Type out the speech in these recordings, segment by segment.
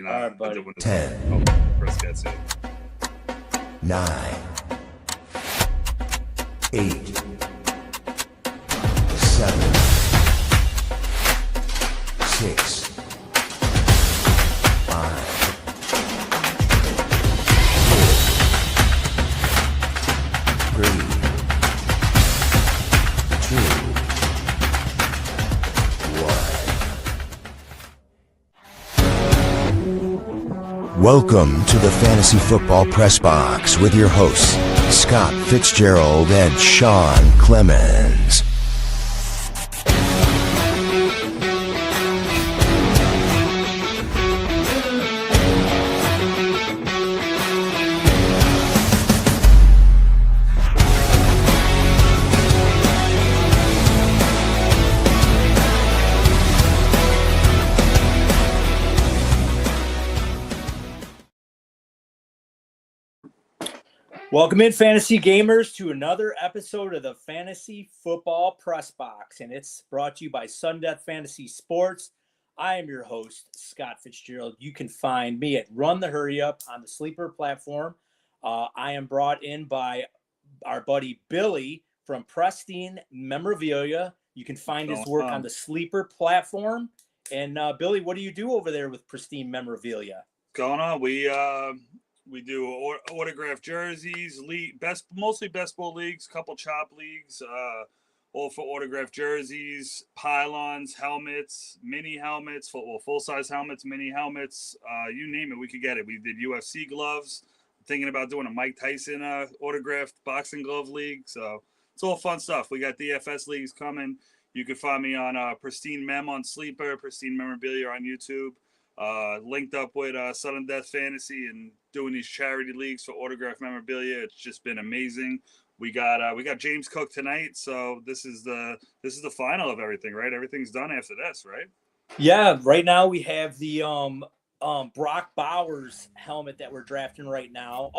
then All right, buddy. 10, Chris gets it. 9, 8, 7, 6, 5, 4, 3, 2, 1. Welcome to the Fantasy Football Press Box with your hosts, Scott Fitzgerald and Sean Clemens. Welcome in, fantasy gamers, to another episode of the Fantasy Football Press Box, and it's brought to you by Sundeath Fantasy Sports. I am your host, Scott Fitzgerald. You can find me at Run the Hurry Up on the Sleeper platform. I am brought in by our buddy Billy from Pristine Memorabilia. You can find his work on the Sleeper platform. And Billy, what do you do over there with Pristine Memorabilia? Going on, we do autographed jerseys, mostly best ball leagues, couple chop leagues, all for autographed jerseys, pylons, helmets, mini helmets, full size helmets, mini helmets, you name it, we could get it. We did UFC gloves. I'm thinking about doing a Mike Tyson autographed boxing glove league. So it's all fun stuff. We got DFS leagues coming. You can find me on Pristine Mem on Sleeper, Pristine Memorabilia on YouTube. Linked up with Sudden Death Fantasy and doing these charity leagues for autographed memorabilia. It's just been amazing. We got James Cook tonight, so this is the final of everything, right? Everything's done after this, right? Yeah, right now we have the Brock Bowers helmet that we're drafting right now.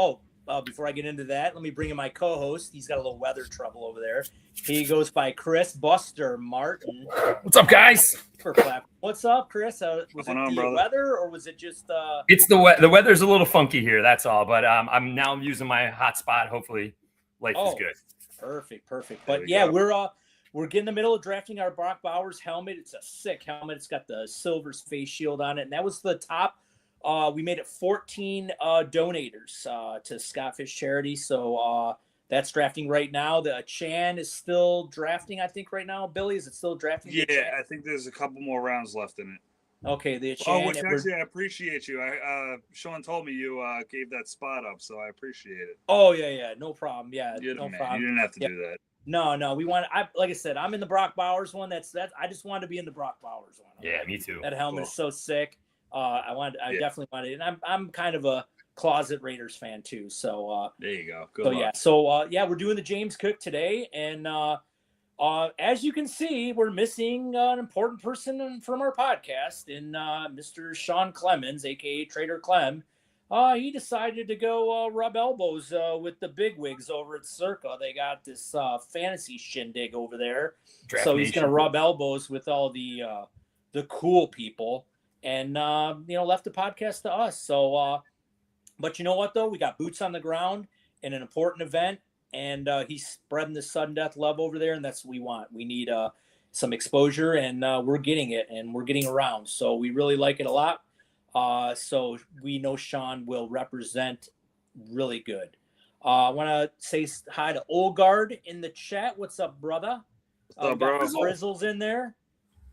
Before I get into that, let me bring in my co-host. He's got a little weather trouble over there. He goes by Chris Buster Martin. What's up, guys? What's up, Chris? Was it the weather, or was it just? It's the weather's a little funky here. That's all. But I'm now using my hotspot. Hopefully, life is good. Perfect. But yeah, we're getting in the middle of drafting our Brock Bowers helmet. It's a sick helmet. It's got the silver face shield on it, and that was the top. We made it 14 donators to Scott Fish Charity. So that's drafting right now. The Chan is still drafting, I think, right now. Billy, is it still drafting? Yeah, I think there's a couple more rounds left in it. Okay, the Chan. Which actually I appreciate you. Sean told me you gave that spot up, so I appreciate it. Oh yeah, no problem. Yeah, no problem. You didn't have to do that. No, we want. Like I said, I'm in the Brock Bowers one. That's I just wanted to be in the Brock Bowers one. Yeah, me too. That helmet is so sick. I definitely wanted, and I'm kind of a closet Raiders fan too. So there you go. Good luck. We're doing the James Cook today, and as you can see, we're missing an important person from our podcast, and Mr. Sean Clemens, aka Trader Clem. He decided to go rub elbows with the bigwigs over at Circa. They got this fantasy shindig over there, so he's going to rub elbows with all the cool people. And, left the podcast to us. So, but you know what, though? We got boots on the ground in an important event, and he's spreading the sudden death love over there, and that's what we want. We need some exposure, and we're getting it, and we're getting around. So we really like it a lot. So we know Sean will represent really good. I want to say hi to Olgard in the chat. What's up, brother? What's up, bro? Frizzle's in there.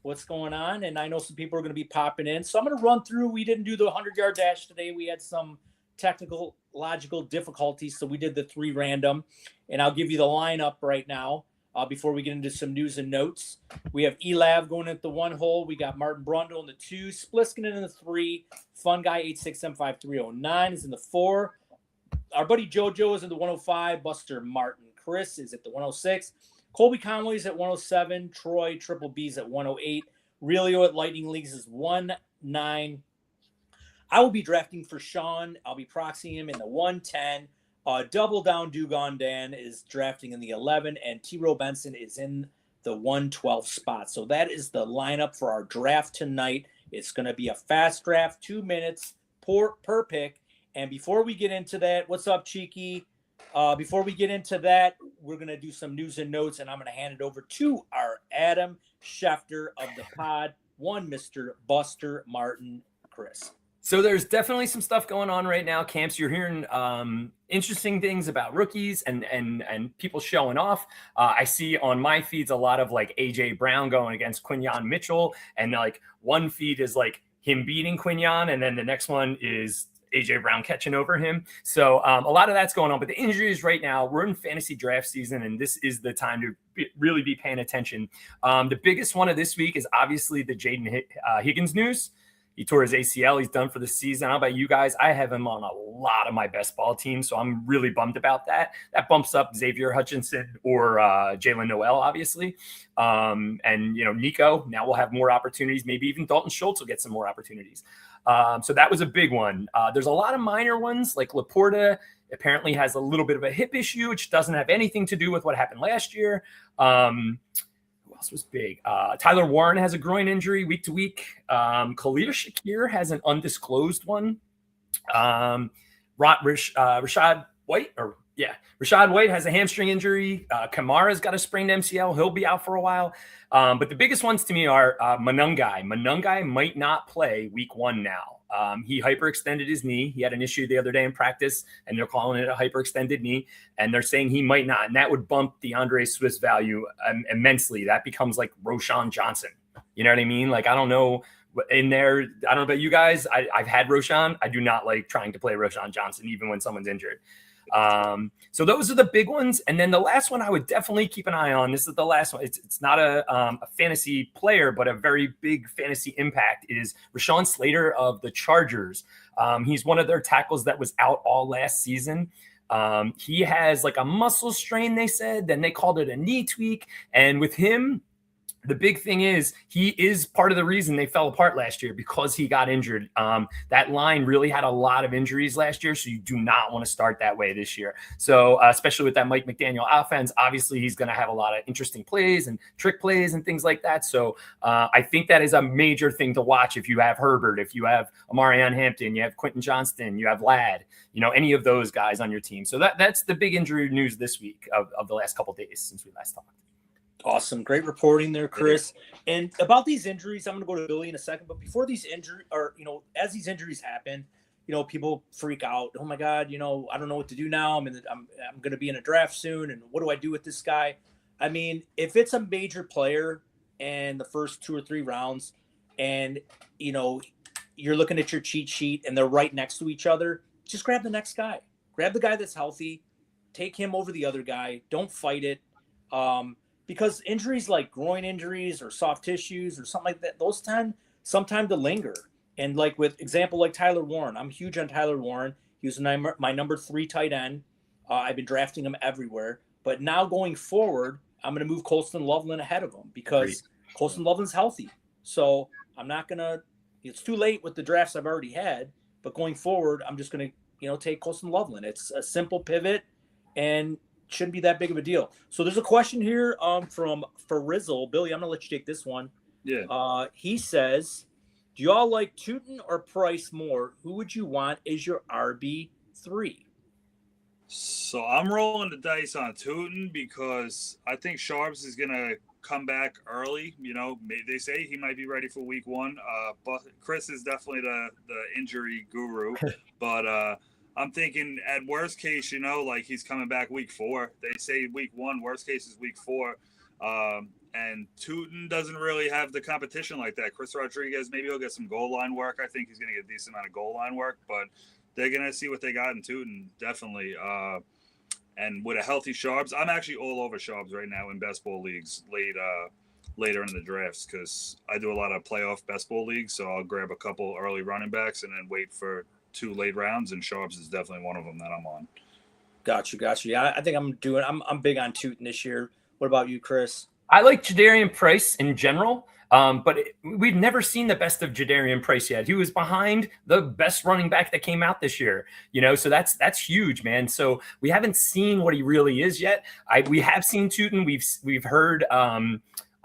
What's going on? And I know some people are going to be popping in. So I'm going to run through. We didn't do the 100-yard dash today. We had some logical difficulties. So we did the 3 random. And I'll give you the lineup right now before we get into some news and notes. We have Elav going at the 1 hole. We got Martin Brundle in the 2. Spliskinnen in the 3. Fun Guy 8675309 is in the 4. Our buddy JoJo is in the 105. Buster Martin Chris is at the 106. Colby Conway's at 107. Troy Triple B's at 108. Relio at Lightning Leagues is 19. I will be drafting for Sean. I'll be proxying him in the 110. Double Down Dugon Dan is drafting in the 11. And T-Row Benson is in the 112 spot. So that is the lineup for our draft tonight. It's going to be a fast draft, 2 minutes, per pick. And before we get into that, what's up, Cheeky? Before we get into that, we're going to do some news and notes, and I'm going to hand it over to our Adam Schefter of the pod, one Mr. Buster Martin, Chris. So there's definitely some stuff going on right now, camps. You're hearing interesting things about rookies and people showing off. I see on my feeds a lot of like AJ Brown going against Quinyon Mitchell, and like one feed is like him beating Quinyon, and then the next one is AJ Brown catching over him. So a lot of that's going on. But the injuries right now, we're in fantasy draft season, and this is the time to really be paying attention. The biggest one of this week is obviously the Jaden Higgins news. He tore his ACL. He's done for the season. How about you guys? I have him on a lot of my best ball teams, so I'm really bummed about that. That bumps up Xavier Hutchinson or Jalen Noel, obviously. And, Nico, now we'll have more opportunities. Maybe even Dalton Schultz will get some more opportunities. So that was a big one. There's a lot of minor ones, like Laporta apparently has a little bit of a hip issue, which doesn't have anything to do with what happened last year. Who else was big? Tyler Warren has a groin injury week to week. Khalil Shakir has an undisclosed one. Rashad White has a hamstring injury. Kamara's got a sprained MCL. He'll be out for a while. But the biggest ones to me are Manungai. Manungai might not play week 1 now. He hyperextended his knee. He had an issue the other day in practice, and they're calling it a hyperextended knee. And they're saying he might not. And that would bump DeAndre Swift's value immensely. That becomes like Roshan Johnson. You know what I mean? Like, I don't know. In there, I don't know about you guys. I've had Roshan. I do not like trying to play Roshan Johnson, even when someone's injured. So those are the big ones. And then the last one I would definitely keep an eye on. This is the last one. It's not a fantasy player, but a very big fantasy impact is Rashawn Slater of the Chargers. He's one of their tackles that was out all last season. He has like a muscle strain, they said, then they called it a knee tweak. And with him, the big thing is he is part of the reason they fell apart last year because he got injured. That line really had a lot of injuries last year, so you do not want to start that way this year. So especially with that Mike McDaniel offense, obviously he's going to have a lot of interesting plays and trick plays and things like that. So I think that is a major thing to watch if you have Herbert, if you have Amarian Hampton, you have Quentin Johnston, you have Ladd, any of those guys on your team. So that's the big injury news this week of the last couple of days since we last talked. Awesome. Great reporting there, Chris. And about these injuries, I'm going to go to Billy in a second. But before these injuries, or, as these injuries happen, people freak out. Oh, my God, I don't know what to do now. I'm going to be in a draft soon. And what do I do with this guy? I mean, if it's a major player in the first 2 or 3 rounds and, you're looking at your cheat sheet and they're right next to each other, just grab the next guy. Grab the guy that's healthy. Take him over the other guy. Don't fight it. Because injuries like groin injuries or soft tissues or something like that, those tend sometime to linger. And like with example, like Tyler Warren, I'm huge on Tyler Warren. He was my number 3 tight end. I've been drafting him everywhere. But now going forward, I'm going to move Colston Loveland ahead of him because Colston Loveland's healthy. So I'm not going to – it's too late with the drafts I've already had. But going forward, I'm just going to, take Colston Loveland. It's a simple pivot and – shouldn't be that big of a deal. So there's a question here from Farizzle. Billy, I'm going to let you take this one. Yeah. He says, do y'all like Tootin or Price more? Who would you want as your RB3? So I'm rolling the dice on Tootin because I think Sharps is going to come back early. They say he might be ready for week 1. But Chris is definitely the injury guru. But I'm thinking at worst case, he's coming back week 4. They say week 1, worst case is week 4. And Tootin doesn't really have the competition like that. Chris Rodriguez, maybe he'll get some goal line work. I think he's going to get a decent amount of goal line work, but they're going to see what they got in Tootin, definitely. And with a healthy Sharps, I'm actually all over Sharps right now in best ball leagues later in the drafts because I do a lot of playoff best ball leagues, so I'll grab a couple early running backs and then wait for 2 late rounds, and Sharps is definitely one of them that I'm on. Gotcha. Yeah, I think I'm big on Tootin this year. What about you, Chris? I like Jadarian Price in general, but we've never seen the best of Jadarian Price yet. He was behind the best running back that came out this year, so that's huge, man. So we haven't seen what he really is yet. We have seen Tootin. We've heard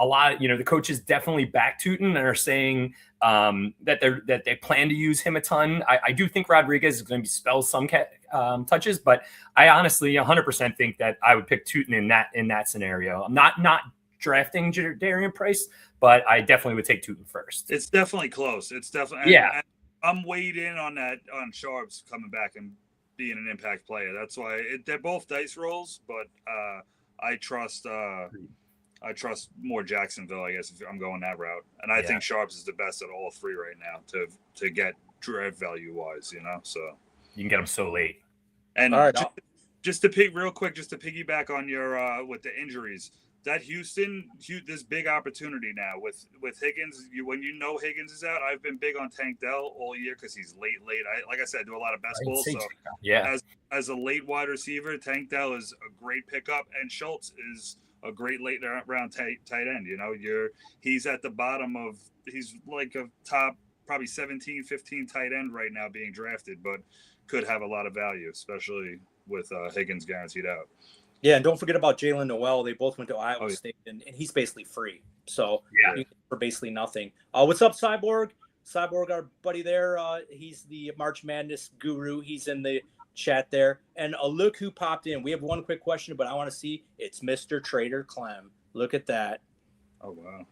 a lot, the coaches definitely back Tootin and are saying that they plan to use him a ton. I do think Rodriguez is going to spell some touches, but I honestly 100% think that I would pick Tootin in that scenario. I'm not drafting Darian Price, but I definitely would take Tootin first. It's definitely close. It's definitely and I'm weighed in on Sharps coming back and being an impact player. That's why they're both dice rolls, but I trust more Jacksonville, I guess, if I'm going that route. And I think Sharps is the best at all three right now to get draft value wise, so you can get them so late. And just to piggyback on your with the injuries, that Houston, this big opportunity now with Higgins. When Higgins is out, I've been big on Tank Dell all year because he's late. Like I said, I do a lot of best ball. So as a late wide receiver, Tank Dell is a great pickup, and Schultz is a great late round tight end. He's at the bottom of, he's like a top probably 17, 15 tight end right now being drafted, but could have a lot of value, especially with Higgins guaranteed out. Yeah, and don't forget about Jalen Noel. They both went to Iowa State, and he's basically free. So for basically nothing. What's up, Cyborg? Cyborg, our buddy there. He's the March Madness guru. He's in the chat there. And look who popped in. We have one quick question, but I want to see. It's Mr. Trader Clem. Look at that. Oh, wow.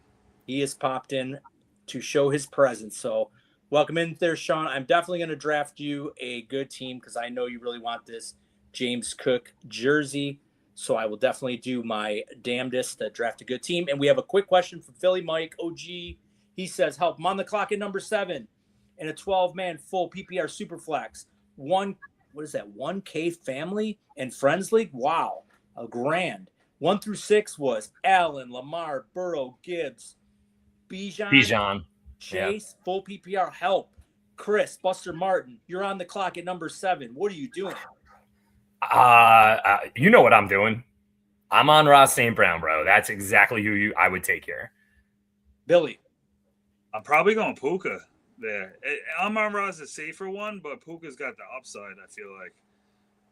He has popped in to show his presence. So welcome in there, Sean. I'm definitely going to draft you a good team because I know you really want this James Cook jersey. So I will definitely do my damnedest to draft a good team. And we have a quick question from Philly Mike OG. He says, help, I'm on the clock at number 7 in a 12-man full PPR Superflex. 1K family and friends league? Wow, a grand. 1 through 6 was Allen, Lamar, Burrow, Gibbs, Bijan, Chase, full PPR. Help. Chris, Buster Martin, you're on the clock at number 7. What are you doing? You know what I'm doing. I'm on Ross St. Brown, bro. That's exactly who I would take here. Billy. I'm probably going Puka there. Amon Ra's a safer one, but Puka's got the upside, I feel like.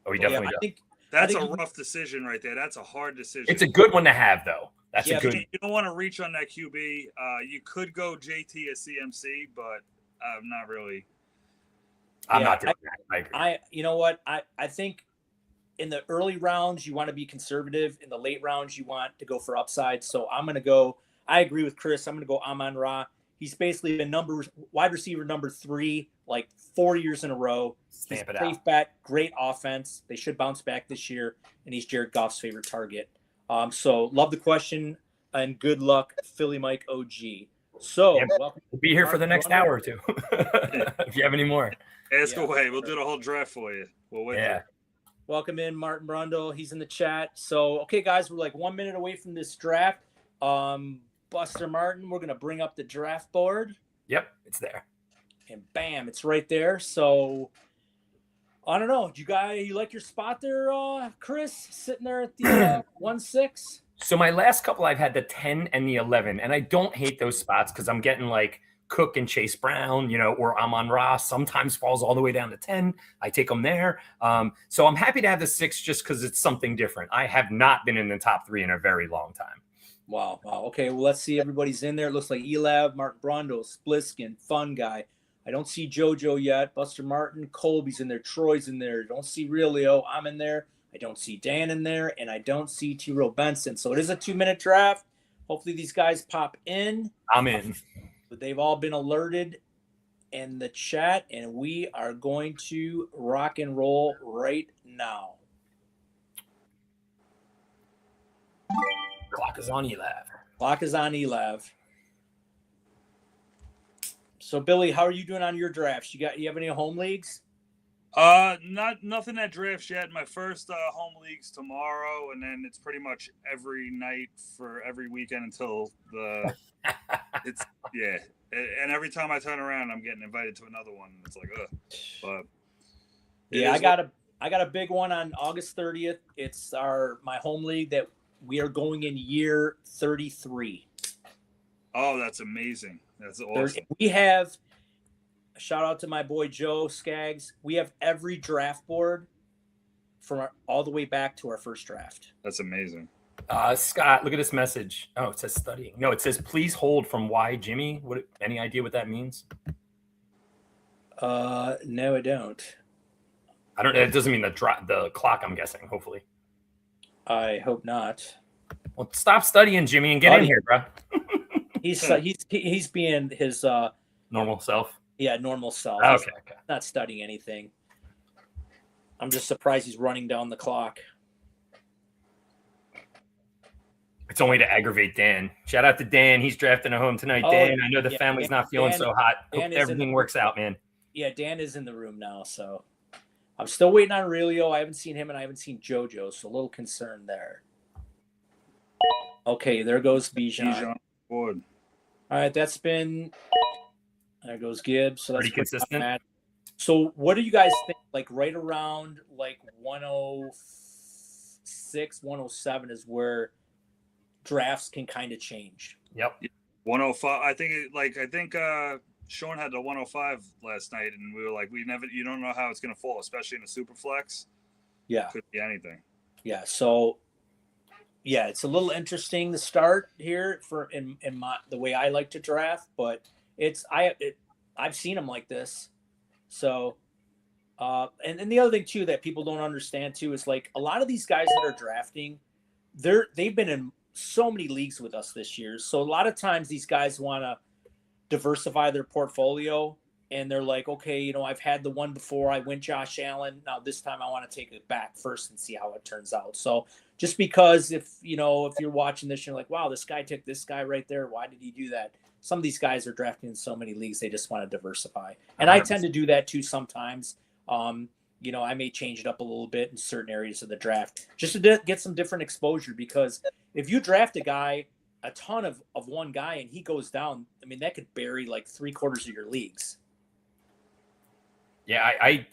Oh, he definitely does. That's a rough decision right there. That's a hard decision. It's a good one to have, though. That's a good. You don't want to reach on that QB. You could go JT as CMC, but not really. I'm not doing that. I agree. You know what? I think in the early rounds, you want to be conservative. In the late rounds, you want to go for upside. So I'm going to go. I agree with Chris. I'm going to go Amon Ra. He's basically been wide receiver number 3, like 4 years in a row. Stamp it safe out. bet, great offense. They should bounce back this year, and he's Jared Goff's favorite target. So love the question, and good luck, Philly Mike OG. So welcome. We'll be here for the next hour or two if you have any more. Ask away. We'll do the whole draft for you. We'll wait. Yeah. Welcome in, Martin Brundle. He's in the chat. So, okay, guys, we're like 1 minute away from this draft. Buster Martin, we're going to bring up the draft board. Yep, it's there. And bam, it's right there. So, I don't know. You like your spot there, Chris, sitting there at the 1-6? So my last couple, I've had the 10 and the 11, and I don't hate those spots because I'm getting like Cook and Chase Brown, or Amon Ra sometimes falls all the way down to 10. I take them there. So I'm happy to have the 6 just because it's something different. I have not been in the top 3 in a very long time. Wow. Okay, well, let's see. Everybody's in there. It looks like Elav, Mark Brundle, Spliskin, Fun Guy. I don't see JoJo yet. Buster Martin, Colby's in there. Troy's in there. Don't see Real Leo. I'm in there. I don't see Dan in there. And I don't see T-Row Benson. So it is a 2-minute draft. Hopefully these guys pop in. I'm in. But they've all been alerted in the chat. And we are going to rock and roll right now. Clock is on Elav. So Billy, how are you doing on your drafts? You have any home leagues? Nothing at drafts yet. My first home league's tomorrow, and then it's pretty much every night for every weekend until and every time I turn around, I'm getting invited to another one. It's like, but yeah, I got a big one on August 30th. It's my home league that we are going in year 33. Oh, that's amazing. That's awesome. We have, shout out to my boy Joe Skaggs. We have every draft board from all the way back to our first draft. That's amazing. Scott, look at this message. Oh, it says studying. No, it says please hold from why Jimmy. What? Any idea what that means? No, I don't. I don't know. It doesn't mean the clock, I'm guessing, hopefully. I hope not. Well, stop studying, Jimmy, and get in here, bro. He's being his normal self. Yeah, normal self. Okay, He's okay. not studying anything. I'm just surprised he's running down the clock. It's only to aggravate Dan. Shout out to Dan. He's drafting a home tonight. Dan, I know the family's not feeling so hot. Hope everything works out, man. Yeah, Dan is in the room now, so I'm still waiting on Aurelio. I haven't seen him, and I haven't seen JoJo, so a little concerned there. Okay, there goes Bijan. Board. All right, that's been. There goes Gibbs. So that's pretty consistent. So what do you guys think? Like right around like 106, 107 is where drafts can kind of change. Yep. 105. I think Sean had the 105 last night, and we were like, you don't know how it's going to fall, especially in a super flex. Yeah. Could be anything. Yeah. So, yeah, it's a little interesting to start here for in the way I like to draft, but I've seen them like this. So, and the other thing too that people don't understand too is like a lot of these guys that are drafting, they've been in so many leagues with us this year. So a lot of times these guys want to diversify their portfolio, and they're like, okay, I've had the one before, I went Josh Allen. Now this time I want to take it back first and see how it turns out. So just because if you're watching this, you're like, wow, this guy took this guy right there. Why did he do that? Some of these guys are drafting in so many leagues, they just want to diversify. And I tend to do that too sometimes. I may change it up a little bit in certain areas of the draft just to get some different exposure, because if you draft a ton of one guy and he goes down, I mean, that could bury like 3/4 of your leagues. Yeah, I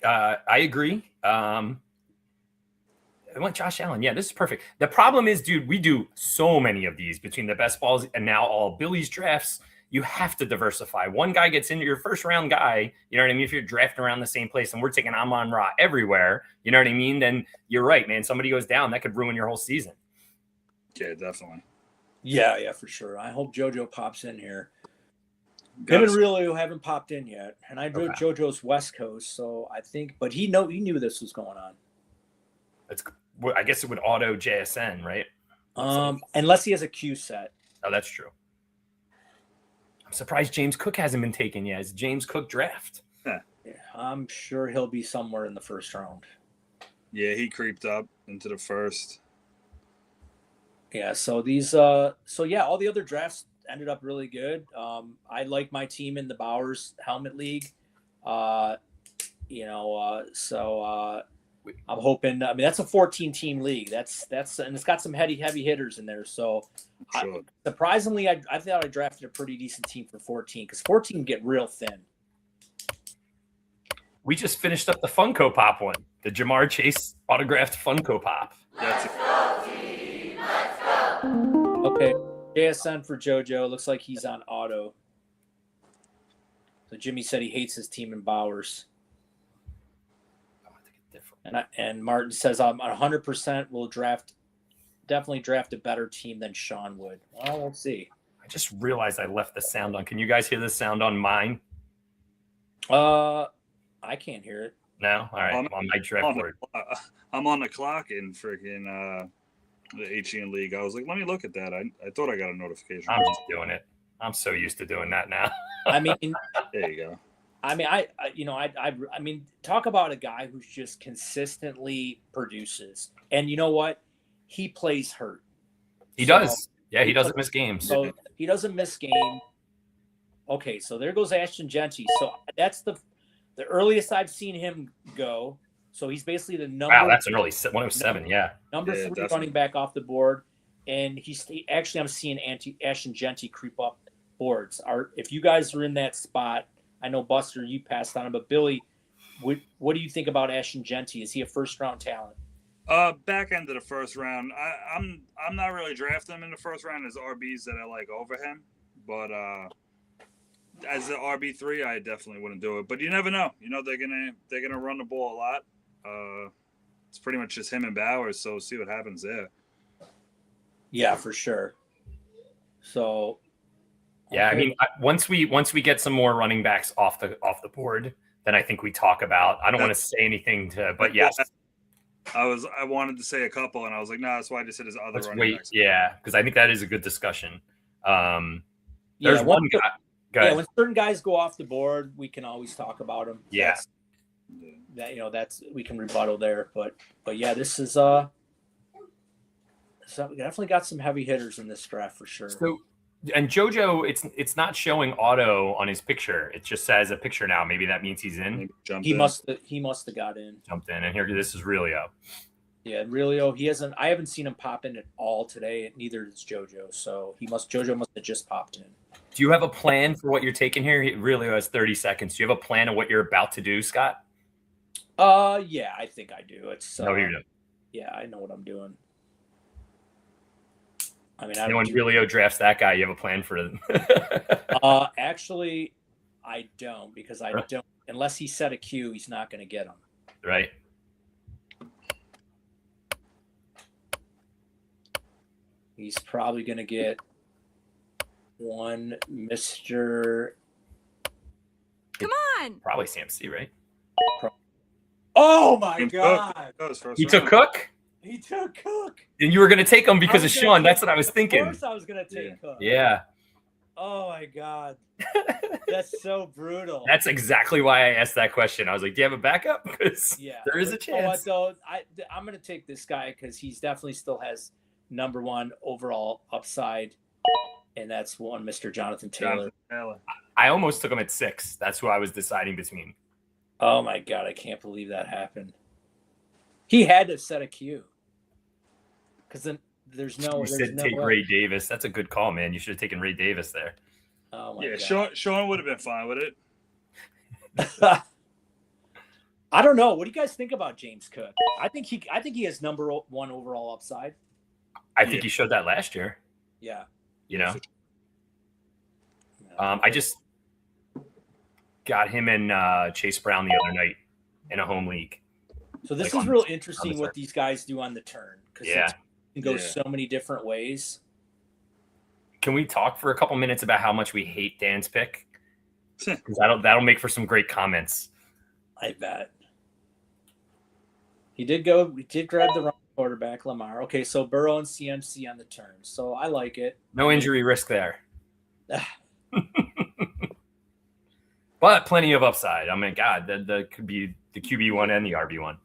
agree. I want Josh Allen. Yeah, this is perfect. The problem is, dude, we do so many of these between the best balls and now all Billy's drafts. You have to diversify. One guy gets into your first round guy, you know what I mean? If you're drafting around the same place and we're taking Amon-Ra everywhere, you know what I mean? Then you're right, man. Somebody goes down, that could ruin your whole season. Yeah, definitely. Yeah, for sure. I hope JoJo pops in here. Him and Aurelio haven't popped in yet, and I drew JoJo's West Coast, so I think, but he knew this was going on. I guess it would auto JSN, right? Unless he has a Q set. Oh, that's true. I'm surprised James Cook hasn't been taken yet. It's James Cook draft. Yeah, I'm sure he'll be somewhere in the first round. Yeah, he creeped up into the first. Yeah, so these all the other drafts ended up really good. I like my team in the Bowers Helmet League. I'm hoping. I mean, that's a 14-team league. That's and it's got some heavy hitters in there. So, sure. Surprisingly, I thought I drafted a pretty decent team for 14 because 14 get real thin. We just finished up the Funko Pop one, the Jamar Chase autographed Funko Pop. Let's go. Okay, JSN for JoJo. Looks like he's on auto. So Jimmy said he hates his team in Bowers. And Martin says I'm 100% will definitely draft a better team than Sean would. Well, we'll see. I just realized I left the sound on. Can you guys hear the sound on mine? I can't hear it. No? All right. I'm on my draft board. I'm on the clock in freaking the HEN League. I was like, let me look at that. I thought I got a notification. I'm just doing it. I'm so used to doing that now. I mean, there you go. I mean, I mean, talk about a guy who's just consistently produces. And you know what? He plays hurt. He does. Yeah, he doesn't miss games. So he doesn't miss games. Okay, so there goes Ashton Genty. So that's the earliest I've seen him go. So he's basically the number. Wow, that's an early 107. Yeah. Number 3 running back off the board. And I'm seeing Ashton Genty creep up boards. If you guys are in that spot, I know Buster, you passed on him, but Billy, what do you think about Ashton Genty? Is he a first-round talent? Back end of the first round. I'm not really drafting him in the first round as RBs that I like over him, but as an RB3, I definitely wouldn't do it. But you never know. They're gonna run the ball a lot. It's pretty much just him and Bowers, so we'll see what happens there. Yeah, for sure. So, yeah, okay. I mean, once we get some more running backs off the board, then I think we talk about. I don't want to say anything but yes, I wanted to say a couple, and I was like, no, that's why I just said his other let's running wait. backs. Yeah, because I think that is a good discsion. There's yeah, one guy. Go ahead. when certain guys go off the board, we can always talk about them. Yeah. That's we can rebuttal there, but yeah, this is so we definitely got some heavy hitters in this draft for sure. So, and JoJo, it's not showing auto on his picture. It just says a picture now. Maybe that means he's in. He must have got in. Jumped in, and here this is Relio. Yeah, Relio. I haven't seen him pop in at all today. Neither does JoJo. So JoJo must have just popped in. Do you have a plan for what you're taking here? Relio has 30 seconds. Do you have a plan of what you're about to do, Scott? Yeah, I think I do. It's no, you don't. Yeah, I know what I'm doing. I mean, when Relio drafts that guy, you have a plan for it. Actually, I don't, because I don't. Unless he set a Q, he's not going to get him. Right. He's probably going to get one Mr. Come on. Probably CMC, right? Oh my God! He took Cook. He took Cook. And you were going to take him because of Sean. That's what I was thinking. Of course I was going to take Cook. Yeah. Oh, my God. That's so brutal. That's exactly why I asked that question. I was like, do you have a backup? Because there is a chance. I'm going to take this guy because he's definitely still has number one overall upside, and that's one Mr. Jonathan Taylor. I almost took him at 6. That's who I was deciding between. Oh, my God. I can't believe that happened. He had to set a Q. Because then there's no. You said take Ray Davis. That's a good call, man. You should have taken Ray Davis there. Oh my God. Sean would have been fine with it. I don't know. What do you guys think about James Cook? I think he has number one overall upside. I think he showed that last year. Yeah. You know. I just got him and Chase Brown the other night in a home league. So this is real interesting what these guys do on the turn, because it can go so many different ways. Can we talk for a couple minutes about how much we hate Dan's pick? Because that'll make for some great comments. I bet. We did grab the wrong quarterback, Lamar. Okay, so Burrow and CMC on the turn. So I like it. No injury risk there. But plenty of upside. I mean, God, that could be the QB1 and the RB1.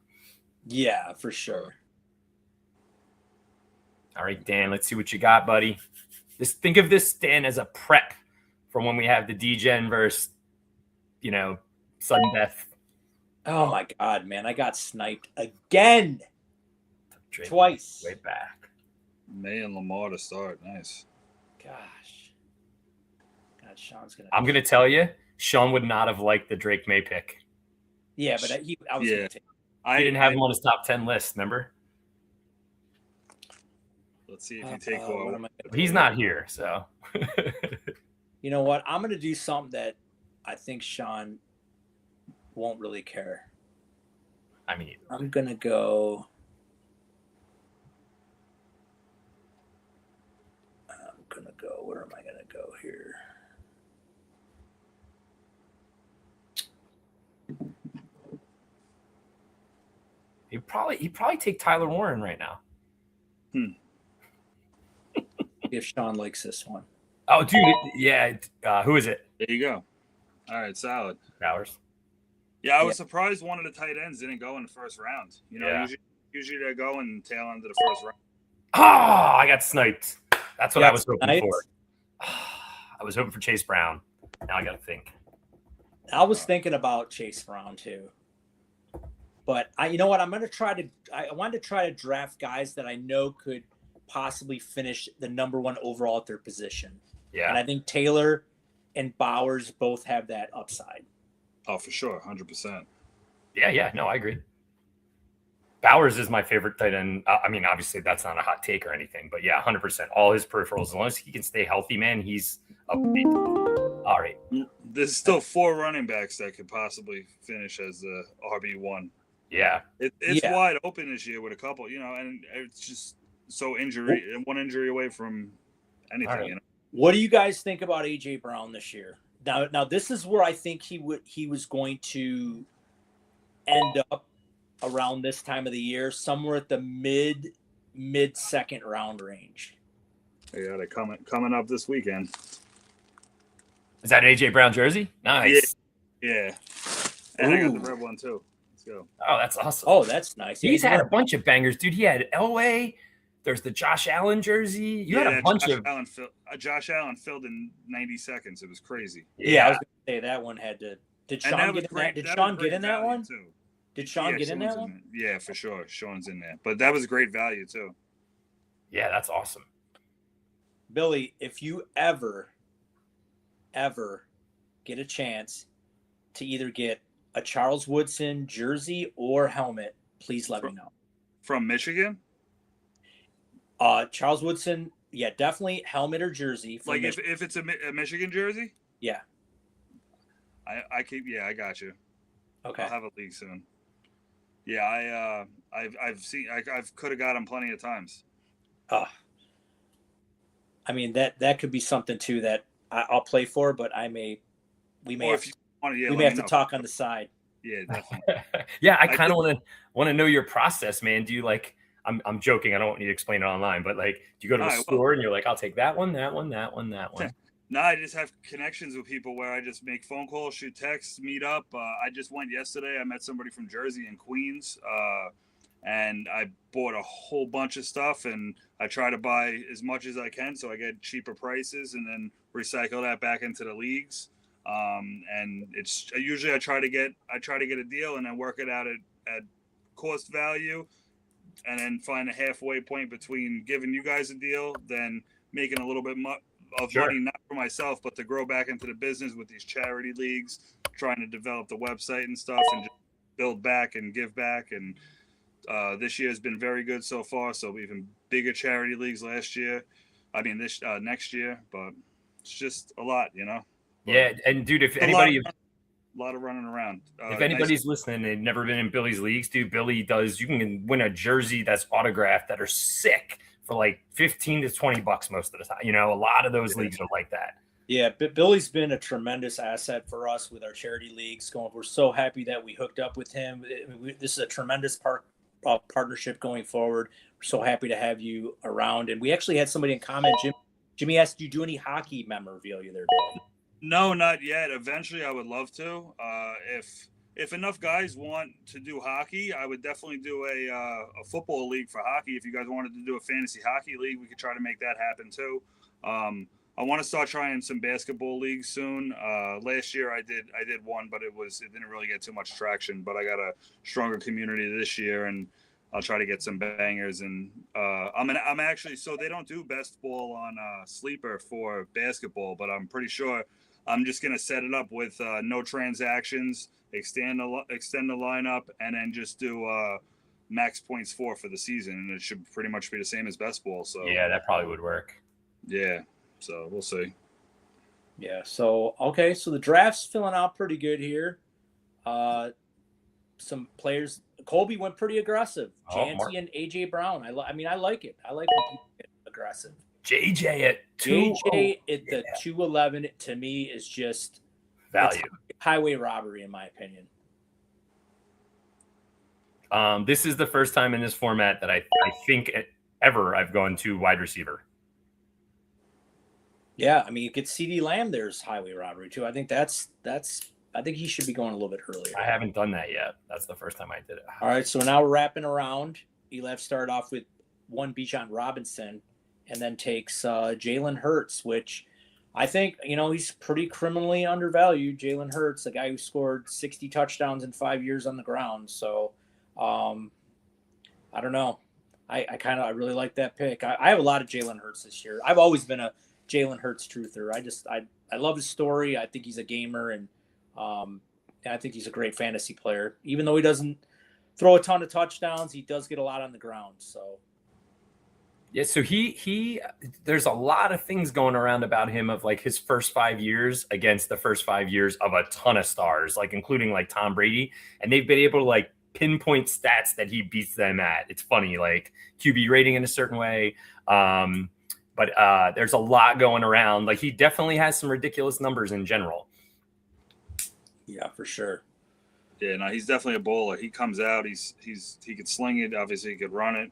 Yeah, for sure. All right, Dan, let's see what you got, buddy. Just think of this, Dan, as a prep for when we have the D-Gen versus, sudden death. Oh, my God, man. I got sniped again. Twice. Way back. May and Lamar to start. Nice. Gosh. God, Sean's going to... I'm going to tell you, Sean would not have liked the Drake May pick. Yeah, but I was going to take... I didn't have him on his top 10 list, remember? Let's see if you take one. He's not here, so. You know what? I'm going to do something that I think Sean won't really care. I mean, I'm going to go. Where am I going to go here? He'd probably take Tyler Warren right now. If Sean likes this one. Oh, dude, yeah. Who is it? There you go. All right, solid. Bowers. Yeah, I was surprised one of the tight ends didn't go in the first round. Usually they go in the tail end of the first round. Oh, I got sniped. That's what I was hoping for. I was hoping for Chase Brown. Now I got to think. I was thinking about Chase Brown too. But you know what? I wanted to try to draft guys that I know could possibly finish the number one overall at their position. Yeah. And I think Taylor and Bowers both have that upside. Oh, for sure. 100%. Yeah. No, I agree. Bowers is my favorite tight end. I mean, obviously that's not a hot take or anything, but yeah, 100%. All his peripherals, as long as he can stay healthy, man, he's up. All right. There's still 4 running backs that could possibly finish as the RB1. Yeah. It's wide open this year with a couple, and it's just, one injury away from anything. Right. You know? What do you guys think about AJ Brown this year? Now this is where I think he was going to end up around this time of the year, somewhere at the mid second round range. Yeah, they're coming up this weekend. Is that an AJ Brown jersey? Nice. Yeah. And I got the Ooh. red one too. Let's go. Oh, that's awesome. Oh, that's nice. He's had a bunch of bangers, dude. He had Elway. There's the Josh Allen jersey. You had a bunch of Josh Allen filled in 90 seconds. It was crazy. Yeah, I was going to say that one had to. Did Sean get in that? Did That Sean was get in great that one? value, too. Did Sean get in Sean's that one? Yeah, for sure. Sean's in there. But that was great value too. Yeah, that's awesome. Billy, if you ever get a chance to either get a Charles Woodson jersey or helmet, please let me know. From Michigan? Charles Woodson, yeah, definitely helmet or jersey. Like if it's a Michigan jersey? Yeah. I got you. Okay. I'll have a league soon. Yeah, I've seen I could have got him plenty of times. I mean that could be something too that I'll play for, but we may have to talk on the side. Yeah, definitely. Yeah, I kind of want to know your process, man. Do you like? I'm joking. I don't want you to explain it online, but like, do you go to the store and you're like, I'll take that one, that one, that one, that one? No, I just have connections with people where I just make phone calls, shoot texts, meet up. I just went yesterday. I met somebody from Jersey and Queens, and I bought a whole bunch of stuff. And I try to buy as much as I can so I get cheaper prices, and then recycle that back into the leagues. And it's usually I try to get a deal and then work it out at cost value, and then find a halfway point between giving you guys a deal, then making a little bit of money, not for myself, but to grow back into the business with these charity leagues, trying to develop the website and stuff and just build back and give back. And this year has been very good so far. So even bigger charity leagues next year, but it's just a lot, you know? Yeah. And dude, if anybody, a lot of running around. If anybody's listening, they've never been in Billy's leagues, dude, Billy does, you can win a jersey that's autographed that are sick for like $15 to $20 most of the time. You know, a lot of those leagues are like that. Yeah, but Billy's been a tremendous asset for us with our charity leagues. We're so happy that we hooked up with him. This is a tremendous partnership going forward. We're so happy to have you around. And we actually had somebody in comment, Jimmy asked, do you do any hockey memorabilia there, Billy? No, not yet. Eventually, I would love to. If enough guys want to do hockey, I would definitely do a football league for hockey. If you guys wanted to do a fantasy hockey league, we could try to make that happen too. I want to start trying some basketball leagues soon. Last year I did one, but it didn't really get too much traction. But I got a stronger community this year, and I'll try to get some bangers. And I'm actually, so they don't do best ball on Sleeper for basketball, but I'm pretty sure I'm just gonna set it up with no transactions, extend the lineup, and then just do max points for the season, and it should pretty much be the same as best ball. So yeah, that probably would work. Yeah, so we'll see. Yeah. So okay, so the draft's filling out pretty good here. Some players. Colby went pretty aggressive. Janty and AJ Brown. I like it. I like when people get aggressive. JJ at 211 to me is just value. Highway robbery, in my opinion. This is the first time in this format that I think ever I've gone to wide receiver. Yeah, I mean, you get CeeDee Lamb. There's highway robbery too. I think that's. I think he should be going a little bit earlier. I haven't done that yet. That's the first time I did it. All right, so now we're wrapping around. Elef started off with one Bijan Robinson, and then takes Jalen Hurts, which I think, he's pretty criminally undervalued. Jalen Hurts, the guy who scored 60 touchdowns in 5 years on the ground. So I don't know. I really like that pick. I have a lot of Jalen Hurts this year. I've always been a Jalen Hurts truther. I love his story. I think he's a gamer, and I think he's a great fantasy player. Even though he doesn't throw a ton of touchdowns, he does get a lot on the ground. So yeah, so he there's a lot of things going around about him of like his first 5 years against the first 5 years of a ton of stars, like including like Tom Brady, and they've been able to like pinpoint stats that he beats them at. It's funny, like QB rating in a certain way. But there's a lot going around. Like he definitely has some ridiculous numbers in general. Yeah, for sure. Yeah, no, he's definitely a bowler. He comes out. He could sling it. Obviously, he could run it.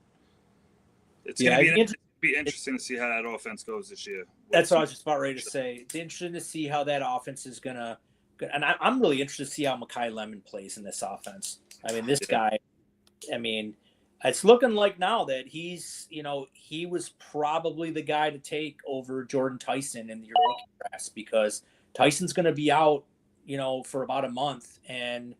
It's going to be interesting to see how that offense goes this year. That's what I was just about ready to say. It's interesting to see how that offense is going to – and I'm really interested to see how Mekhi Lemon plays in this offense. I mean, this guy – I mean, it's looking like now that he's – he was probably the guy to take over Jordan Tyson in your rookie drafts because Tyson's going to be out, for about a month. And,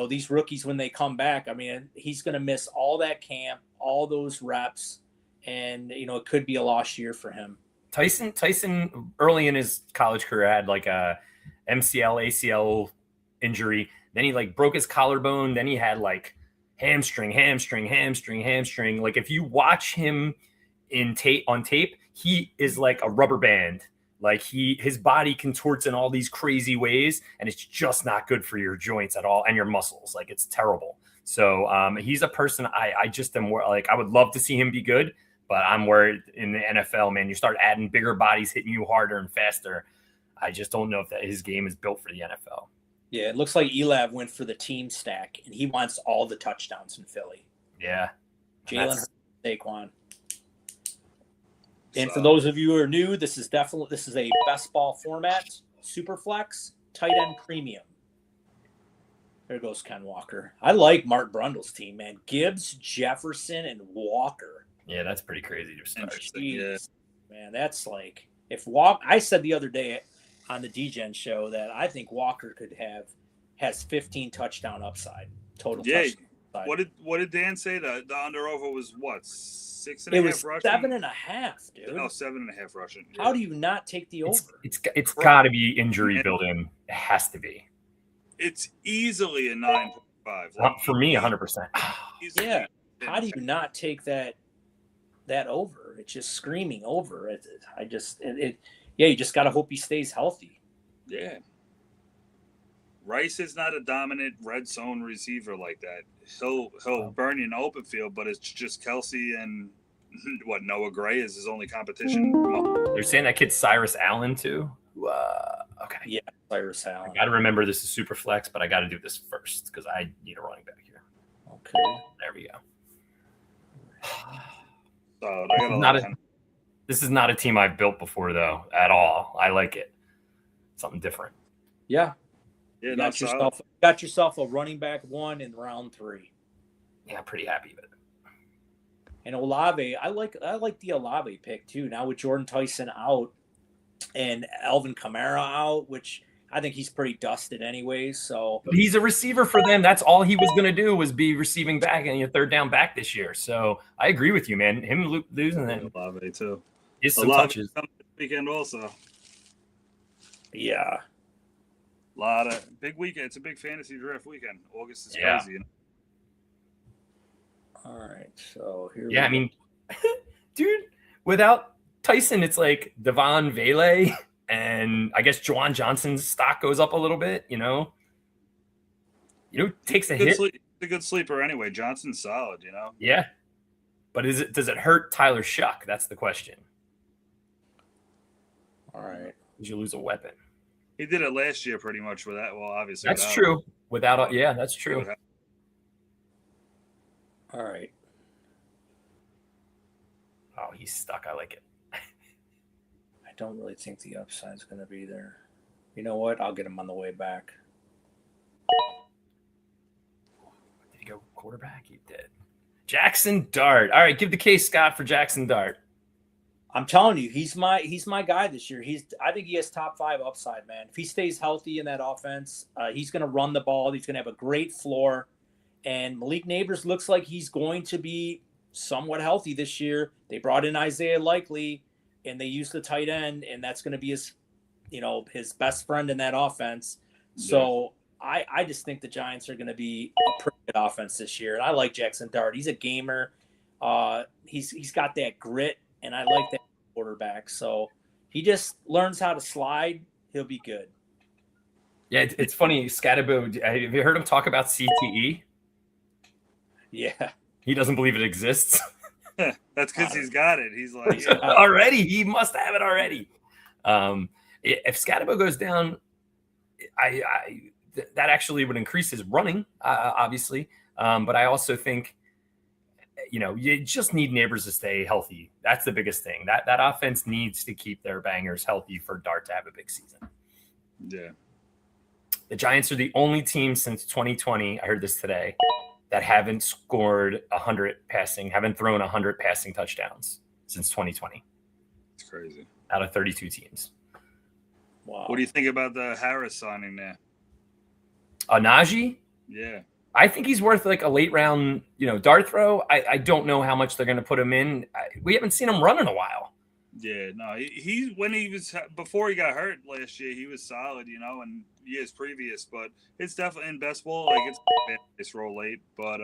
these rookies, when they come back, I mean, he's going to miss all that camp, all those reps. And, it could be a lost year for him. Tyson early in his college career had like a MCL, ACL injury. Then he like broke his collarbone. Then he had like hamstring. Like if you watch him on tape, he is like a rubber band. Like his body contorts in all these crazy ways, and it's just not good for your joints at all and your muscles. Like it's terrible. So he's a person I just am like, I would love to see him be good, but I'm worried in the NFL, man. You start adding bigger bodies hitting you harder and faster. I just don't know if his game is built for the NFL. Yeah, it looks like Elav went for the team stack, and he wants all the touchdowns in Philly. Yeah. Jalen Saquon. And for those of you who are new, this is a best ball format, super flex, tight end premium. There goes Ken Walker. I like Mark Brundle's team, man. Gibbs, Jefferson, and Walker. Yeah, that's pretty crazy to start. Jeez, man, that's like I said the other day on the DGen show that I think Walker has 15 touchdown upside total. Yeah. Touchdown upside. What did Dan say? The under over was what? 6.5 It was rushing? 7.5, dude. No, 7.5 rushing. Yeah. How do you not take the over? It's got to be injury built in. It has to be. It's easily a 9.5. For me, 100%. Yeah. How do you not take that over? It's just screaming over. You just got to hope he stays healthy. Yeah. Rice is not a dominant red zone receiver like that. He'll burn you in the open field, but it's just Kelsey and Noah Gray is his only competition. They're saying that kid Cyrus Allen too. Okay. Yeah, Cyrus Allen. I got to remember this is super flex, but I got to do this first because I need a running back here. Okay. There we go. So this is not a team I've built before though at all. I like it. Something different. Yeah. Yeah, got yourself a running back one in round 3. Yeah, I'm pretty happy with it. And Olave, I like the Olave pick too. Now with Jordan Tyson out and Alvin Kamara out, which I think he's pretty dusted anyways. So but he's a receiver for them. That's all he was going to do was be receiving back and your third down back this year. So I agree with you, man. Him losing that. Olave too. Is some touches. This weekend also. Yeah. A lot of big weekend. It's a big fantasy draft weekend. August is crazy. All right. So here I mean, dude, without Tyson, it's like Devon Vele and I guess Juwan Johnson's stock goes up a little bit, takes a hit. It's a good sleeper anyway. Johnson's solid, Yeah. But does it hurt Tyler Shuck? That's the question. All right. Did you lose a weapon? He did it last year pretty much with that. Well, obviously. That's true. That's true. All right. Oh, he's stuck. I like it. I don't really think the upside's going to be there. You know what? I'll get him on the way back. Did he go quarterback? He did. Jackson Dart. All right, give the case, Scott, for Jackson Dart. I'm telling you, he's my guy this year. I think he has top 5 upside, man. If he stays healthy in that offense, he's going to run the ball. He's going to have a great floor. And Malik Neighbors looks like he's going to be somewhat healthy this year. They brought in Isaiah Likely, and they used the tight end, and that's going to be his best friend in that offense. Yeah. So I just think the Giants are going to be a pretty good offense this year. And I like Jackson Dart. He's a gamer. He's got that grit. And I like that quarterback. So he just learns how to slide. He'll be good. Yeah, it's funny. Scatterbo, have you heard him talk about CTE? Yeah. He doesn't believe it exists. That's because he's got it. He's like, Already. He must have it already. If Scatabo goes down, that actually would increase his running, obviously. But I also think, you just need Neighbors to stay healthy. That's the biggest thing. That offense needs to keep their bangers healthy for Dart to have a big season. yeah. The Giants are the only team since 2020, I heard this today, that haven't scored 100 passing, haven't thrown 100 passing touchdowns since 2020 It's crazy. out of 32 teams. Wow. What do you think about the Harris signing there? Najee, Yeah. I think he's worth like a late round, dart throw. I don't know how much they're going to put him in. We haven't seen him run in a while. Yeah, no, he when he was before he got hurt last year, he was solid, and years previous. But it's definitely in best ball, like it's roll late. But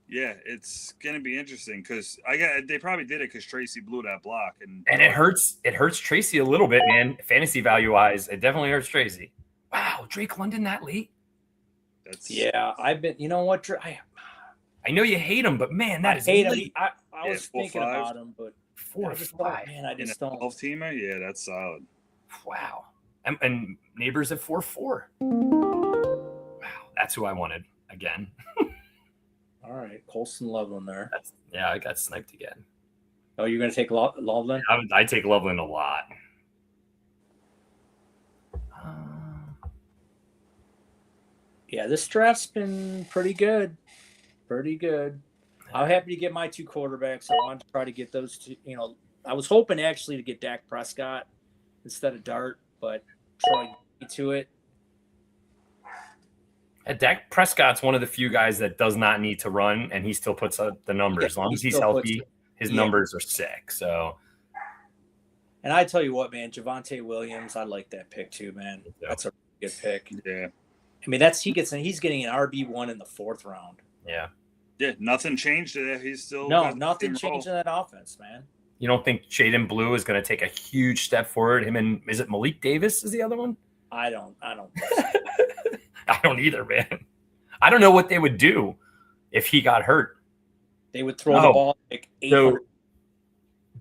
yeah, it's gonna be interesting because they probably did it because Tracy blew that block, and it hurts. It hurts Tracy a little bit, man. Fantasy value wise, it definitely hurts Tracy. Wow, Drake London that late? I've been. You know what? I know you hate him, but man, that is hate late. him. I was thinking 4-5. about him, but 4 or 5. Man, I just in a don't. 12-teamer, yeah, that's solid. Wow. And Neighbors at 4-4. Wow, that's who I wanted again. All right, Colson Loveland there. I got sniped again. Oh, you're going to take Loveland? I take Loveland a lot. Yeah, this draft's been pretty good. Pretty good. I'm happy to get my 2 quarterbacks. I wanted to try to get those 2. I was hoping actually to get Dak Prescott instead of Dart, but Troy beat me to it. Dak Prescott's one of the few guys that does not need to run, and he still puts up the numbers. As long as he's healthy, his numbers are sick. So, and I tell you what, man, Javonte Williams, I like that pick too, man. That's a good pick. Yeah. I mean, he's getting an RB1 in the 4th round. Yeah. Yeah, nothing changed there. He's still nothing changed in that offense, man. You don't think Jaden Blue is going to take a huge step forward? Him and is it Malik Davis is the other one? I don't. I don't either, man. I don't know what they would do if he got hurt. They would throw the ball like 800. So,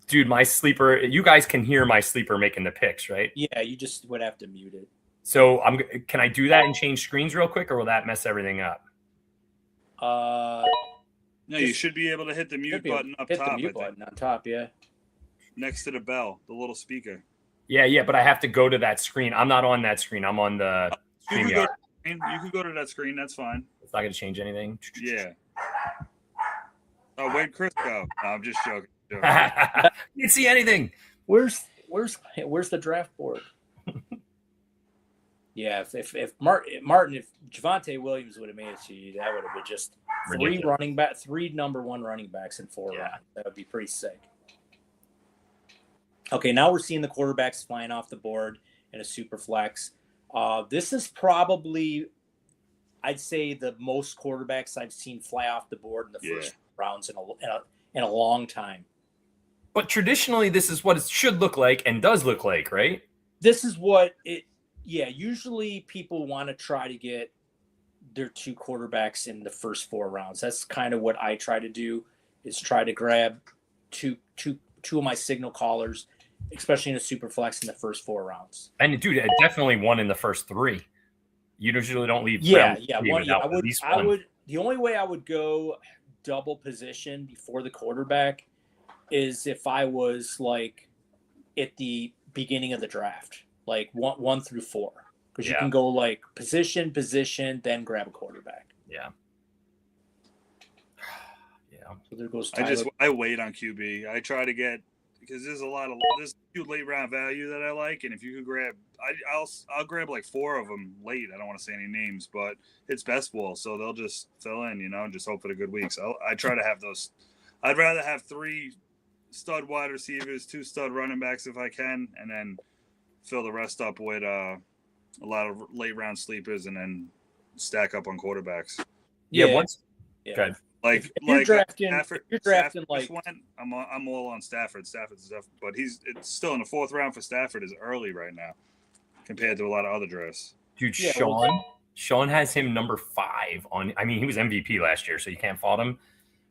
dude, my sleeper. You guys can hear my sleeper making the picks, right? Yeah, you just would have to mute it. So can I do that and change screens real quick, or will that mess everything up? No, you should be able to hit the mute button up top. Hit the mute button on top, yeah. Next to the bell, the little speaker. Yeah, but I have to go to that screen. I'm not on that screen. I'm on the screen. You can go to that screen. That's fine. It's not going to change anything. Yeah. Oh, where'd Chris go? No, I'm just joking. You didn't see anything. Where's the draft board? Yeah, if Javonte Williams would have made it to you, that would have been just three number 1 running backs in 4 rounds. That would be pretty sick. Okay, now we're seeing the quarterbacks flying off the board in a super flex. This is probably, I'd say, the most quarterbacks I've seen fly off the board in the first rounds in a long time. But traditionally, this is what it should look like and does look like, right? This is what it. Yeah, usually people want to try to get their 2 quarterbacks in the first 4 rounds. That's kind of what I try to do, is try to grab two of my signal callers, especially in a super flex in the first 4 rounds. And dude, it definitely one in the first 3. You usually don't leave. I would. The only way I would go double position before the quarterback is if I was like at the beginning of the draft. Like 1 through 4, because you can go like position, then grab a quarterback. Yeah. So there goes Tyler. I wait on QB. I try to get, because there's a few late round value that I like, and if you could grab, I'll grab like 4 of them late. I don't want to say any names, but it's best ball, so they'll just fill in, and just hope for the good weeks. I try to have those. I'd rather have 3 stud wide receivers, 2 stud running backs if I can, and then fill the rest up with a lot of late round sleepers, and then stack up on quarterbacks. Good. Like if you're drafting Stafford like I'm all on Stafford. Stafford's stuff, but it's still in the 4th round for Stafford is early right now compared to a lot of other drafts. Dude, Sean has him number 5 on. I mean, he was MVP last year, so you can't fault him.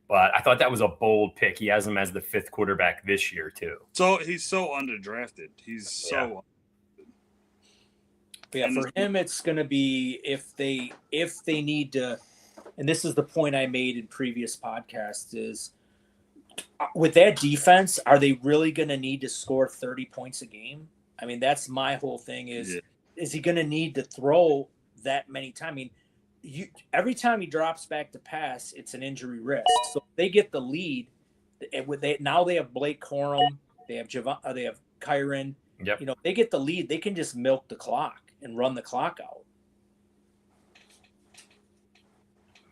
But I thought that was a bold pick. He has him as the 5th quarterback this year too. So he's so underdrafted. He's so. Yeah, for him, it's going to be if they need to, and this is the point I made in previous podcasts, is with that defense, are they really going to need to score 30 points a game? I mean, that's my whole thing is he going to need to throw that many times? I mean, every time he drops back to pass, it's an injury risk. So if they get the lead, now they have Blake Corum, they have Kyron. Yep. You know, they get the lead, they can just milk the clock and run the clock out.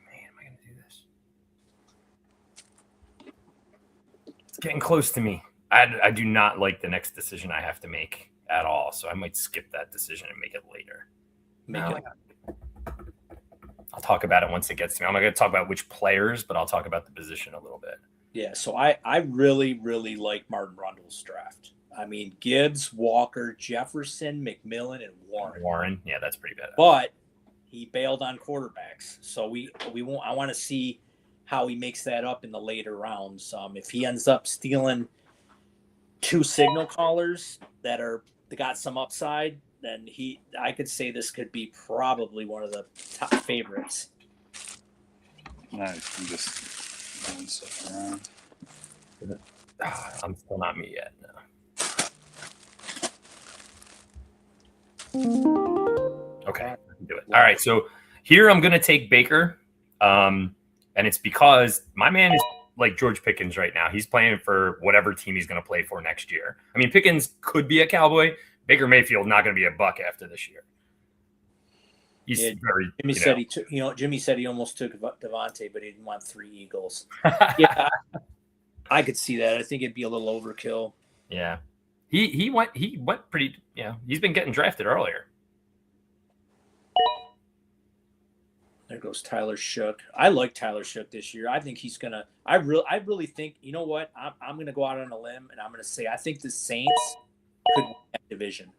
Man, am I going to do this? It's getting close to me. I do not like the next decision I have to make at all, so I might skip that decision and make it later. I'll talk about it once it gets to me. I'm not going to talk about which players, but I'll talk about the position a little bit. Yeah, so I really, really like Martin Rundle's draft. I mean, Gibbs, Walker, Jefferson, McMillan, and Warren. Yeah, that's pretty bad. But he bailed on quarterbacks, so we won't. I want to see how he makes that up in the later rounds. If he ends up stealing 2 signal callers that got some upside, then I could say this could be probably one of the top favorites. Nice. I'm just moving stuff around. I'm still not me yet. No. Okay, I can do it. All right, so here I'm going to take Baker, and it's because my man is like George Pickens right now. He's playing for whatever team he's going to play for next year. I mean, Pickens could be a Cowboy. Baker Mayfield not going to be a Buck after this year. He's very. Jimmy said he almost took Devontae, but he didn't want 3 Eagles. Yeah, I could see that. I think it'd be a little overkill. Yeah, he went pretty. Yeah, he's been getting drafted earlier. There goes Tyler Shook. I like Tyler Shook this year. I think he's gonna. I really think. You know what? I'm gonna go out on a limb and I'm gonna say I think the Saints could win that division.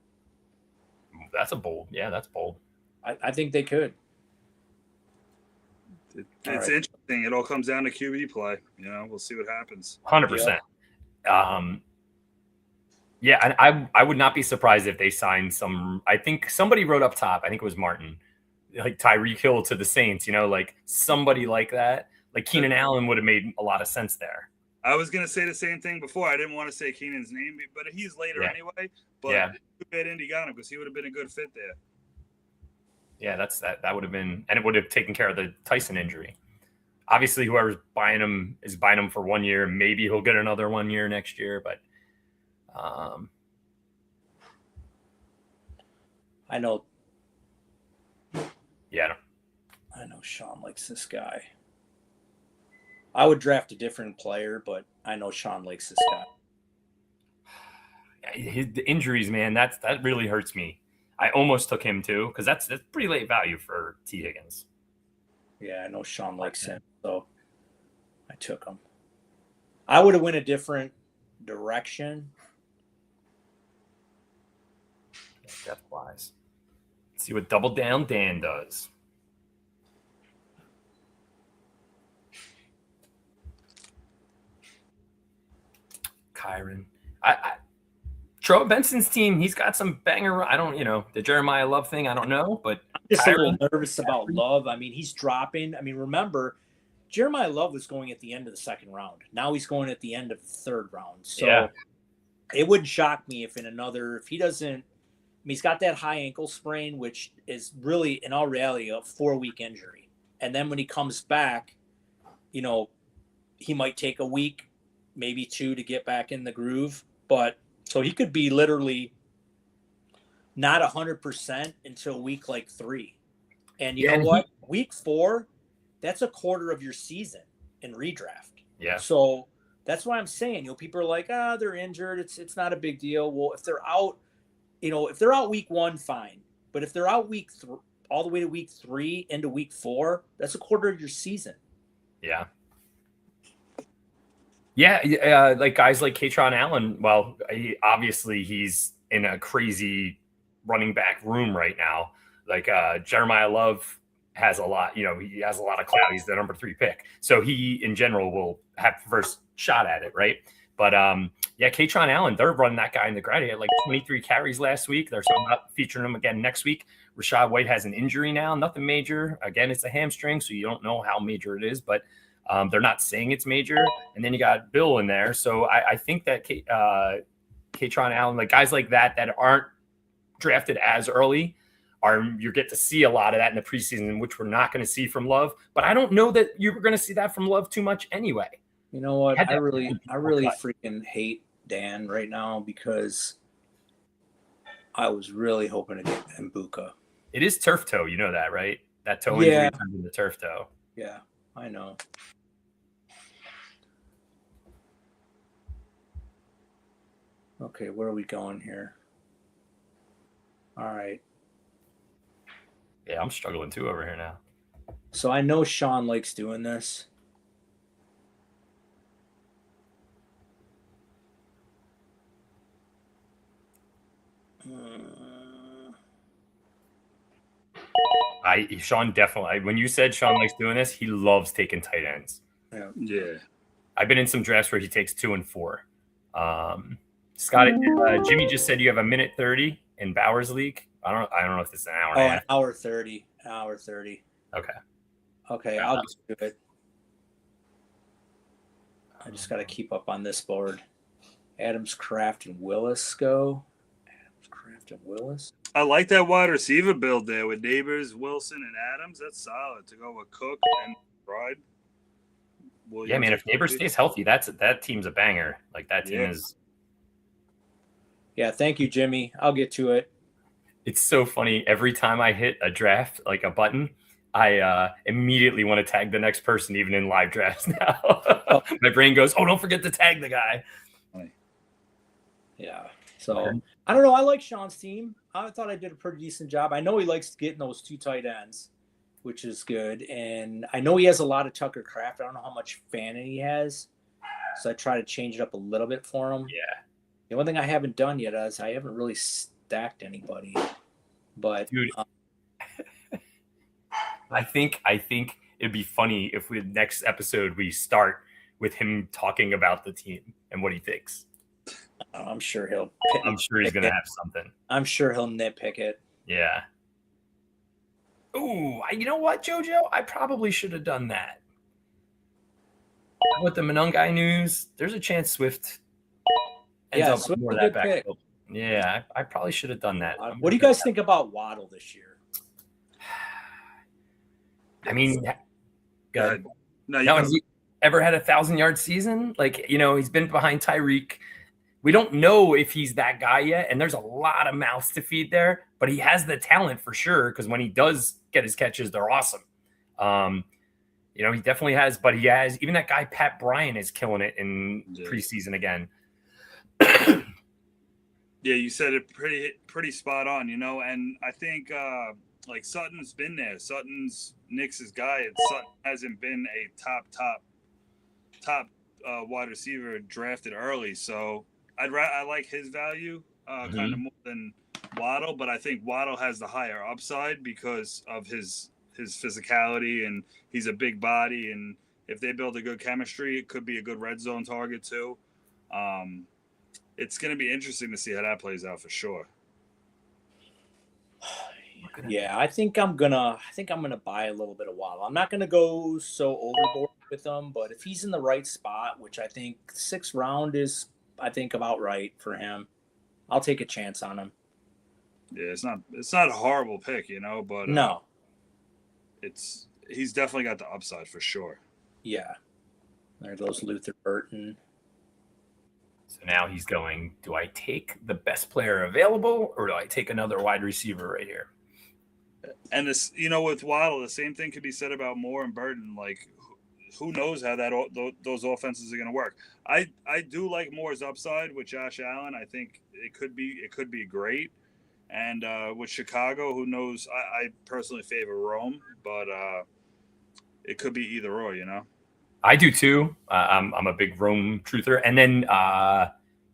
That's bold. Yeah, that's bold. I think they could. It's interesting. It all comes down to QB play. You know, we'll see what happens. 100%. Yeah, and I would not be surprised if they signed some. I think somebody wrote up top. I think it was Martin, like Tyreek Hill to the Saints. You know, like somebody like that. Like Keenan Allen would have made a lot of sense there. I was going to say the same thing before. I didn't want to say Keenan's name, but he's later anyway. But too bad Indy got him because he would have been a good fit there. Yeah, that would have been, and it would have taken care of the Tyson injury. Obviously, whoever's buying him is buying him for 1 year. Maybe he'll get another 1 year next year, but I know. Yeah, I know Sean likes this guy. I would draft a different player, but I know Sean likes this guy. The injuries, man, that really hurts me. I almost took him too because that's pretty late value for T. Higgins. Yeah, I know Sean likes him, so I took him. I would have went a different direction. Depth wise, let's see what Double Down Dan does. Kyron. Troy Benson's team, he's got some banger. I don't, the Jeremiah Love thing, I don't know, but I'm just a little nervous about Love. I mean, he's dropping. I mean, remember, Jeremiah Love was going at the end of the 2nd round. Now he's going at the end of the 3rd round. So it wouldn't shock me if he doesn't, he's got that high ankle sprain, which is really, in all reality, a 4-week injury. And then when he comes back, he might take a week, maybe 2 to get back in the groove. But so he could be literally not 100% until week 3. And you know what? Week 4, that's a quarter of your season in redraft. Yeah. So that's why I'm saying, people are like, they're injured. It's not a big deal. Well, if they're out, if they're out week 1, fine. But if they're out all the way to week 3 into week 4, that's a quarter of your season. Yeah. Yeah, like guys like Katron Allen. Well, obviously he's in a crazy running back room right now. Like Jeremiah Love has a lot, he has a lot of clout. He's the number 3 pick. So he, in general, will have first shot at it, right? But, Katron Allen, they're running that guy in the ground. He had like 23 carries last week. They're talking about featuring him again next week. Rashad White has an injury now, nothing major. Again, it's a hamstring, so you don't know how major it is, but they're not saying it's major. And then you got Bill in there. So I think that Katron Allen, like guys like that aren't drafted as early, you get to see a lot of that in the preseason, which we're not going to see from Love. But I don't know that you're going to see that from Love too much anyway. You know what? I really freaking hate Dan right now because I was really hoping to get Mbuka. It is turf toe, you know that, right? That toe injury turned into turf toe. Yeah, I know. Okay, where are we going here? All right. Yeah, I'm struggling too over here now. So I know Sean likes doing this. Sean definitely, when you said Sean likes doing this, he loves taking tight ends. Yeah. I've been in some drafts where he takes 2 and 4. Scott, Jimmy just said you have a minute 30 in Bowers League. I don't know if it's an hour and a half. An hour 30. Hour 30. Okay, Yeah. I'll just do it. I just got to keep up on this board. Adams, Kraft, and Willis go. Willis. I like that wide receiver build there with Neighbors, Wilson, and Adams. That's solid to go with Cook and Bride. Yeah, man. If Neighbors stays healthy, that team's a banger. Like that team is. Yeah, thank you, Jimmy. I'll get to it. It's so funny. Every time I hit a draft, like a button, I immediately want to tag the next person, even in live drafts now. My brain goes, "Oh, don't forget to tag the guy." Yeah. So I don't know. I like Sean's team. I thought I did a pretty decent job. I know he likes getting those 2 tight ends, which is good. And I know he has a lot of Tucker Kraft. I don't know how much Fannin he has. So I try to change it up a little bit for him. Yeah. The one thing I haven't done yet is I haven't really stacked anybody. But dude, I think it'd be funny if next episode we start with him talking about the team and what he thinks. I'm sure he's going to have something. I'm sure he'll nitpick it. Yeah. Ooh, you know what, JoJo? I probably should have done that. With the Monungai news, there's a chance Swift ends up with more of that backfield. Yeah, I probably should have done that. What do you guys think about Waddle this year? I mean, good. No, has he ever had a 1,000-yard season? Like, he's been behind Tyreek. We don't know if he's that guy yet, and there's a lot of mouths to feed there, but he has the talent for sure, because when he does get his catches, they're awesome. He definitely has, but he has, even that guy, Pat Bryant, is killing it in preseason again. Yeah, you said it pretty spot on, and I think like Sutton's been there. Sutton's Knicks' guy, and Sutton hasn't been a top wide receiver drafted early, so I like his value kind of more than Waddle, but I think Waddle has the higher upside because of his physicality, and he's a big body, and if they build a good chemistry, it could be a good red zone target too. It's going to be interesting to see how that plays out for sure. Yeah, I think I'm gonna buy a little bit of Waddle. I'm not gonna go so overboard with him, but if he's in the right spot, which I think 6th round is, I think, about right for him, I'll take a chance on him. Yeah, it's not a horrible pick, but no, he's definitely got the upside for sure. Yeah, there goes Luther Burton. So now he's going, do I take the best player available, or do I take another wide receiver right here? And this, with Waddle, the same thing could be said about Moore and Burton. Like, who knows how those offenses are going to work? I do like Moore's upside with Josh Allen. I think it could be great. And with Chicago, who knows? I personally favor Rome, but it could be either or. I do too. I'm a big Rome truther, and then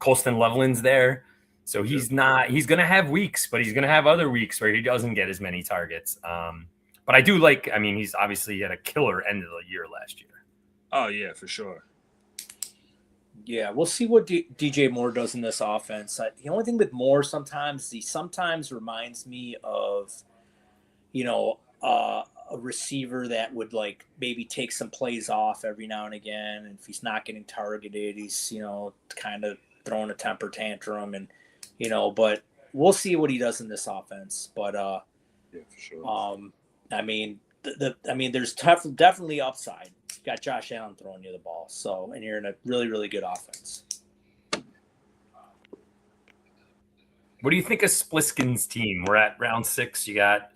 Colston Loveland's there. So he's going to have weeks, but he's going to have other weeks where he doesn't get as many targets. But I do like, I mean, he's obviously had a killer end of the year last year. Oh, yeah, for sure. Yeah, we'll see what DJ Moore does in this offense. The only thing with Moore sometimes, he sometimes reminds me of, a receiver that would like maybe take some plays off every now and again. And if he's not getting targeted, he's, kind of throwing a temper tantrum and, but we'll see what he does in this offense. But, yeah, for sure. I mean, there's definitely upside. You got Josh Allen throwing you the ball, and you're in a really, really good offense. What do you think of Spliskin's team? We're at round 6. You got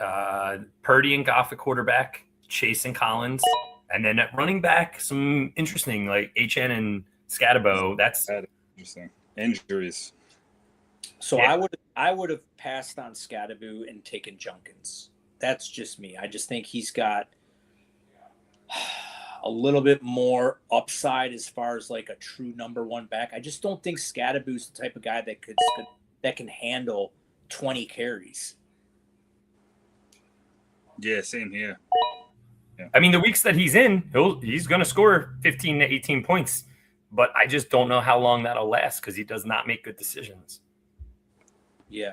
Purdy and Goff at quarterback, Chase and Collins, and then at running back, some interesting like HN and Scatabo. That's interesting. Injuries. So Yeah. I would have passed on Scatabo and taken Junkins. That's just me. I just think he's got a little bit more upside as far as like a true number one back. I just don't think Scatabo's the type of guy that can handle 20 carries. Yeah, same here. Yeah. I mean, the weeks that he's in, he's going to score 15 to 18 points, but I just don't know how long that'll last because he does not make good decisions. Yeah.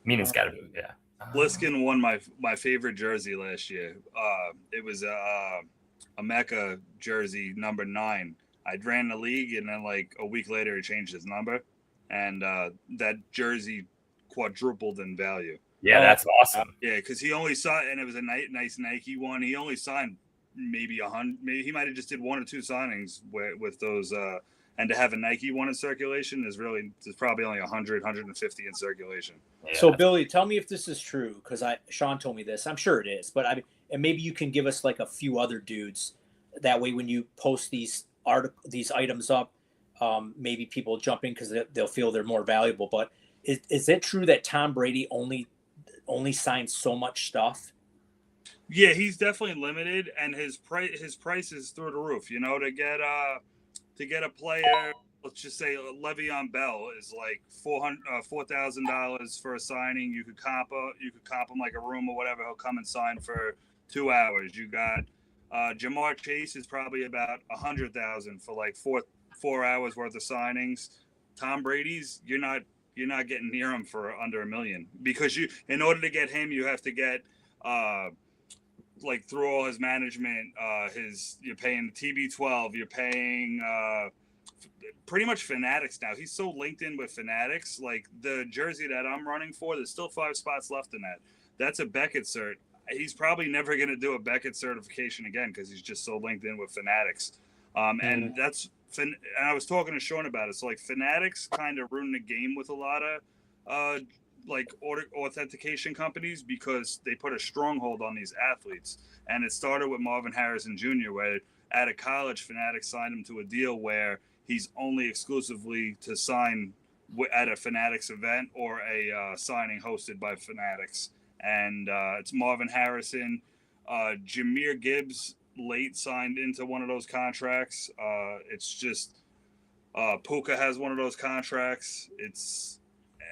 Meaning Scatabo, yeah. Bliskin won my favorite jersey last year. It was a Mecca jersey, number 9. I ran the league, and then like a week later, he changed his number, and that jersey quadrupled in value. Yeah, that's awesome. Yeah, because he only saw, and it was a nice Nike one. He only signed maybe 100. Maybe he might have just did 1 or 2 signings with those. And to have a Nike one in circulation there's probably only 100, 150 in circulation. Yeah. So Billy, tell me if this is true, because Sean told me this. I'm sure it is, but and maybe you can give us like a few other dudes. That way, when you post these items up, maybe people jump in because they'll feel they're more valuable. But is it true that Tom Brady only signs so much stuff? Yeah, he's definitely limited, and his price is through the roof. To get a player, let's just say Le'Veon Bell is like $4,000 for a signing. You could comp him like a room or whatever. He'll come and sign for 2 hours. You got Jamar Chase is probably about $100,000 for like 4 hours worth of signings. Tom Brady's you're not getting near him for under $1 million, because in order to get him you have to get like through all his management, you're paying TB12, you're paying pretty much Fanatics now. He's so linked in with Fanatics. Like the jersey that I'm running for, there's still 5 spots left in that. That's a Beckett cert. He's probably never going to do a Beckett certification again because he's just so linked in with Fanatics. And and I was talking to Sean about it. So like Fanatics kind of ruined the game with a lot of like authentication companies, because they put a stronghold on these athletes. And it started with Marvin Harrison Jr., where out of college, Fanatics signed him to a deal where he's only exclusively to sign at a Fanatics event or a signing hosted by Fanatics. And it's Marvin Harrison. Jahmyr Gibbs late signed into one of those contracts. It's just Puka has one of those contracts.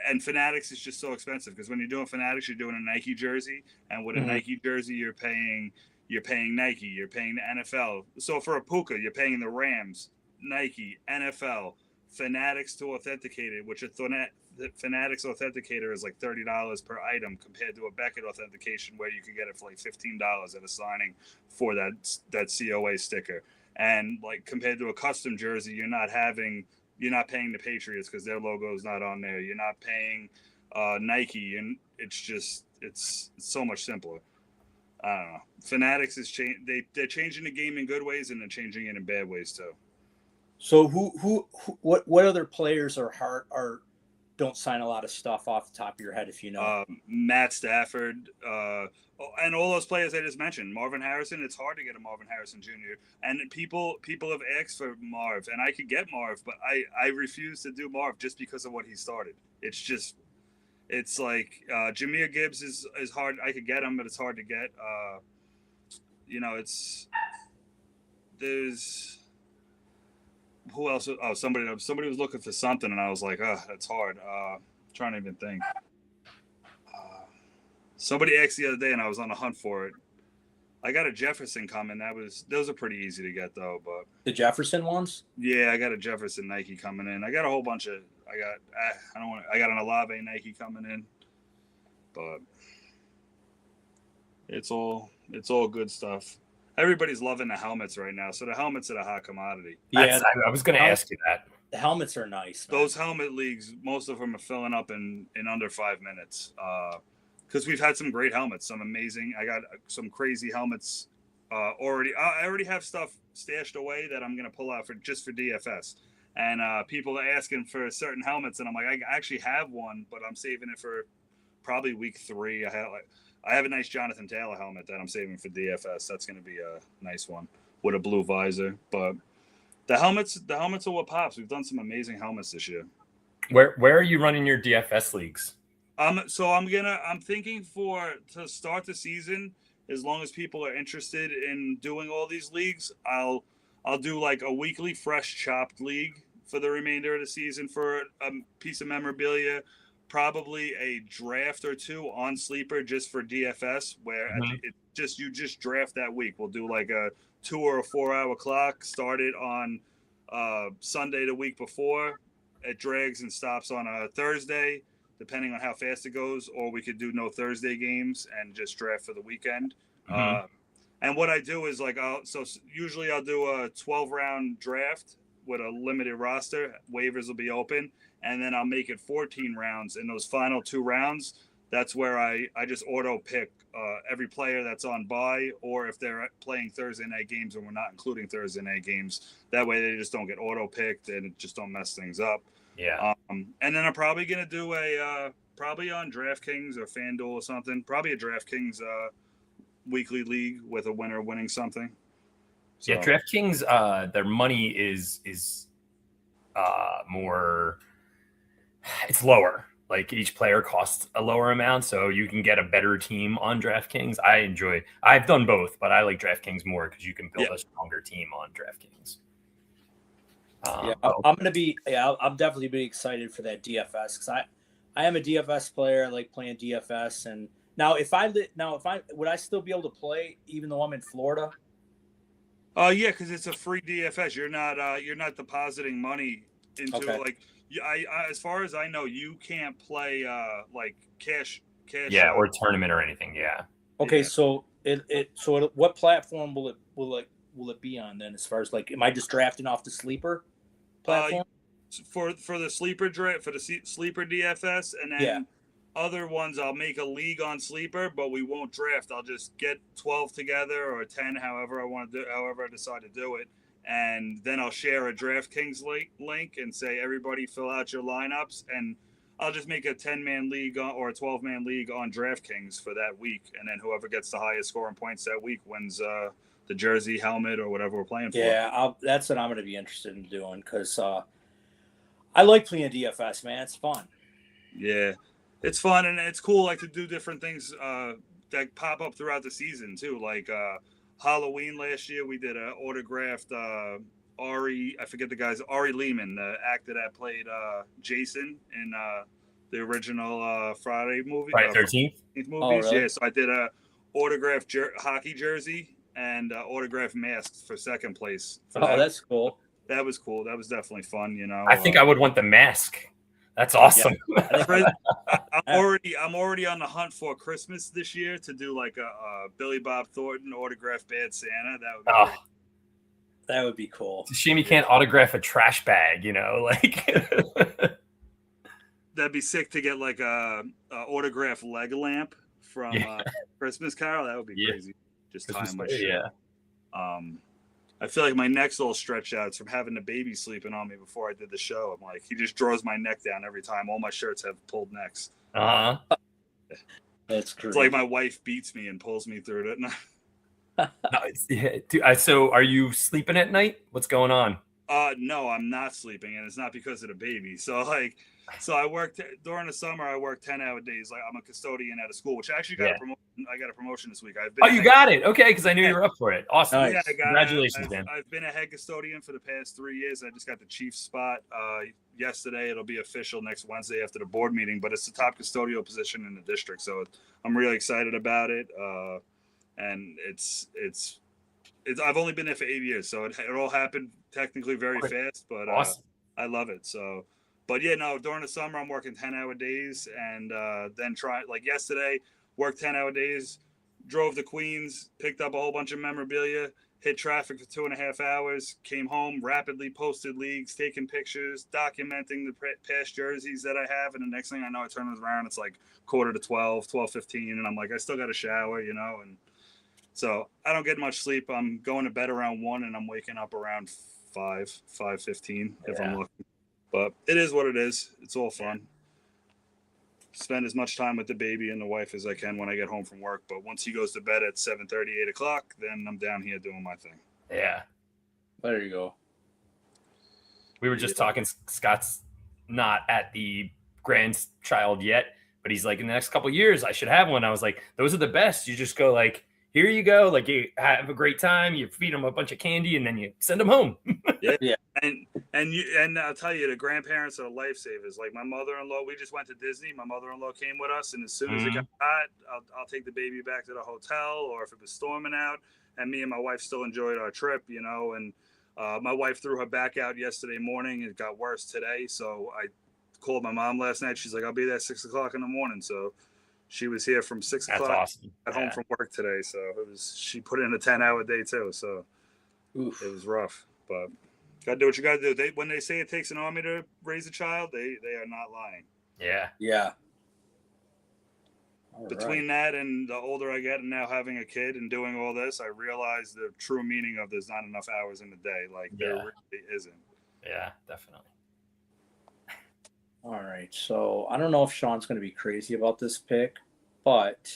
And Fanatics is just so expensive, because when you're doing Fanatics, you're doing a Nike jersey, and with a Nike jersey, you're paying Nike, you're paying the NFL. So for a Puka, you're paying the Rams, Nike, NFL, Fanatics to authenticate it, which the Fanatics authenticator is like $30 per item, compared to a Beckett authentication where you could get it for like $15 at a signing for that COA sticker. And like compared to a custom jersey, you're not paying the Patriots because their logo is not on there. You're not paying Nike, and it's so much simpler. I don't know. Fanatics is they're changing the game in good ways, and they're changing it in bad ways too. So what other players don't sign a lot of stuff off the top of your head, if you know? Matt Stafford, and all those players I just mentioned. Marvin Harrison, it's hard to get a Marvin Harrison Jr. And people have asked for Marv, and I could get Marv, but I refuse to do Marv just because of what he started. It's like Jahmyr Gibbs is hard. I could get him, but it's hard to get. who else? Oh, somebody was looking for something, and I was like, oh, that's hard. Trying to even think. Somebody asked the other day, and I was on the hunt for it. I got a Jefferson coming. Those are pretty easy to get though. But The Jefferson ones? yeah, I got a Jefferson Nike coming in. I got a whole bunch of. I got an Olave Nike coming in, but it's all good stuff. Everybody's loving the helmets right now, so the helmets are the hot commodity. Yeah, I was going to ask you that. the helmets are nice. Man. Those helmet leagues, most of them are filling up in under 5 minutes. Because we've had some great helmets, some amazing. I got some crazy helmets already. I already have stuff stashed away that I'm going to pull out for DFS. And people are asking for certain helmets, and I'm like, I actually have one, but I'm saving it for probably week 3. I have a nice Jonathan Taylor helmet that I'm saving for DFS. That's going to be a nice one with a blue visor. But the helmets are what pops. We've done some amazing helmets this year. Where are you running your DFS leagues? So I'm thinking to start the season, as long as people are interested in doing all these leagues, I'll do like a weekly fresh chopped league for the remainder of the season for a piece of memorabilia, probably a draft or 2 on Sleeper just for DFS, where you just draft that week. We'll do like a 2 or a 4-hour clock, start it on Sunday the week before. It drags and stops on a Thursday, depending on how fast it goes, or we could do no Thursday games and just draft for the weekend. And what I do is usually I'll do a 12-round draft with a limited roster. Waivers will be open, and then I'll make it 14 rounds. In those final 2 rounds, that's where I just auto pick every player that's on bye, or if they're playing Thursday night games and we're not including Thursday night games. That way they just don't get auto picked and it just don't mess things up. Yeah. And then I'm probably going to do probably on DraftKings or FanDuel or something, probably a DraftKings weekly league with a winner winning something. So. Yeah, DraftKings, their money is more, it's lower. Like each player costs a lower amount, so you can get a better team on DraftKings. I've done both, but I like DraftKings more because you can build a stronger team on DraftKings. I'm definitely be excited for that DFS because I am a DFS player. I like playing DFS, and would I still be able to play even though I'm in Florida? Yeah, because it's a free DFS. You're not depositing money into as far as I know, you can't play like cash. Yeah, or tournament or anything. Yeah. Okay, so what platform will it be on then? As far as am I just drafting off the Sleeper platform? For the Sleeper draft, for the Sleeper DFS, and then other ones I'll make a league on Sleeper, but we won't draft. I'll just get 12 together or 10, however I decide to do it. And then I'll share a DraftKings link and say, everybody fill out your lineups. And I'll just make a 10-man league or a 12-man league on DraftKings for that week. And then whoever gets the highest scoring points that week wins the jersey, helmet, or whatever we're playing for. Yeah, that's what I'm going to be interested in doing because I like playing DFS, man. It's fun. Yeah, it's fun. And it's cool to do different things that pop up throughout the season, too. Like Halloween last year, we did an autographed Ari, I forget the guy's, Ari Lehman, the actor that played Jason in the original Friday movie. Friday 13th? Movies. Oh, really? Yeah, so I did a autographed hockey jersey and autographed masks for second place. That's cool. That was cool. That was definitely fun, I think I would want the mask. That's awesome. Yeah. I'm already on the hunt for Christmas this year to do like a Billy Bob Thornton autographed Bad Santa. That would be great. That would be cool. It's a shame you can't autograph a trash bag, That'd be sick to get like a autographed leg lamp from Christmas Carol. That would be crazy. Just Christmas time my Day, shit. Yeah. I feel like my neck's all stretched out from having the baby sleeping on me before I did the show. I'm like, he just draws my neck down every time. All my shirts have pulled necks. Uh-huh. That's true. It's like my wife beats me and pulls me through it. So are you sleeping at night? What's going on? No, I'm not sleeping, and it's not because of the baby. So I worked during the summer. I worked 10-hour days. Like I'm a custodian at a school, which I actually got a promotion I got a promotion this week. Oh, you got it. Okay, because I knew you were up for it. Awesome. Nice. Yeah, Congratulations, man. I've been a head custodian for the past 3 years. I just got the chief spot yesterday. It'll be official next Wednesday after the board meeting, but it's the top custodial position in the district. So I'm really excited about it. And it's I've only been there for 8 years, so it all happened technically very fast, but Awesome. I love it. So, but yeah, no, during the summer I'm working 10-hour days, and then like yesterday, worked 10-hour days, drove to Queens, picked up a whole bunch of memorabilia, hit traffic for 2.5 hours, came home, rapidly posted leagues, taking pictures, documenting the past jerseys that I have, and the next thing I know, I turn around, it's like 11:45, 12:15, and I'm like, I still got to shower, and so I don't get much sleep. I'm going to bed around 1, and I'm waking up around 5:15 if I'm lucky. But it is what it is. It's all fun. Spend as much time with the baby and the wife as I can when I get home from work. But once he goes to bed at 7:30, 8 o'clock, then I'm down here doing my thing. Yeah. There you go. We were just talking. Scott's not at the grandchild yet, but he's like, in the next couple of years, I should have one. I was like, those are the best. You just go like, here you go. Like, you have a great time. You feed them a bunch of candy, and then you send them home. Yeah. And I'll tell you, the grandparents are lifesavers. Like my mother-in-law, we just went to Disney. My mother-in-law came with us, and as soon as it got hot, I'll take the baby back to the hotel, or if it was storming out, and me and my wife still enjoyed our trip, and my wife threw her back out yesterday morning. It got worse today, so I called my mom last night. She's like, I'll be there at 6 o'clock in the morning. So she was here from 6 That's o'clock. awesome. At home from work today, so she put in a 10-hour day too. So Oof. it was rough, but gotta do what you gotta do. When they say it takes an army to raise a child, they are not lying. Yeah. Yeah. Between that and the older I get and now having a kid and doing all this, I realize the true meaning of there's not enough hours in the day. Like there really isn't. Yeah, definitely. All right. So I don't know if Sean's going to be crazy about this pick, but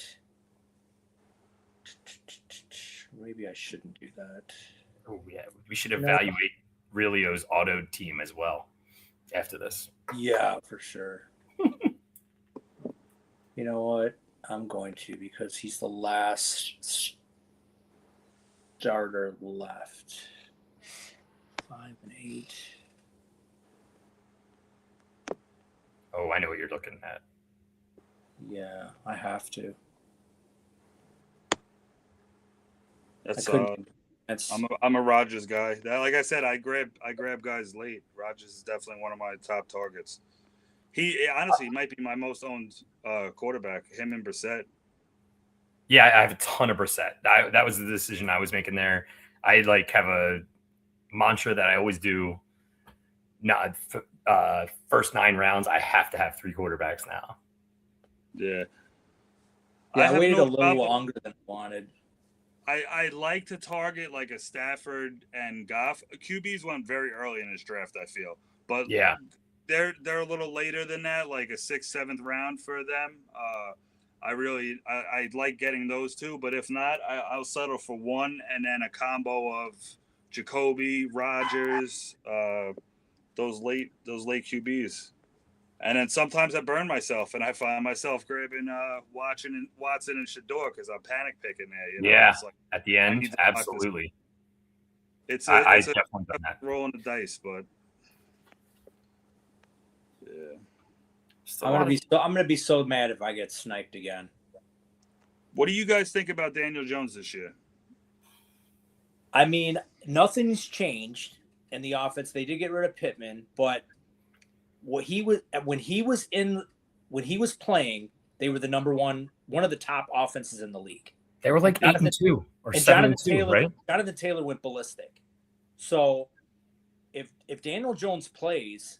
maybe I shouldn't do that. Oh, yeah. We should evaluate Realio's auto team as well after this. Yeah, for sure. You know what? I'm going to, because he's the last starter left. 5 and 8. Oh, I know what you're looking at. Yeah, I have to. That's That's I'm a Rodgers guy. Like I said, I grab guys late. Rodgers is definitely one of my top targets. He honestly might be my most owned quarterback. Him and Brissett. Yeah, I have a ton of Brissett. That was the decision I was making there. I have a mantra that I always do. Not first 9 rounds, I have to have 3 quarterbacks now. Yeah. I waited a little longer than I wanted. I like to target like a Stafford and Goff. QBs went very early in this draft, I feel. But yeah, they're a little later than that, like a 6th, 7th round for them. I like getting those 2, but if not, I'll settle for 1 and then a combo of Jacoby, Rodgers, those late QBs. And then sometimes I burn myself and I find myself grabbing Watson and Shador because I'm panic picking there. Yeah, it's like, at the end, absolutely. It's I it's definitely done that. Rolling the dice, but yeah. I'm gonna be so mad if I get sniped again. What do you guys think about Daniel Jones this year? I mean, nothing's changed in the offense. They did get rid of Pittman, but when he was playing, they were the number one of the top offenses in the league. They were like 8-2 or 7-2, right? Jonathan Taylor went ballistic. So if Daniel Jones plays,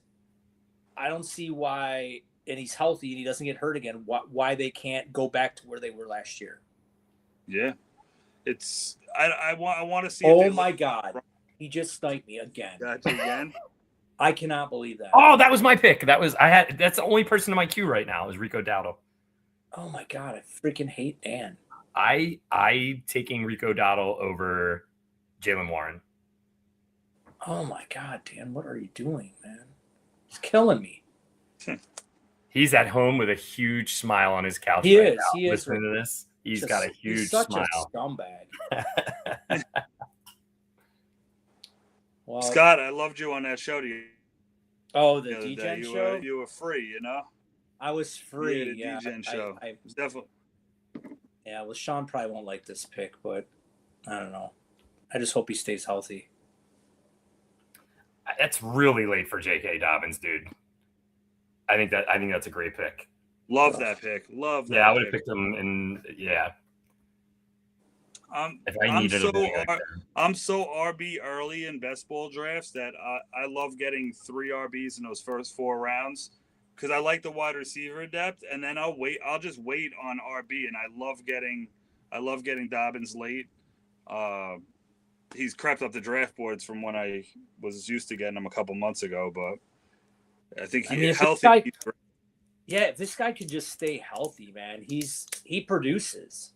I don't see why, and he's healthy and he doesn't get hurt again, why they can't go back to where they were last year. Yeah, it's I want to see. Oh my God, he just sniped me again. Got you again. I cannot believe that. Oh, that was my pick. That's the only person in my queue right now is Rico Dowdle. Oh my God, I freaking hate Dan. I taking Rico Dowdle over Jalen Warren. Oh my God, Dan, what are you doing, man? He's killing me. He's at home with a huge smile on his couch. He right is. now, He is listening to this. He's got a huge he's such smile. a scumbag. Well, Scott, I loved you on that show the the other day. DGen You show. you were free, you know. I was free. The Yeah, DGen show. I, It was definitely. yeah. Well, Sean probably won't like this pick, but I don't know. I just hope he stays healthy. That's really late for J.K. Dobbins, dude. I think that's a great pick. Love that pick. Love that. Yeah, I would have pick. picked him, and yeah. If I I'm needed so a I'm so RB early in best ball drafts that I love getting 3 RBs in those first 4 rounds because I like the wide receiver depth, and then I'll just wait on RB, and I love getting Dobbins late. He's crept up the draft boards from when I was used to getting him a couple months ago, but I think he's healthy. Yeah, if this guy could just stay healthy, man, he produces.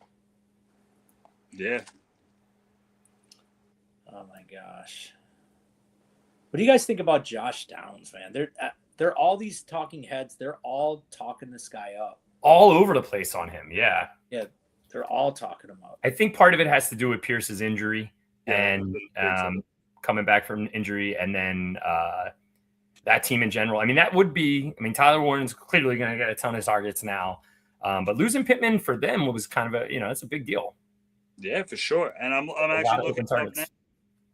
Yeah. Oh my gosh. What do you guys think about Josh Downs, man? They're all these talking heads. They're all talking this guy up. all over the place on him. Yeah. Yeah, they're all talking him up. I think part of it has to do with Pierce's injury and so. coming back from injury, and then that team in general. I mean, that would be. I mean, Tyler Warren's clearly going to get a ton of targets now, but losing Pittman for them was kind of it's a big deal. Yeah, for sure. And I'm actually looking up now.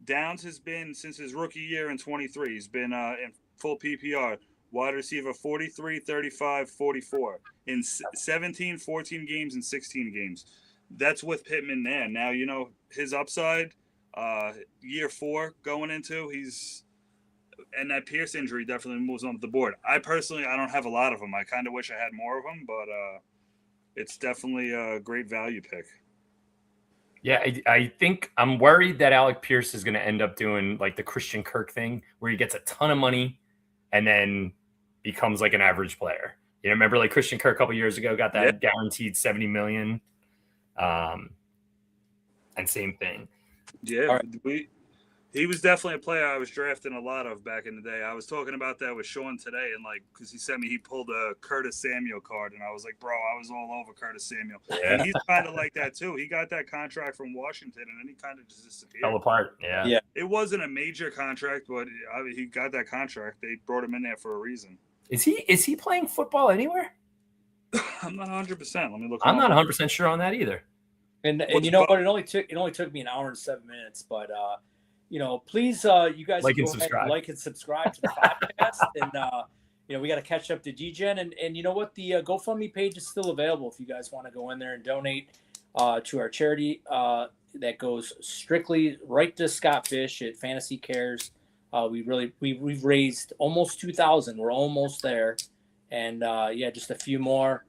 Downs has been, since his rookie year in 23, he's been in full PPR, wide receiver 43, 35, 44 in 17, 14 games and 16 games. That's with Pittman there. Now, you know, his upside, year 4 going into, and that Pierce injury definitely moves on the board. I don't have a lot of them. I kind of wish I had more of them, but it's definitely a great value pick. Yeah, I think I'm worried that Alec Pierce is going to end up doing like the Christian Kirk thing where he gets a ton of money and then becomes like an average player. You know, remember like Christian Kirk a couple years ago got that guaranteed $70 million. And same thing. Yeah, he was definitely a player I was drafting a lot of back in the day. I was talking about that with Sean today, and like, because he pulled a Curtis Samuel card, and I was like, bro, I was all over Curtis Samuel. Yeah. And he's kind of like that too. He got that contract from Washington, and then he kind of just disappeared. Fell apart. Yeah. It wasn't a major contract, but he got that contract. They brought him in there for a reason. Is he playing football anywhere? I'm not 100%. Let me look. I'm not 100% sure on that either. And you know what? It only took me an hour and 7 minutes, but you know, please, you guys like and subscribe to the podcast, and you know, we got to catch up to DGen, and you know what, the GoFundMe page is still available if you guys want to go in there and donate to our charity that goes strictly right to Scott Fish at Fantasy Cares. We've raised almost 2,000. We're almost there, and just a few more.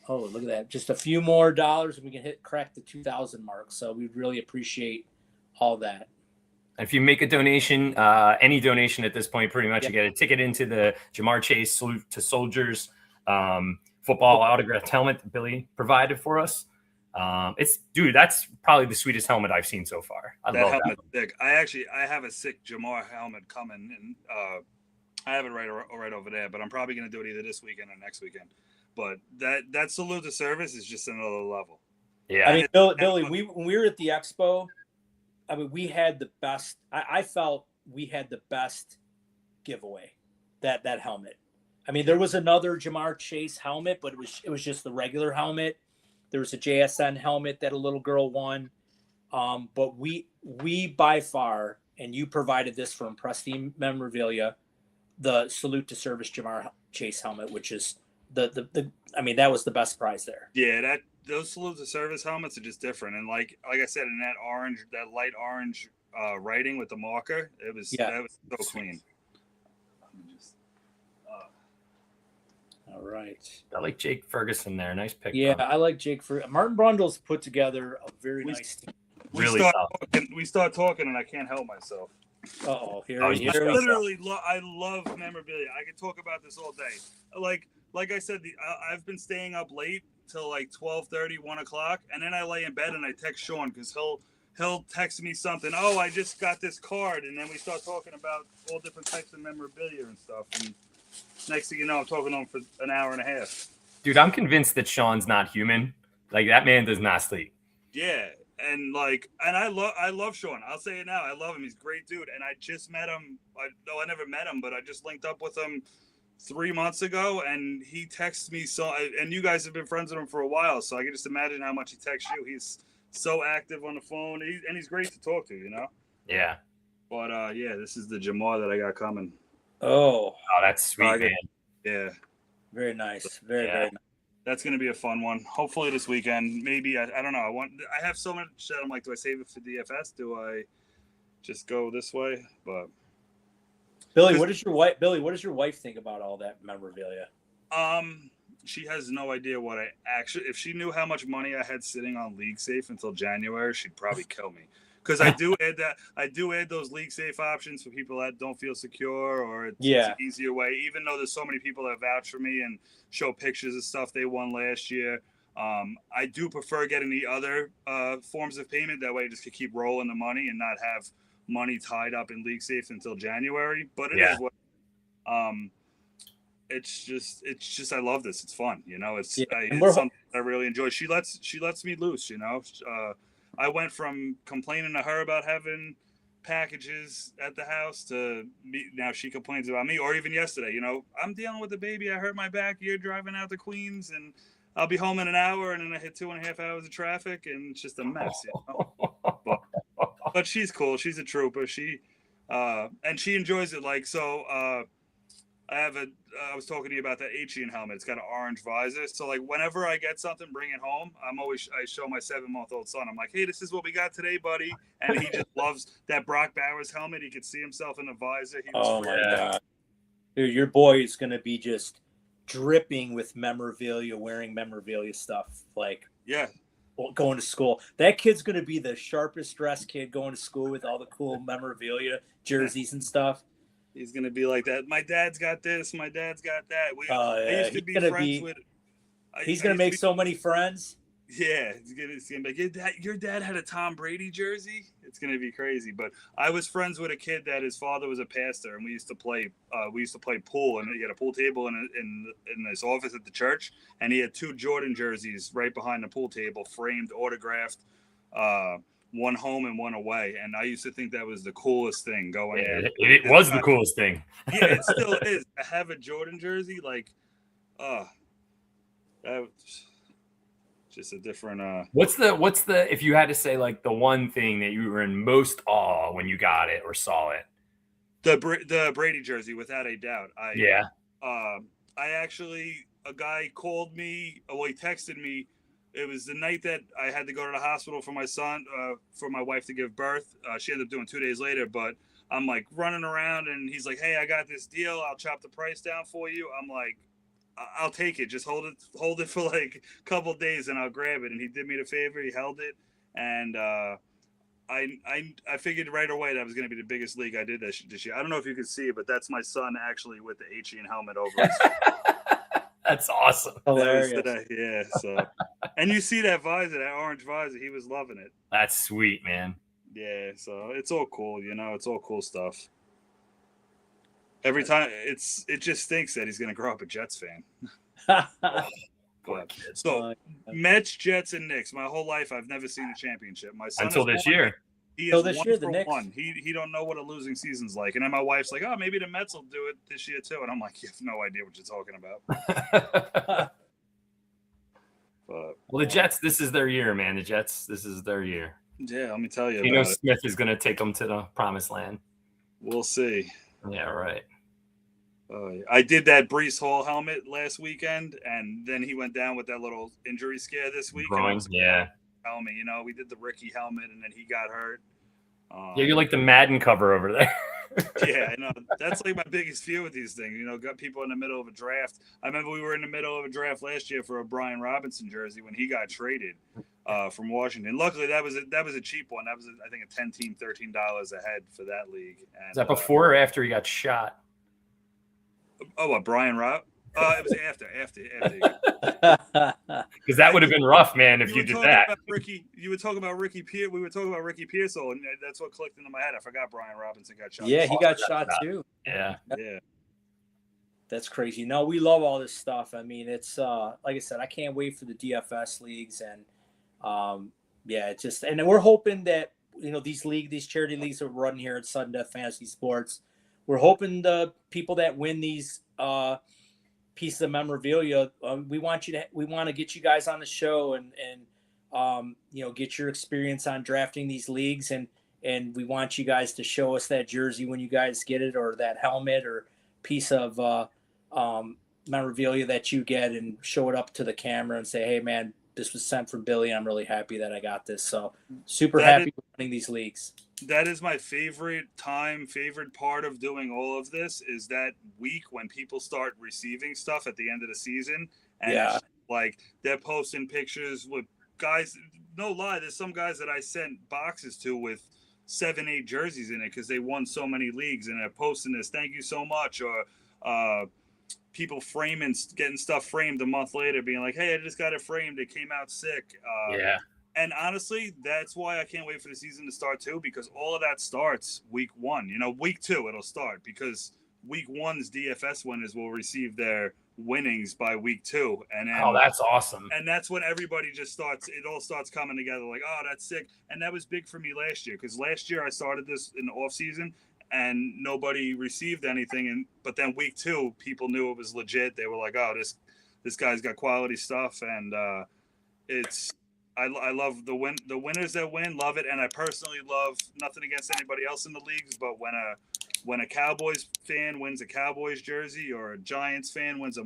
Oh, look at that! Just a few more dollars, and we can crack the 2,000 mark. So we really appreciate all that. If you make a donation, any donation at this point, pretty much you get a ticket into the Jamar Chase Salute to Soldiers football autographed helmet that Billy provided for us. That's probably the sweetest helmet I've seen so far. I love that. Sick. I have a sick Jamar helmet coming, and I have it right over there. But I'm probably going to do it either this weekend or next weekend. But that salute to service is just another level. Yeah, I mean, Billy, when we were at the expo, I mean, we had the best. I felt we had the best giveaway. That helmet. I mean, there was another Jamar Chase helmet, but it was just the regular helmet. There was a JSN helmet that a little girl won. But we by far, and you provided this from Pristine Memorabilia, the salute to service Jamar Chase helmet, which is I mean, that was the best prize there. Yeah, those salute to service helmets are just different, and like I said, in that light orange writing with the marker, that was so clean. All right. I like Jake Ferguson there. Nice pick. Yeah, I like Jake Ferguson. Martin Brundle's put together a very nice team. We start talking, and I can't help myself. Here we go. Literally, I love memorabilia. I could talk about this all day. Like I said, I've been staying up late till like 12:30, 1 o'clock, and then I lay in bed and I text Sean because he'll text me something. Oh, I just got this card, and then we start talking about all different types of memorabilia and stuff. And next thing you know, I'm talking to him for an hour and a half. Dude, I'm convinced that Sean's not human. Like that man does not sleep. Yeah. And I love Sean. I'll say it now. I love him. He's a great dude. And I just met him. I never met him, but I just linked up with him 3 months ago, and he texts me. And you guys have been friends with him for a while, so I can just imagine how much he texts you. He's so active on the phone, and he's great to talk to, Yeah. But this is the Jamar that I got coming. Oh, that's sweet, man. Yeah. Very nice. Very nice. That's going to be a fun one. Hopefully this weekend. Maybe I don't know. I have so much that I'm like, do I save it for DFS? Do I just go this way? But Billy, what does your wife think about all that memorabilia? She has no idea what if she knew how much money I had sitting on League Safe until January, she'd probably kill me. Because I do add those League Safe options for people that don't feel secure, or it's an easier way. Even though there's so many people that vouch for me and show pictures of stuff they won last year, I do prefer getting the other forms of payment. That way, I just could keep rolling the money and not have money tied up in League Safe until January. But it is what. It's just I love this. It's fun, It's something I really enjoy. She lets me loose, I went from complaining to her about having packages at the house to now she complains about me. Or even yesterday, I'm dealing with the baby. I hurt my back. You're driving out to Queens, and I'll be home in an hour, and then I hit 2.5 hours of traffic, and it's just a mess. But she's cool. She's a trooper. And she enjoys it. I was talking to you about that Achian helmet. It's got an orange visor. So whenever I get something, bring it home. I show my 7-month-old son. I'm like, hey, this is what we got today, buddy. And he just loves that Brock Bowers helmet. He could see himself in the visor. My God. Dude, your boy is going to be just dripping with memorabilia, wearing memorabilia stuff. Going to school. That kid's going to be the sharpest dressed kid going to school with all the cool memorabilia jerseys and stuff. He's going to be like that. My dad's got this. My dad's got that. I used to be friends with. He's going to make so many friends. Yeah. It's going to be like, your dad had a Tom Brady jersey? It's going to be crazy. But I was friends with a kid that his father was a pastor, and we used to play pool, and he had a pool table in his office at the church, and he had 2 Jordan jerseys right behind the pool table, framed, autographed, one home and one away. And I used to think that was the coolest thing going. Yeah, it was the coolest thing. Yeah, it still is. To have a Jordan jersey, just a different. What's the if you had to say the one thing that you were in most awe when you got it or saw it? The Brady jersey, without a doubt. I actually, a guy called me. He texted me. It was the night that I had to go to the hospital for my son, for my wife to give birth. She ended up doing 2 days later, but I'm running around, and he's like, hey, I got this deal. I'll chop the price down for you. I'm like, I'll take it. Just hold it for a couple days, and I'll grab it. And he did me the favor. He held it. And I figured right away that was going to be the biggest league I did this year. I don't know if you can see it, but that's my son actually with the Achian helmet over his That's awesome. Hilarious. Yeah. So, and you see that visor, that orange visor, he was loving it. That's sweet, man. Yeah. So it's all cool. It's all cool stuff. Every time it just stinks that he's going to grow up a Jets fan. So Mets, Jets, and Knicks. My whole life, I've never seen a championship. My son until this year. He is the Knicks. He don't know what a losing season's like. And then my wife's like, oh, maybe the Mets will do it this year too. And I'm like, you have no idea what you're talking about. Well, the Jets, this is their year, man. The Jets, this is their year. Yeah, let me tell you. Smith is going to take them to the promised land. We'll see. Yeah, right. I did that Breece Hall helmet last weekend, and then he went down with that little injury scare this week. Yeah. Helmet, we did the Ricky helmet, and then he got hurt. Yeah, you're like the Madden cover over there. Yeah, I know. That's my biggest fear with these things. Got people in the middle of a draft. I remember we were in the middle of a draft last year for a Brian Robinson jersey when he got traded from Washington. Luckily, that was a cheap one. That was, I think, a $10 $13 a head for that league. And, is that before or after he got shot? Oh, what, Brian Rob? It was after. Because that would have been rough, man, if you did that. You were talking about Ricky Pierce. We were talking about Ricky Pearsall, and that's what clicked into my head. I forgot Brian Robinson got shot. Yeah, he got shot too. Yeah. That's crazy. No, we love all this stuff. I mean, it's like I said, I can't wait for the DFS leagues, and yeah, it's just, and we're hoping that these charity leagues that we're running here at Sudden Death Fantasy Sports, we're hoping the people that win these pieces of memorabilia, we want to get you guys on the show and get your experience on drafting these leagues, and we want you guys to show us that jersey when you guys get it, or that helmet or piece of memorabilia that you get, and show it up to the camera and say, hey man, this was sent from Billy. I'm really happy that I got this. So super happy running these leagues. That is my favorite part of doing all of this, is that week when people start receiving stuff at the end of the season. And it's like they're posting pictures with guys. No lie, there's some guys that I sent boxes to with 7-8 jerseys in it because they won so many leagues, and they're posting this, thank you so much. Or people getting stuff framed a month later, being like, hey, I just got it framed, it came out sick. And honestly, that's why I can't wait for the season to start too, because all of that starts week 1. Week 2 it'll start, because week 1's DFS winners will receive their winnings by week 2, and then, that's awesome. And that's when everybody it all starts coming together, like, oh, that's sick. And that was big for me last year, because last year I started this in the off season and nobody received anything, but then week 2 people knew it was legit. They were like, oh, this guy's got quality stuff. And I love the winners that win, love it. And I personally love, nothing against anybody else in the leagues, but when a Cowboys fan wins a Cowboys jersey, or a Giants fan wins a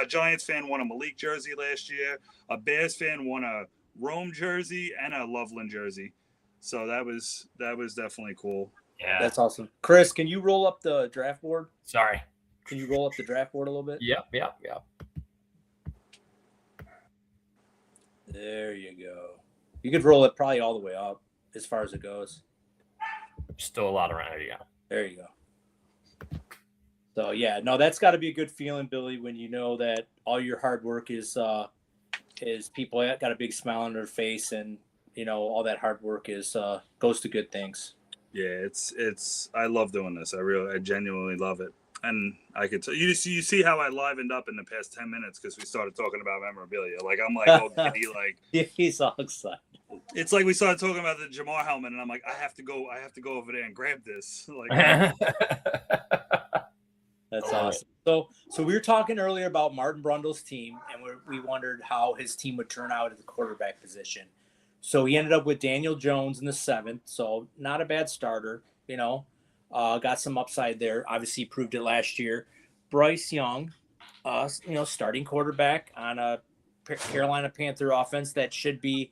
Giants fan won a Malik jersey last year, a Bears fan won a Rome jersey and a Loveland jersey. So that was definitely cool. Yeah, that's awesome. Chris, can you roll up the draft board? Sorry. Can you roll up the draft board a little bit? Yep. There you go. You could roll it probably all the way up as far as it goes. Still a lot around here, yeah. There you go. So yeah, no, that's got to be a good feeling, Billy, when you know that all your hard work is people got a big smile on their face, and all that hard work goes to good things. Yeah, I love doing this. I genuinely love it. And I could tell you see how I livened up in the past 10 minutes because we started talking about memorabilia. Like, I'm like, oh, giddy, like, he's all excited. It's like we started talking about the Jamar helmet, and I'm like, I have to go over there and grab this. Like, that's awesome. So we were talking earlier about Martin Brundle's team, and we wondered how his team would turn out at the quarterback position. So he ended up with Daniel Jones in the 7th. So not a bad starter, got some upside there. Obviously proved it last year. Bryce Young, starting quarterback on a Carolina Panther offense that should be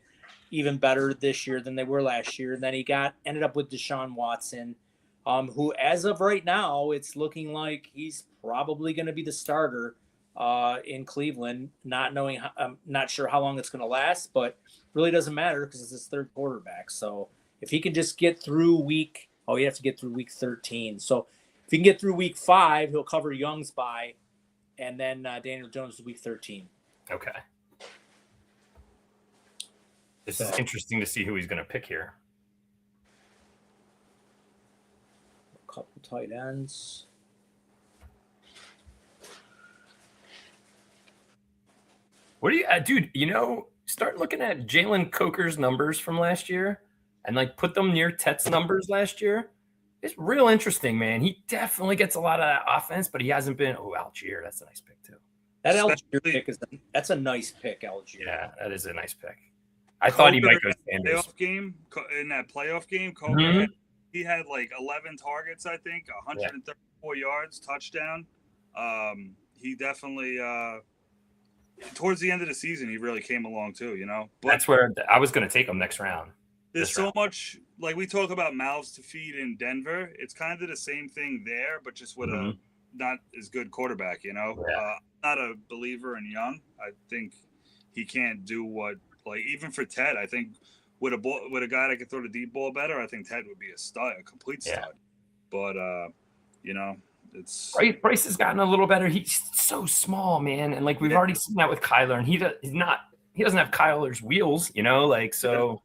even better this year than they were last year. And then he ended up with Deshaun Watson, who, as of right now, it's looking like he's probably going to be the starter in Cleveland. I'm not sure how long it's going to last, but really doesn't matter because it's his 3rd quarterback. So if he can just get through you have to get through week 13. So if he can get through week 5, he'll cover Young's bye, and then Daniel Jones is week 13. Okay. This is interesting to see who he's going to pick here. A couple tight ends. What do you, dude? Start looking at Jalen Coker's numbers from last year, and like put them near Tet's numbers last year. It's real interesting, man. He definitely gets a lot of offense, but he hasn't been. Oh, Algier, that's a nice pick too. That Algier pick that's a nice pick, Algier. Yeah, that is a nice pick. I thought he might go Sanders. In that playoff game, Coker, he had like 11 targets, I think, 134 yards, touchdown. He definitely, towards the end of the season, he really came along too, But that's where I was going to take him next round. There's so much, like we talk about mouths to feed in Denver. It's kind of the same thing there, but just with a not as good quarterback, Yeah. Not a believer in Young. I think he can't do what, like, even for Ted, I think with a guy that can throw the deep ball better, I think Ted would be a complete stud. But it's Bryce has gotten a little better. He's so small, man, and like we've already seen that with Kyler, and he doesn't have Kyler's wheels, so.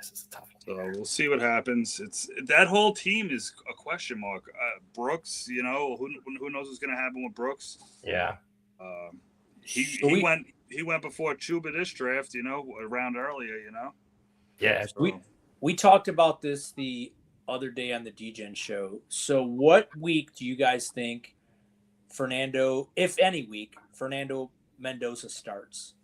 This is a tough one. So we'll see what happens. It's that whole team is a question mark. Brooks, who knows what's going to happen with Brooks? Yeah. He went before Chuba this draft. A round earlier. Yeah. So, we talked about this the other day on the DGen show. So what week do you guys think Fernando, if any week, Fernando Mendoza starts?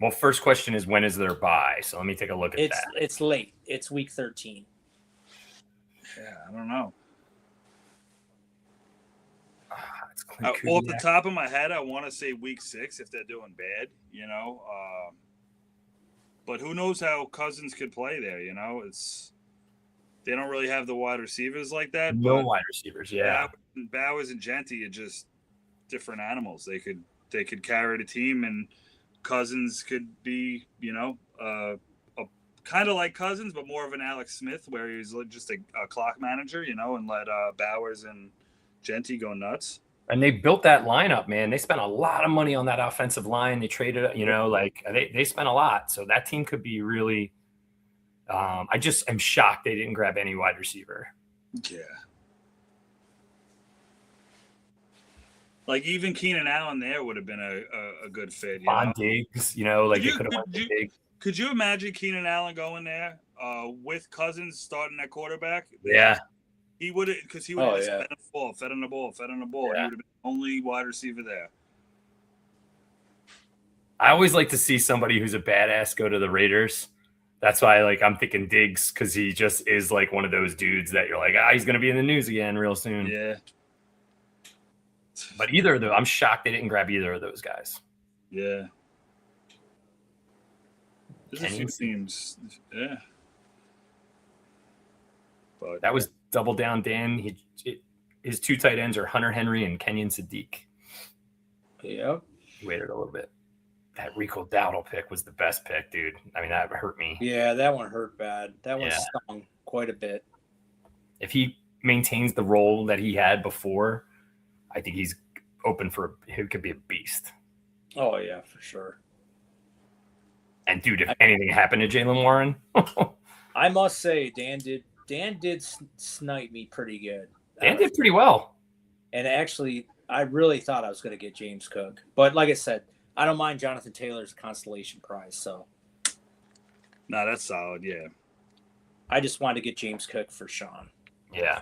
Well, first question is, when is their bye? So let me take a look at that. It's late. It's week 13. yeah, I don't know. It's Off the top of my head, I want to say week 6 if they're doing bad. But who knows how Cousins could play there? They don't really have the wide receivers like that. No but wide receivers. Yeah. Bowers and Genty are just different animals. They could carry the team, and Cousins could be, kind of like Cousins, but more of an Alex Smith, where he's just a clock manager, and let Bowers and Genty go nuts. And they built that lineup, man. They spent a lot of money on that offensive line. They traded, they spent a lot. So that team could be really. I just am shocked they didn't grab any wide receiver. Yeah. Like even Keenan Allen there would have been a good fit. On Diggs, they could have went to Diggs. Could you imagine Keenan Allen going there with Cousins starting at quarterback? Yeah. He would have, because he would have fed on the ball. Yeah. He would have been the only wide receiver there. I always like to see somebody who's a badass go to the Raiders. That's why, I'm thinking Diggs, because he just is like one of those dudes that you're like, he's going to be in the news again real soon. Yeah. But either of them, I'm shocked they didn't grab either of those guys. Yeah. This seems, yeah. But that was double down, Dan. His 2 tight ends are Hunter Henry and Kenyon Sadiq. Yeah. He waited a little bit. That Rico Dowdle pick was the best pick, dude. I mean, that hurt me. Yeah, that one hurt bad. That one stung quite a bit. If he maintains the role that he had before, I think he's open he could be a beast. Oh, yeah, for sure. And, dude, if anything happened to Jaylen Warren. I must say, Dan did snipe me pretty good. Dan did pretty well. And actually, I really thought I was going to get James Cook. But like I said, I don't mind Jonathan Taylor's consolation prize. So, no, that's solid. Yeah. I just wanted to get James Cook for Sean. Yeah.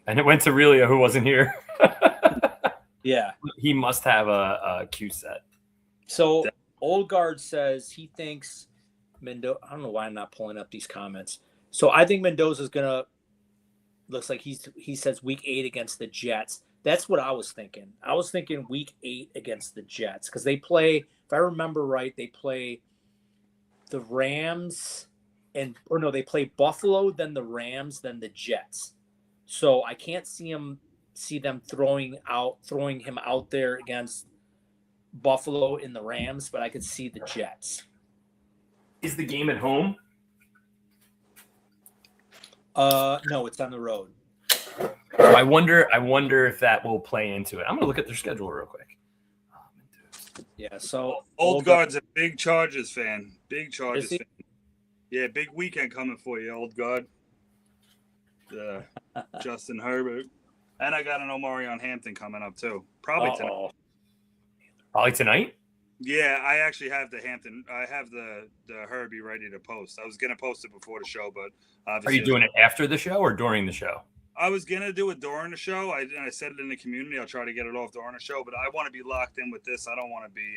And it went to Relia, who wasn't here. Yeah. He must have a Q set. So, Old Guard says he thinks Mendoza. I don't know why I'm not pulling up these comments. So, I think Mendoza's going to. Looks like he says week 8 against the Jets. That's what I was thinking. I was thinking week 8 against the Jets because they play, if I remember right, they play the Rams they play Buffalo, then the Rams, then the Jets. So I can't see them throwing him out there against Buffalo in the Rams, but I could see the Jets. Is the game at home? No, it's on the road. I wonder if that will play into it. I'm going to look at their schedule real quick. Yeah, so Old Guard's a big Chargers fan. Big Chargers Is he? fan. Yeah, big weekend coming for you, Old Guard. Justin Herbert. And I got an Omarion Hampton coming up too. Probably tonight. Probably tonight? Yeah, I actually have the Hampton. I have the Herbie ready to post. I was going to post it before the show, but obviously. Are you doing it after the show or during the show? I was going to do it during the show. I said it in the community. I'll try to get it off during the show, but I want to be locked in with this. I don't want to be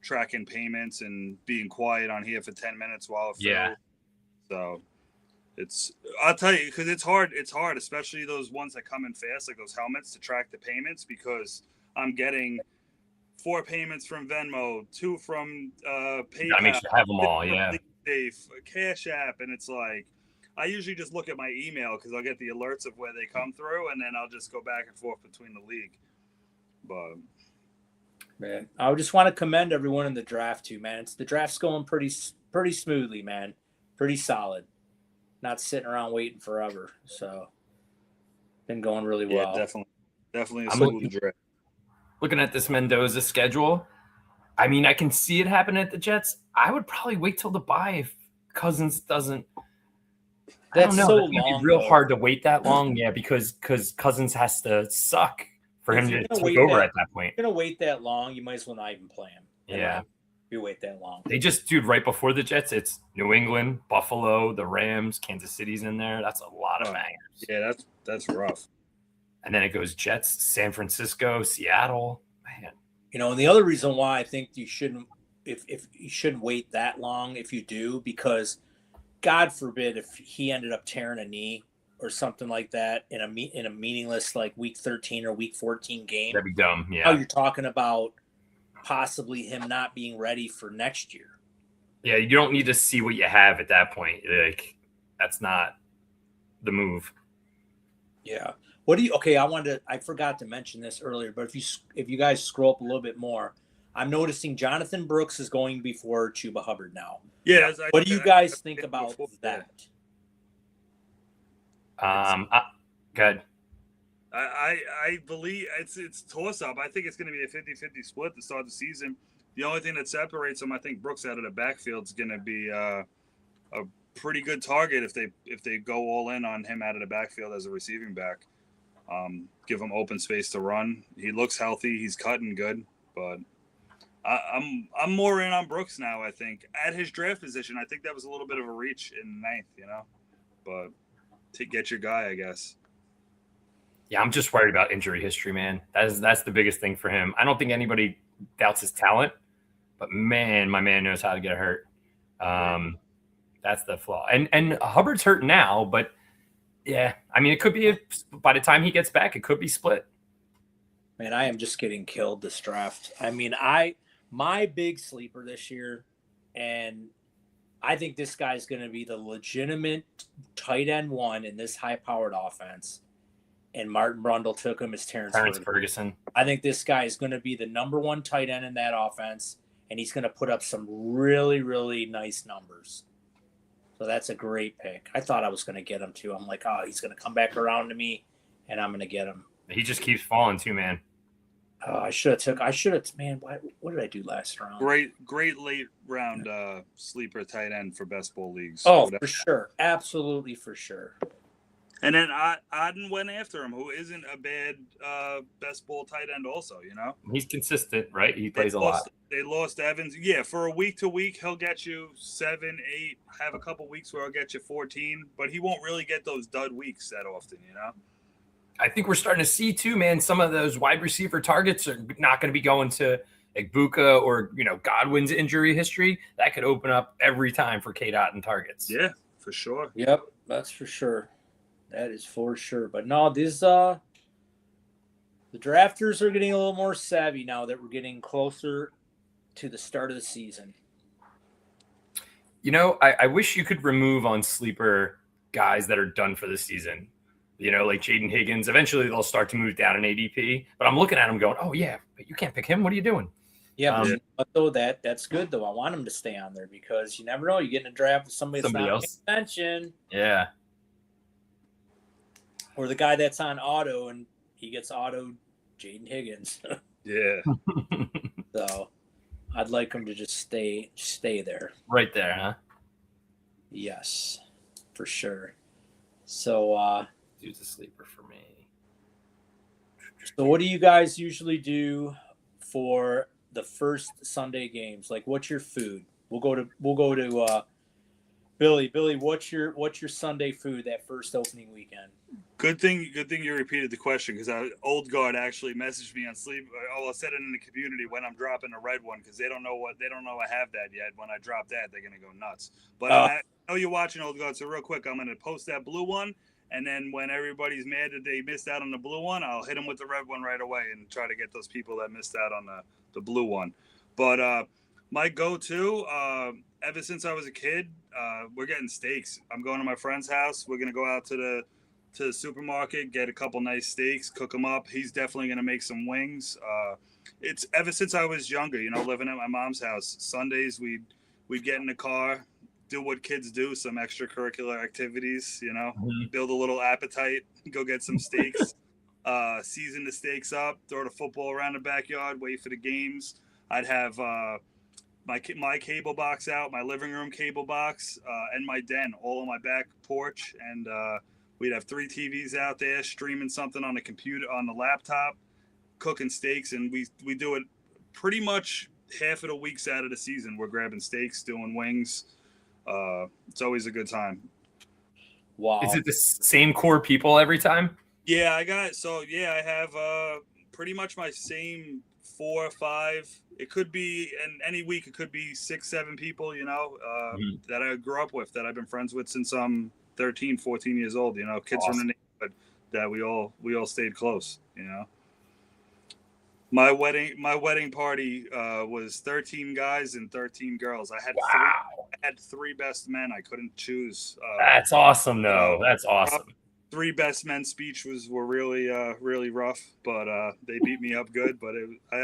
tracking payments and being quiet on here for 10 minutes while it fills. So I'll tell you, because it's hard. It's hard, especially those ones that come in fast, like those helmets, to track the payments, because I'm getting 4 payments from Venmo, 2 from PayPal. I mean, you have them all, yeah. Safe, Cash App, and it's like, I usually just look at my email because I'll get the alerts of where they come through, and then I'll just go back and forth between the league. But man, I just want to commend everyone in the draft too, man. The draft's going pretty smoothly, man. Pretty solid. Not sitting around waiting forever. So, been going really well. Yeah, definitely a smooth draft. Looking at this Mendoza schedule, I mean, I can see it happen at the Jets. I would probably wait till the bye if Cousins doesn't. I don't That's know. so That's gonna be long, real though. hard to wait that long. Yeah, because Cousins has to suck for If him you're to gonna take wait over that- at that point. If you're gonna wait that long, you might as well not even play him. Yeah. If you wait that long. They just, dude, right before the Jets, it's New England, Buffalo, the Rams, Kansas City's in there. That's a lot of bangers. Yeah, that's rough. And then it goes Jets, San Francisco, Seattle. Man. And the other reason why I think you shouldn't, if you shouldn't wait that long, if you do, because God forbid if he ended up tearing a knee or something like that in a meaningless like week 13 or week 14 game. That'd be dumb. Now Yeah. you're talking about possibly him not being ready for next year. Yeah, you don't need to see what you have at that point. Like, that's not the move. Yeah. I forgot to mention this earlier, but if you guys scroll up a little bit more, I'm noticing Jonathan Brooks is going before Chuba Hubbard now. Yeah. What do you guys think about that? Good. I believe it's toss up. I think it's going to be a 50-50 split to start the season. The only thing that separates them, I think Brooks out of the backfield is going to be a pretty good target if they go all in on him out of the backfield as a receiving back. Give him open space to run. He looks healthy. He's cutting good, but I'm more in on Brooks now. I think at his draft position, I think that was a little bit of a reach in ninth, but to get your guy, I guess. Yeah, I'm just worried about injury history, man. That's the biggest thing for him. I don't think anybody doubts his talent, but man, my man knows how to get hurt. That's the flaw. And Hubbard's hurt now, but yeah, I mean, it could be by the time he gets back, it could be split. Man, I am just getting killed this draft. I mean, my big sleeper this year, and I think this guy's going to be the legitimate tight end one in this high-powered offense. And Martin Brundle took him as Terrence Ferguson. I think this guy is going to be the number one tight end in that offense, and he's going to put up some really, really nice numbers. So that's a great pick. I thought I was going to get him too. I'm like, he's going to come back around to me, and I'm going to get him. He just keeps falling too, man. Man, what did I do last round? Great late round sleeper tight end for best ball leagues. Oh, for sure. Absolutely for sure. And then Auden went after him, who isn't a bad best ball tight end also, He's consistent, right? He plays a lot. They lost Evans. Yeah, for a week to week, he'll get you 7, 8, have a couple weeks where he'll get you 14, but he won't really get those dud weeks that often, I think we're starting to see too, man, some of those wide receiver targets are not going to be going to Igbuka or, Godwin's injury history. That could open up every time for K-Dot and targets. Yeah, for sure. Yep, that's for sure. That is for sure. But no, the drafters are getting a little more savvy now that we're getting closer to the start of the season. I wish you could remove on sleeper guys that are done for the season. Like Jaden Higgins. Eventually they'll start to move down in ADP. But I'm looking at him going, oh, yeah, but you can't pick him. What are you doing? Yeah, but though that's good, though. I want him to stay on there because you never know. You get in a draft with somebody that's not else. paying attention. Yeah. Or the guy that's on auto and he gets autoed Jaden Higgins. Yeah. So I'd like him to just stay there. Right there, huh? Yes, for sure. So dude's a sleeper for me. So what do you guys usually do for the first Sunday games? Like, what's your food? We'll go to Billy. Billy, what's your Sunday food that first opening weekend? Good thing you repeated the question because Old Guard actually messaged me on Sleep. I said it in the community when I'm dropping a red one because they don't know I have that yet. When I drop that, they're gonna go nuts. But I know you're watching Old Guard, so real quick, I'm gonna post that blue one, and then when everybody's mad that they missed out on the blue one, I'll hit them with the red one right away and try to get those people that missed out on the blue one. But my go-to, ever since I was a kid, we're getting steaks. I'm going to my friend's house. We're gonna go out to the supermarket, get a couple nice steaks, cook them up. He's definitely going to make some wings. It's ever since I was younger, living at my mom's house. Sundays, we'd get in the car, do what kids do, some extracurricular activities, build a little appetite, go get some steaks, season the steaks up, throw the football around the backyard, wait for the games. I'd have my cable box out, my living room cable box, and my den all on my back porch, and we'd have 3 TVs out there streaming something on the computer, on the laptop, cooking steaks, and we do it pretty much half of the weeks out of the season. We're grabbing steaks, doing wings. It's always a good time. Wow. Is it the same core people every time? Yeah, I have pretty much my same 4 or 5. It could be, and any week it could be 6, 7 people, that I grew up with, that I've been friends with since I'm 13, 14 years old, kids from the neighborhood that we all stayed close, My wedding party was 13 guys and 13 girls. I had 3 best men. I couldn't choose. That's awesome, though. That's awesome. 3 best men speech were really really rough, but they beat me up good. But I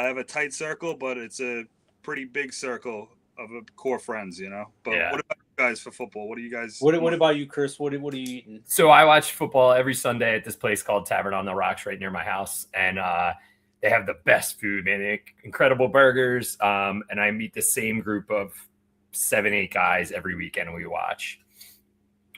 have a tight circle, but it's a pretty big circle of core friends, But What about you guys for football? What do you guys? What about you, Chris? What are you eating? So I watch football every Sunday at this place called Tavern on the Rocks right near my house, and they have the best food, man. Incredible burgers, and I meet the same group of 7, 8 guys every weekend we watch.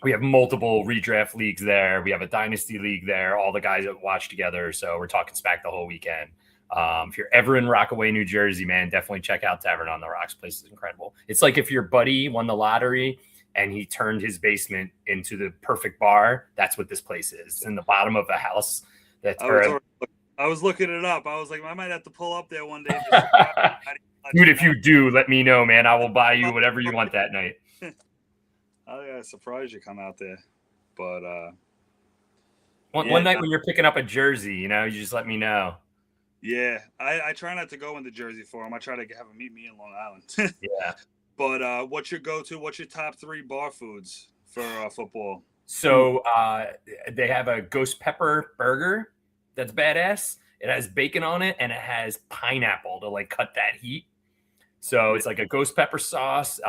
We have multiple redraft leagues there. We have a dynasty league there. All the guys that watch together. So we're talking SPAC the whole weekend. If you're ever in Rockaway, New Jersey, man, definitely check out Tavern on the Rocks. Place is incredible. It's like if your buddy won the lottery and he turned his basement into the perfect bar. That's what this place is. It's in the bottom of a house. I was looking it up. I was like, I might have to pull up there one day. Dude, if you do, let me know, man. I will buy you whatever you want that night. I'm surprised you come out there, but one night when you're picking up a jersey, you just let me know. Yeah, I try not to go into Jersey for him. I try to have him meet me in Long Island. Yeah. But what's your go-to? What's your top 3 bar foods for football? So they have a ghost pepper burger that's badass. It has bacon on it, and it has pineapple to cut that heat. So it's like a ghost pepper sauce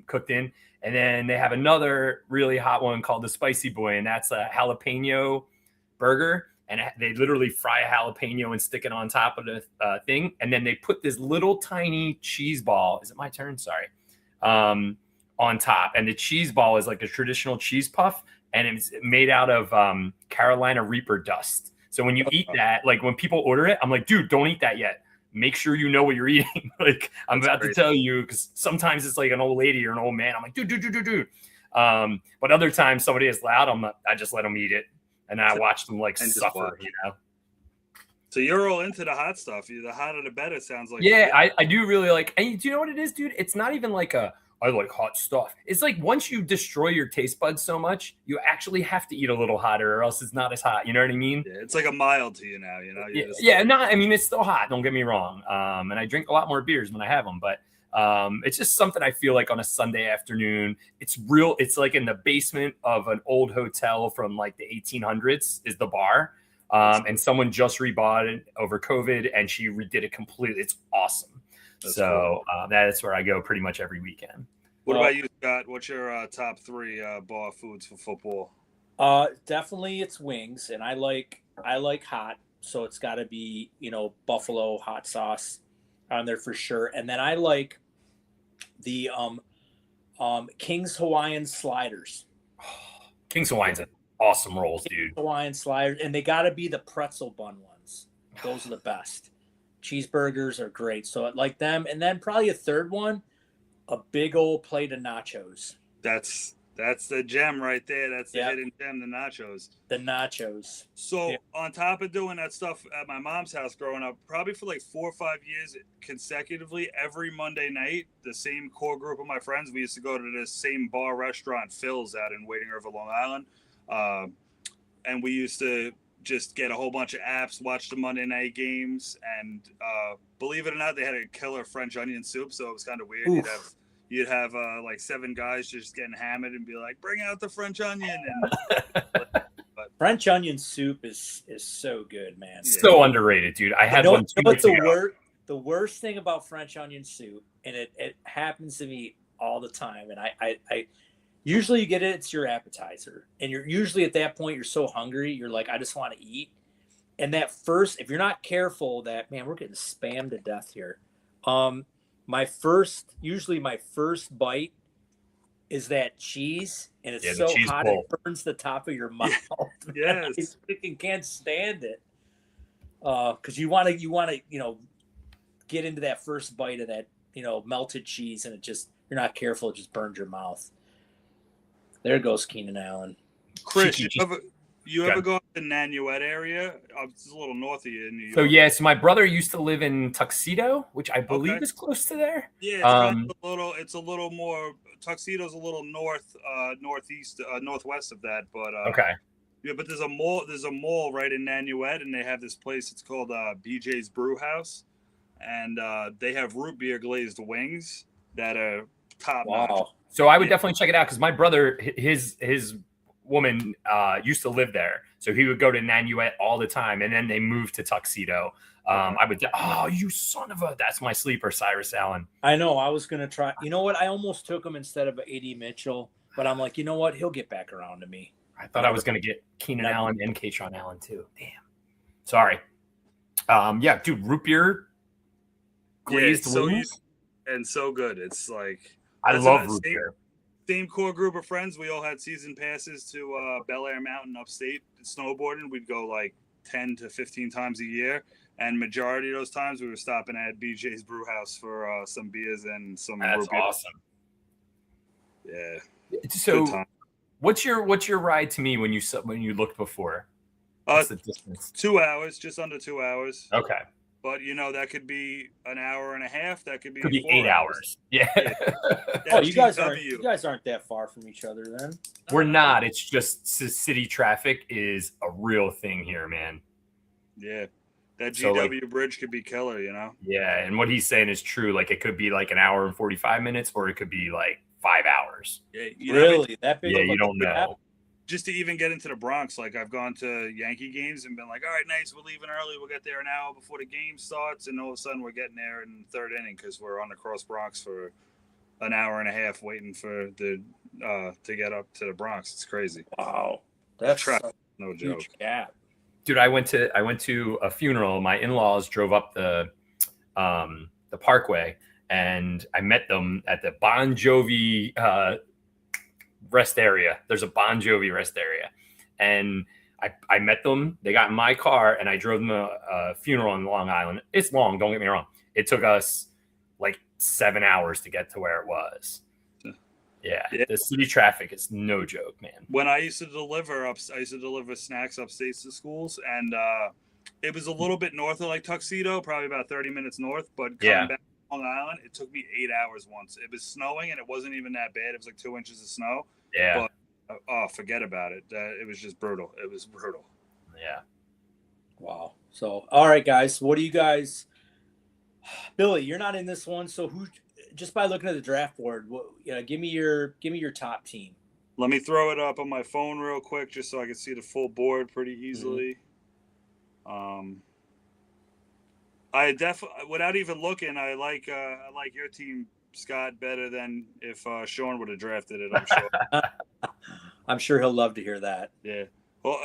cooked in. And then they have another really hot one called the Spicy Boy, and that's a jalapeno burger. And they literally fry a jalapeno and stick it on top of the thing. And then they put this little tiny cheese ball. Is it my turn? Sorry. On top. And the cheese ball is like a traditional cheese puff, and it's made out of Carolina Reaper dust. So when you eat that, when people order it, I'm like, dude, don't eat that yet. Make sure you know what you're eating. I'm about to tell you, because sometimes it's like an old lady or an old man. I'm like, dude. But other times somebody is loud, I just let them eat it. And I watch them suffer, So you're all into the hot stuff. The hotter the better, sounds like. Yeah, I do really like. And do you know what it is, dude? It's not even I like hot stuff. It's like once you destroy your taste buds so much, you actually have to eat a little hotter, or else it's not as hot. You know what I mean? Yeah, it's like a mild to you now. It's still hot. Don't get me wrong. And I drink a lot more beers when I have them, but it's just something I feel like on a Sunday afternoon. It's like in the basement of an old hotel from the 1800s is the bar. And someone just rebought it over COVID, and she redid it completely. It's awesome. That's cool. That's where I go pretty much every weekend. What about you, Scott? What's your top 3 bar foods for football? Definitely it's wings, and I like hot, so it's got to be buffalo hot sauce on there for sure. And then I like the King's Hawaiian sliders. King's Hawaiian's awesome rolls, dude. Hawaiian sliders, and they got to be the pretzel bun ones. Those are the best. Cheeseburgers are great, so I like them. And then probably a third one, a big old plate of nachos. That's the gem right there. That's the hidden gem, the nachos. The nachos. So on top of doing that stuff at my mom's house growing up, probably for 4 or 5 years consecutively, every Monday night, the same core group of my friends, we used to go to this same bar restaurant, Phil's, out in Wading River, Long Island. And we used to just get a whole bunch of apps, watch the Monday night games, and believe it or not, they had a killer French onion soup, so it was kind of weird. Oof. You'd have 7 guys just getting hammered and be like, bring out the French onion. And but French onion soup is so good, man. So underrated, dude. I had one 2 weeks ago. The worst thing about French onion soup, and it happens to me all the time, and I usually you get it, it's your appetizer. And you're usually at that point, you're so hungry, you're like, I just want to eat. And that first, if you're not careful, that man, we're getting spammed to death here. Usually my first bite is that cheese, and it's so hot bowl. it burns the top of your mouth. Yes. I freaking can't stand it. Because you want to, get into that first bite of that, melted cheese, and you're not careful, it just burns your mouth. There goes Keenan Allen. Chris, you ever go to the Nanuet area? It's a little north of you in New York. So yes, my brother used to live in Tuxedo, which I believe is close to there. Yeah, it's kind of it's a little more. Tuxedo's a little northwest of that, but okay. Yeah, but there's a mall right in Nanuet, and they have this place. It's called BJ's Brew House, and they have root beer glazed wings that are top notch. Wow. So I would definitely check it out because my brother, his woman used to live there, so he would go to Nanuet all the time, and then they moved to Tuxedo. You son of a, that's my sleeper, Cyrus Allen. I know. I was gonna try. You know what? I almost took him instead of AD Mitchell, but I'm like, you know what? He'll get back around to me. I thought I was gonna get Keenan Allen and Kayshawn Allen too. Damn. Sorry. Dude, root beer glazed wings. And so good. It's like I love root beer. Same core group of friends. We all had season passes to Bel Air Mountain upstate snowboarding. We'd go like 10 to 15 times a year. And majority of those times we were stopping at BJ's Brew House for some beers and some That's root beer. Awesome. Yeah. So what's your ride to me when you looked before? What's the distance? 2 hours, just under 2 hours. Okay. But that could be an hour and a half. That could be 8 hours. Yeah. Oh, you guys aren't that far from each other then. We're not. It's just city traffic is a real thing here, man. Yeah. That GW bridge could be killer, Yeah, and what he's saying is true. Like it could be like an hour and 45 minutes, or it could be like 5 hours. Yeah, really? That big? Yeah, you don't know. Just to even get into the Bronx, like I've gone to Yankee games and been like, all right, nice, we're leaving early. We'll get there an hour before the game starts, and all of a sudden we're getting there in the third inning because we're on the cross Bronx for an hour and a half waiting for the to get up to the Bronx. It's crazy. Wow, that's no joke. Gap. Dude, I went to a funeral. My in-laws drove up the Parkway, and I met them at the Bon Jovi rest area. There's a Bon Jovi rest area, and I met them. They got in my car, and I drove them a funeral in Long Island. It's long, don't get me wrong. It took us like 7 hours to get to where it was. Yeah, the city traffic is no joke, man. When I used to deliver snacks upstate to schools, and it was a little bit north of like Tuxedo, probably about 30 minutes north. But coming back to Long Island, it took me 8 hours once. It was snowing, and it wasn't even that bad. It was like 2 inches of snow. Yeah. But forget about it. It was just brutal. It was brutal. Yeah. Wow. So, all right, guys, what do you guys? Billy, you're not in this one, so who? Just by looking at the draft board, give me your top team. Let me throw it up on my phone real quick, just so I can see the full board pretty easily. Mm-hmm. I definitely, without even looking, I like your team, Scott, better than if Sean would have drafted it. I'm sure. I'm sure he'll love to hear that. Yeah. Well,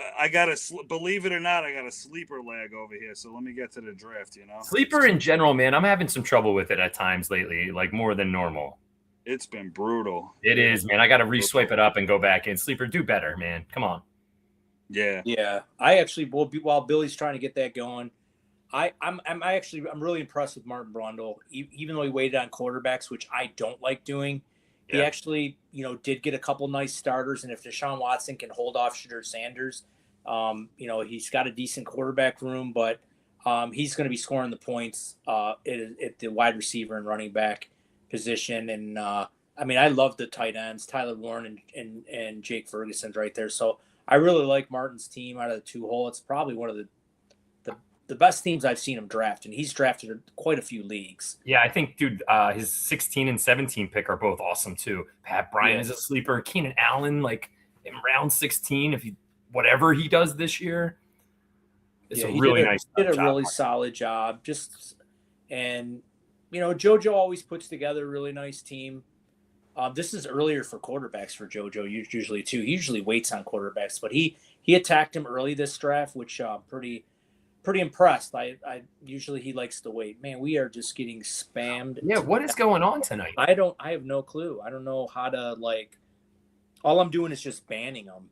believe it or not, I got a sleeper lag over here. So let me get to the draft, Sleeper in general, man, I'm having some trouble with it at times lately, like more than normal. It's been brutal. It is, man. I got to re-swipe it up and go back in. Sleeper, do better, man. Come on. Yeah. Yeah. I actually, while Billy's trying to get that going, I'm really impressed with Martin Brundle, even though he waited on quarterbacks, which I don't like doing. He actually, did get a couple nice starters, and if Deshaun Watson can hold off Shedeur Sanders, he's got a decent quarterback room, but he's going to be scoring the points at the wide receiver and running back position. And I love the tight ends, Tyler Warren and Jake Ferguson's right there. So I really like Martin's team out of the two hole. It's probably one of the best teams I've seen him draft, and he's drafted quite a few leagues. Yeah, I think, dude, his 16 and 17 pick are both awesome too. Pat Bryant is a sleeper. Keenan Allen, like in round 16, whatever he does this year, it's a really nice. He did a really solid job. JoJo always puts together a really nice team. This is earlier for quarterbacks for JoJo usually too. He usually waits on quarterbacks, but he attacked him early this draft, which pretty pretty impressed. I usually he likes to wait. Man, we are just getting spammed. Yeah, what is going on tonight? I have no clue. I don't know how to all I'm doing is just banning them.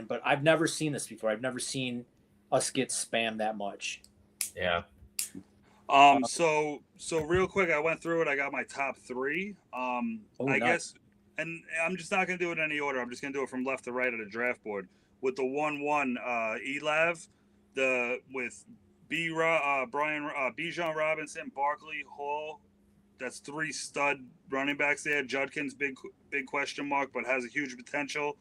But I've never seen this before. I've never seen us get spammed that much. Yeah. So real quick, I went through it. I got my top 3. I guess, and I'm just not going to do it in any order. I'm just going to do it from left to right of the draft board with the 1-1 Elav, with Bijan Robinson, Barkley, Hall. That's 3 stud running backs there. Judkins, big question mark, but has a huge potential.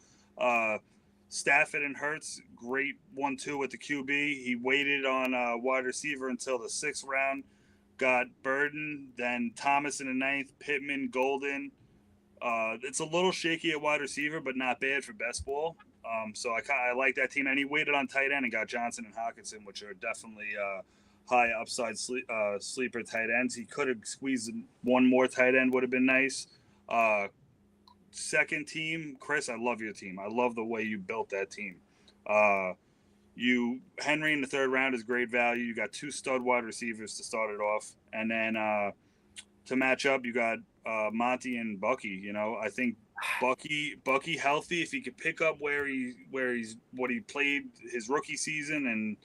Stafford and Hurts, great 1-2 with the QB. He waited on wide receiver until the 6th round. Got Burden, then Thomas in the 9th, Pittman, Golden. It's a little shaky at wide receiver, but not bad for best ball. So I like that team. And he waited on tight end and got Johnson and Hockenson, which are definitely high upside sleeper tight ends. He could have squeezed one more tight end, would have been nice. Second team, Chris, I love your team. I love the way you built that team. Henry in the 3rd round is great value. You got 2 stud wide receivers to start it off, and then to match up, you got Monty and Bucky. You know, I think Bucky healthy, if he could pick up what he played his rookie season and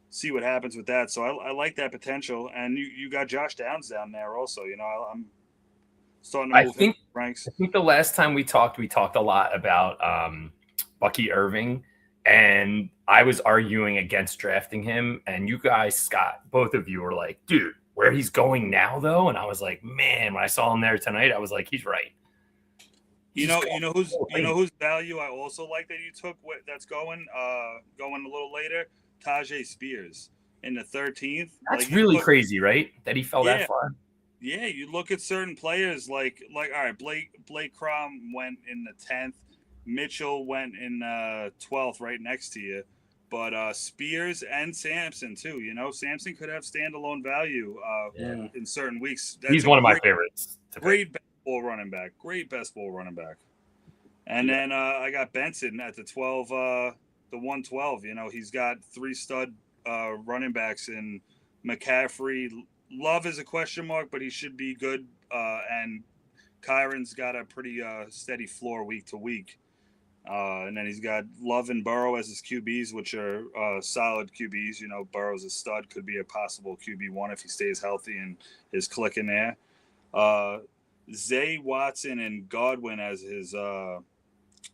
see what happens with that. So I like that potential, and you got Josh Downs down there also. You know, I'm starting to move ranks. I think the last time we talked a lot about Bucky Irving, and I was arguing against drafting him. And you guys, Scott, both of you were like, dude, where he's going now, though? And I was like, man, when I saw him there tonight, I was like, he's right. You know whose value I also like that you took that's going a little later? Tajay Spears in the 13th. That's really crazy, right? That he fell that far. Yeah, you look at certain players like all right, Blake Crom went in the 10th, Mitchell went in 12th, right next to you, but Spears and Sampson too. You know, Sampson could have standalone value in certain weeks. He's one of my favorites. Great best ball running back. And then I got Benson at the 12, the 112. You know, he's got 3 stud running backs in McCaffrey. Love is a question mark, but he should be good. And Kyron's got a pretty steady floor week to week. And then he's got Love and Burrow as his QBs, which are solid QBs. You know, Burrow's a stud, could be a possible QB1 if he stays healthy and is clicking there. Zay, Watson, and Godwin as his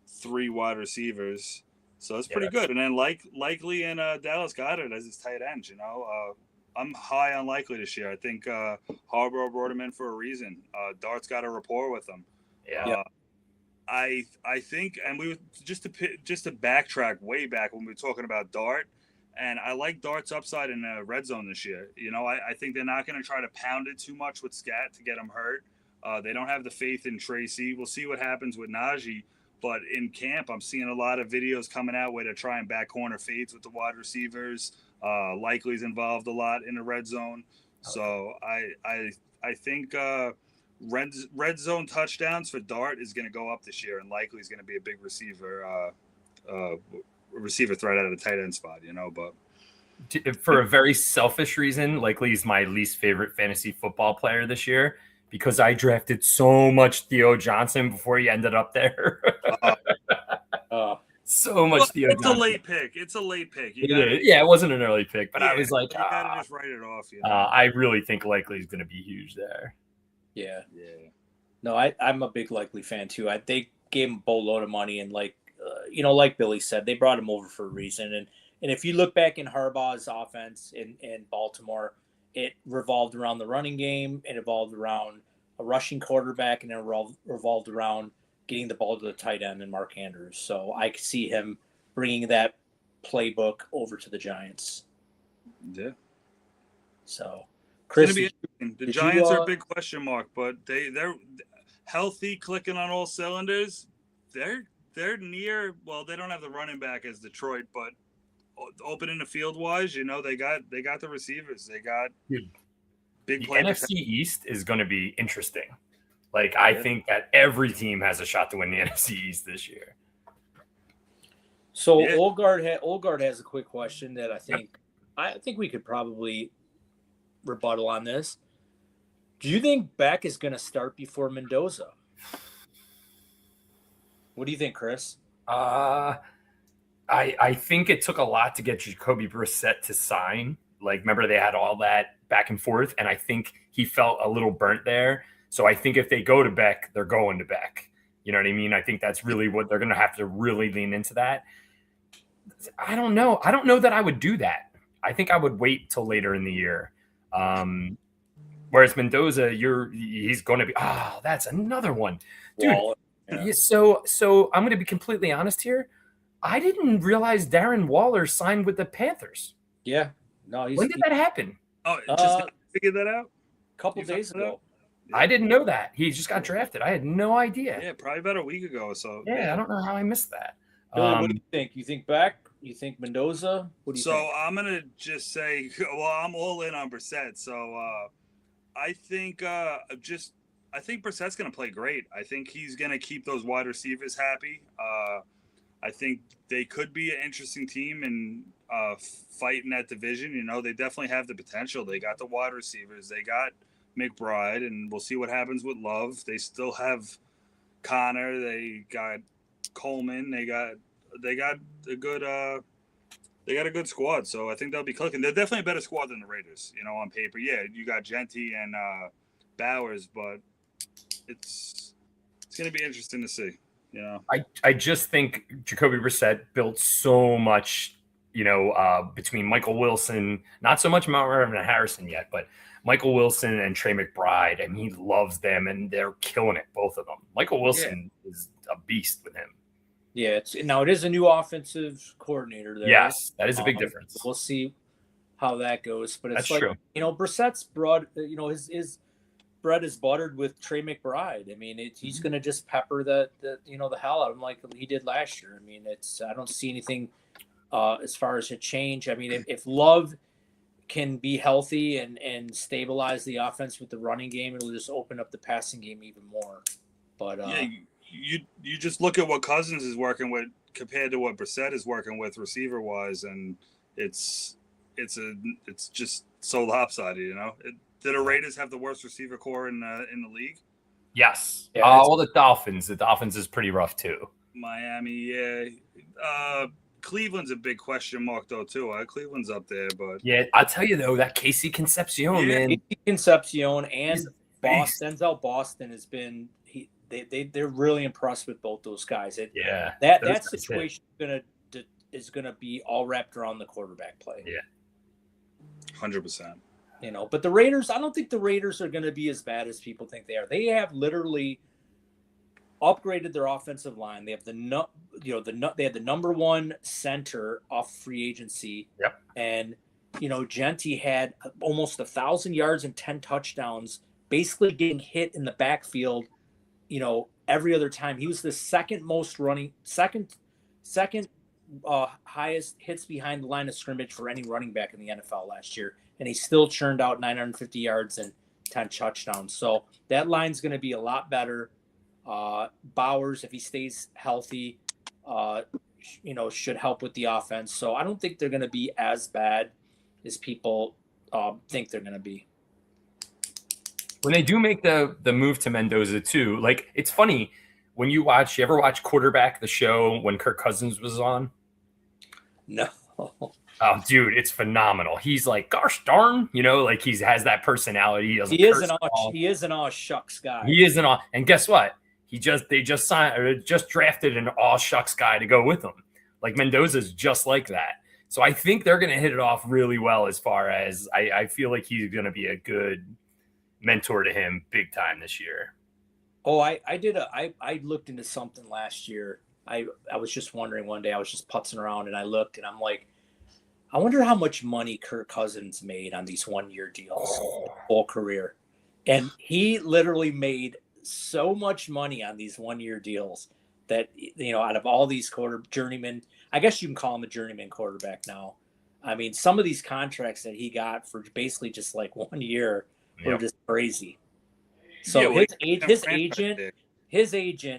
3 wide receivers. So it's pretty good. And then Likely and Dallas Goedert as his tight ends, you know. I'm high on Likely this year. I think Harbaugh brought him in for a reason. Dart's got a rapport with him. Yeah. I think, and we were just to backtrack way back when we were talking about Dart, and I like Dart's upside in the red zone this year. You know, I think they're not going to try to pound it too much with Scat to get him hurt. They don't have the faith in Tracy. We'll see what happens with Najee. But in camp, I'm seeing a lot of videos coming out where they're trying back corner fades with the wide receivers. Likely's involved a lot in the red zone. So I think red zone touchdowns for Dart is going to go up this year, and Likely's going to be a big receiver threat out of the tight end spot, you know. But for a very selfish reason, Likely is my least favorite fantasy football player this year, because I drafted so much Theo Johnson before he ended up there. So much Theo Johnson. It's a late pick. It wasn't an early pick, but I was like, you got to just write it off. You know? I really think Likely is going to be huge there. Yeah. No, I'm a big Likely fan too. They gave him a boatload of money, and like Billy said, they brought him over for a reason. And if you look back in Harbaugh's offense in Baltimore, it revolved around the running game. It revolved around a rushing quarterback, and it revolved around getting the ball to the tight end and Mark Andrews. So I could see him bringing that playbook over to the Giants. Yeah. So, Chris, the Giants are a big question mark, but they're healthy, clicking on all cylinders. They're near. Well, they don't have the running back as Detroit, but open in the field wise, you know, they got the receivers. They got big the play. NFC East is going to be interesting. Like, I think that every team has a shot to win the NFC East this year. So Olgard has a quick question that I think I think we could probably rebuttal on this. Do you think Beck is going to start before Mendoza? What do you think, Chris? I think it took a lot to get Jacoby Brissett to sign. Like, remember they had all that back and forth, and I think he felt a little burnt there. So I think if they go to Beck, they're going to Beck. You know what I mean? I think that's really what they're going to have to really lean into that. I don't know. I don't know that I would do that. I think I would wait till later in the year. Whereas Mendoza, he's going to be. Oh, that's another one, dude. Yeah. So I'm going to be completely honest here. I didn't realize Darren Waller signed with the Panthers. Yeah. No. When did that happen? Oh, just figured that out A couple days ago. Yeah. I didn't know that. He just got drafted. I had no idea. Yeah, probably about a week ago or so. Yeah, I don't know how I missed that. Billy, what do you think? You think Beck? You think Mendoza? What do you think? So I'm gonna just say, well, I'm all in on Brissett. So I think Brissett's gonna play great. I think he's gonna keep those wide receivers happy. I think they could be an interesting team and fighting that division. You know, they definitely have the potential. They got the wide receivers. They got McBride, and we'll see what happens with Love. They still have Connor. They got Coleman. They got a good squad. So I think they'll be clicking. They're definitely a better squad than the Raiders. You know, on paper. Yeah, you got Genty and Bowers, but it's going to be interesting to see. You know, I just think Jacoby Brissett built so much. You know, between Michael Wilson, not so much Mount Marvin and Harrison yet, but Michael Wilson and Trey McBride, and he loves them, and they're killing it, both of them. Michael Wilson is a beast with him. Yeah, it is a new offensive coordinator there. Yes, that is a big difference. We'll see how that goes, but it's That's true. You know, Brissett's broad. You know, his bread is buttered with Trey McBride. I mean, he's going to just pepper the hell out of him like he did last year. I mean, I don't see anything as far as a change. I mean, if Love can be healthy and stabilize the offense with the running game, it'll just open up the passing game even more. But you just look at what Cousins is working with compared to what Brissett is working with receiver wise, and it's just so lopsided. You know, did the Raiders have the worst receiver core in the league? Yes. Yeah, well, the Dolphins. The Dolphins is pretty rough too. Miami, yeah. Cleveland's a big question mark though too. Cleveland's up there, but yeah, I'll tell you though, that Casey Concepcion, man. Casey Concepcion and Denzel Boston has been they're really impressed with both those guys. That situation is gonna be all wrapped around the quarterback play. Yeah, 100%. You know, but the Raiders, I don't think the Raiders are going to be as bad as people think they are. They have literally upgraded their offensive line. They have they had the number one center off free agency. Yep. And Genty had almost 1,000 yards and 10 touchdowns, basically getting hit in the backfield. Every other time. He was the second highest hits behind the line of scrimmage for any running back in the NFL last year. And he still churned out 950 yards and 10 touchdowns. So that line's going to be a lot better. Bowers, if he stays healthy, should help with the offense. So I don't think they're going to be as bad as people think they're going to be. When they do make the move to Mendoza too, like, it's funny when you ever watch Quarterback, the show when Kirk Cousins was on? No. Oh, dude, it's phenomenal. He's like, gosh darn, like he has that personality. He is an all shucks guy. He is an all, and guess what? They just drafted an all shucks guy to go with him. Like, Mendoza's just like that. So I think they're going to hit it off really well. As far as I feel like he's going to be a good mentor to him big time this year. Oh, I looked into something last year. I was just wondering one day, I was just putzing around and I looked and I'm like, I wonder how much money Kirk Cousins made on these 1-year deals whole career. And he literally made so much money on these 1-year deals that, out of all these journeyman, I guess you can call him a journeyman quarterback now. I mean, some of these contracts that he got for basically just like 1 year were just crazy. So his agent,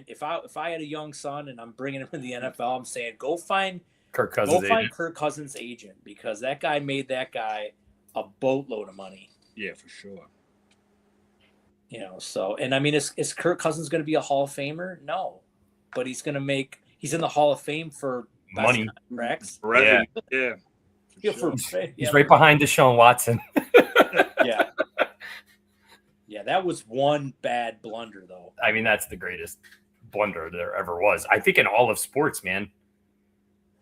if I had a young son and I'm bringing him in the NFL, I'm saying, go find Kirk Go Cousins find agent. Kirk Cousins' agent, because that guy made that guy a boatload of money. Yeah, for sure. So, and I mean, is Kirk Cousins going to be a Hall of Famer? No, but he's in the Hall of Fame for best Money. contracts. Forever. Yeah. Yeah, sure. He's right behind Deshaun Watson. Yeah. Yeah, that was one bad blunder, though. I mean, that's the greatest blunder there ever was. I think in all of sports, man.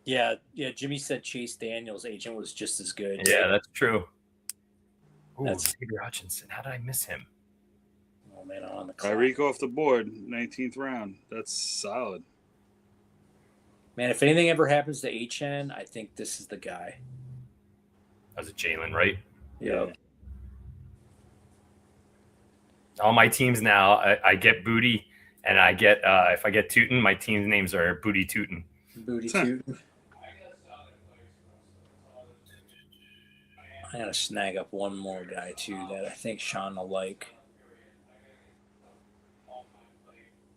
Yeah. Jimmy said Chase Daniels' agent was just as good. Yeah, that's true. Ooh, That's- Xavier Hutchinson. How did I miss him? Oh man, I'm on the clock. Tyreek off the board, 19th round. That's solid. Man, if anything ever happens to HN, I think this is the guy. That was a Jalen, right? Yeah. All my teams now, I get Booty, and I get if I get Tootin, my team's names are Booty Tootin. Booty Tootin. I gotta snag up one more guy too that I think Sean will like.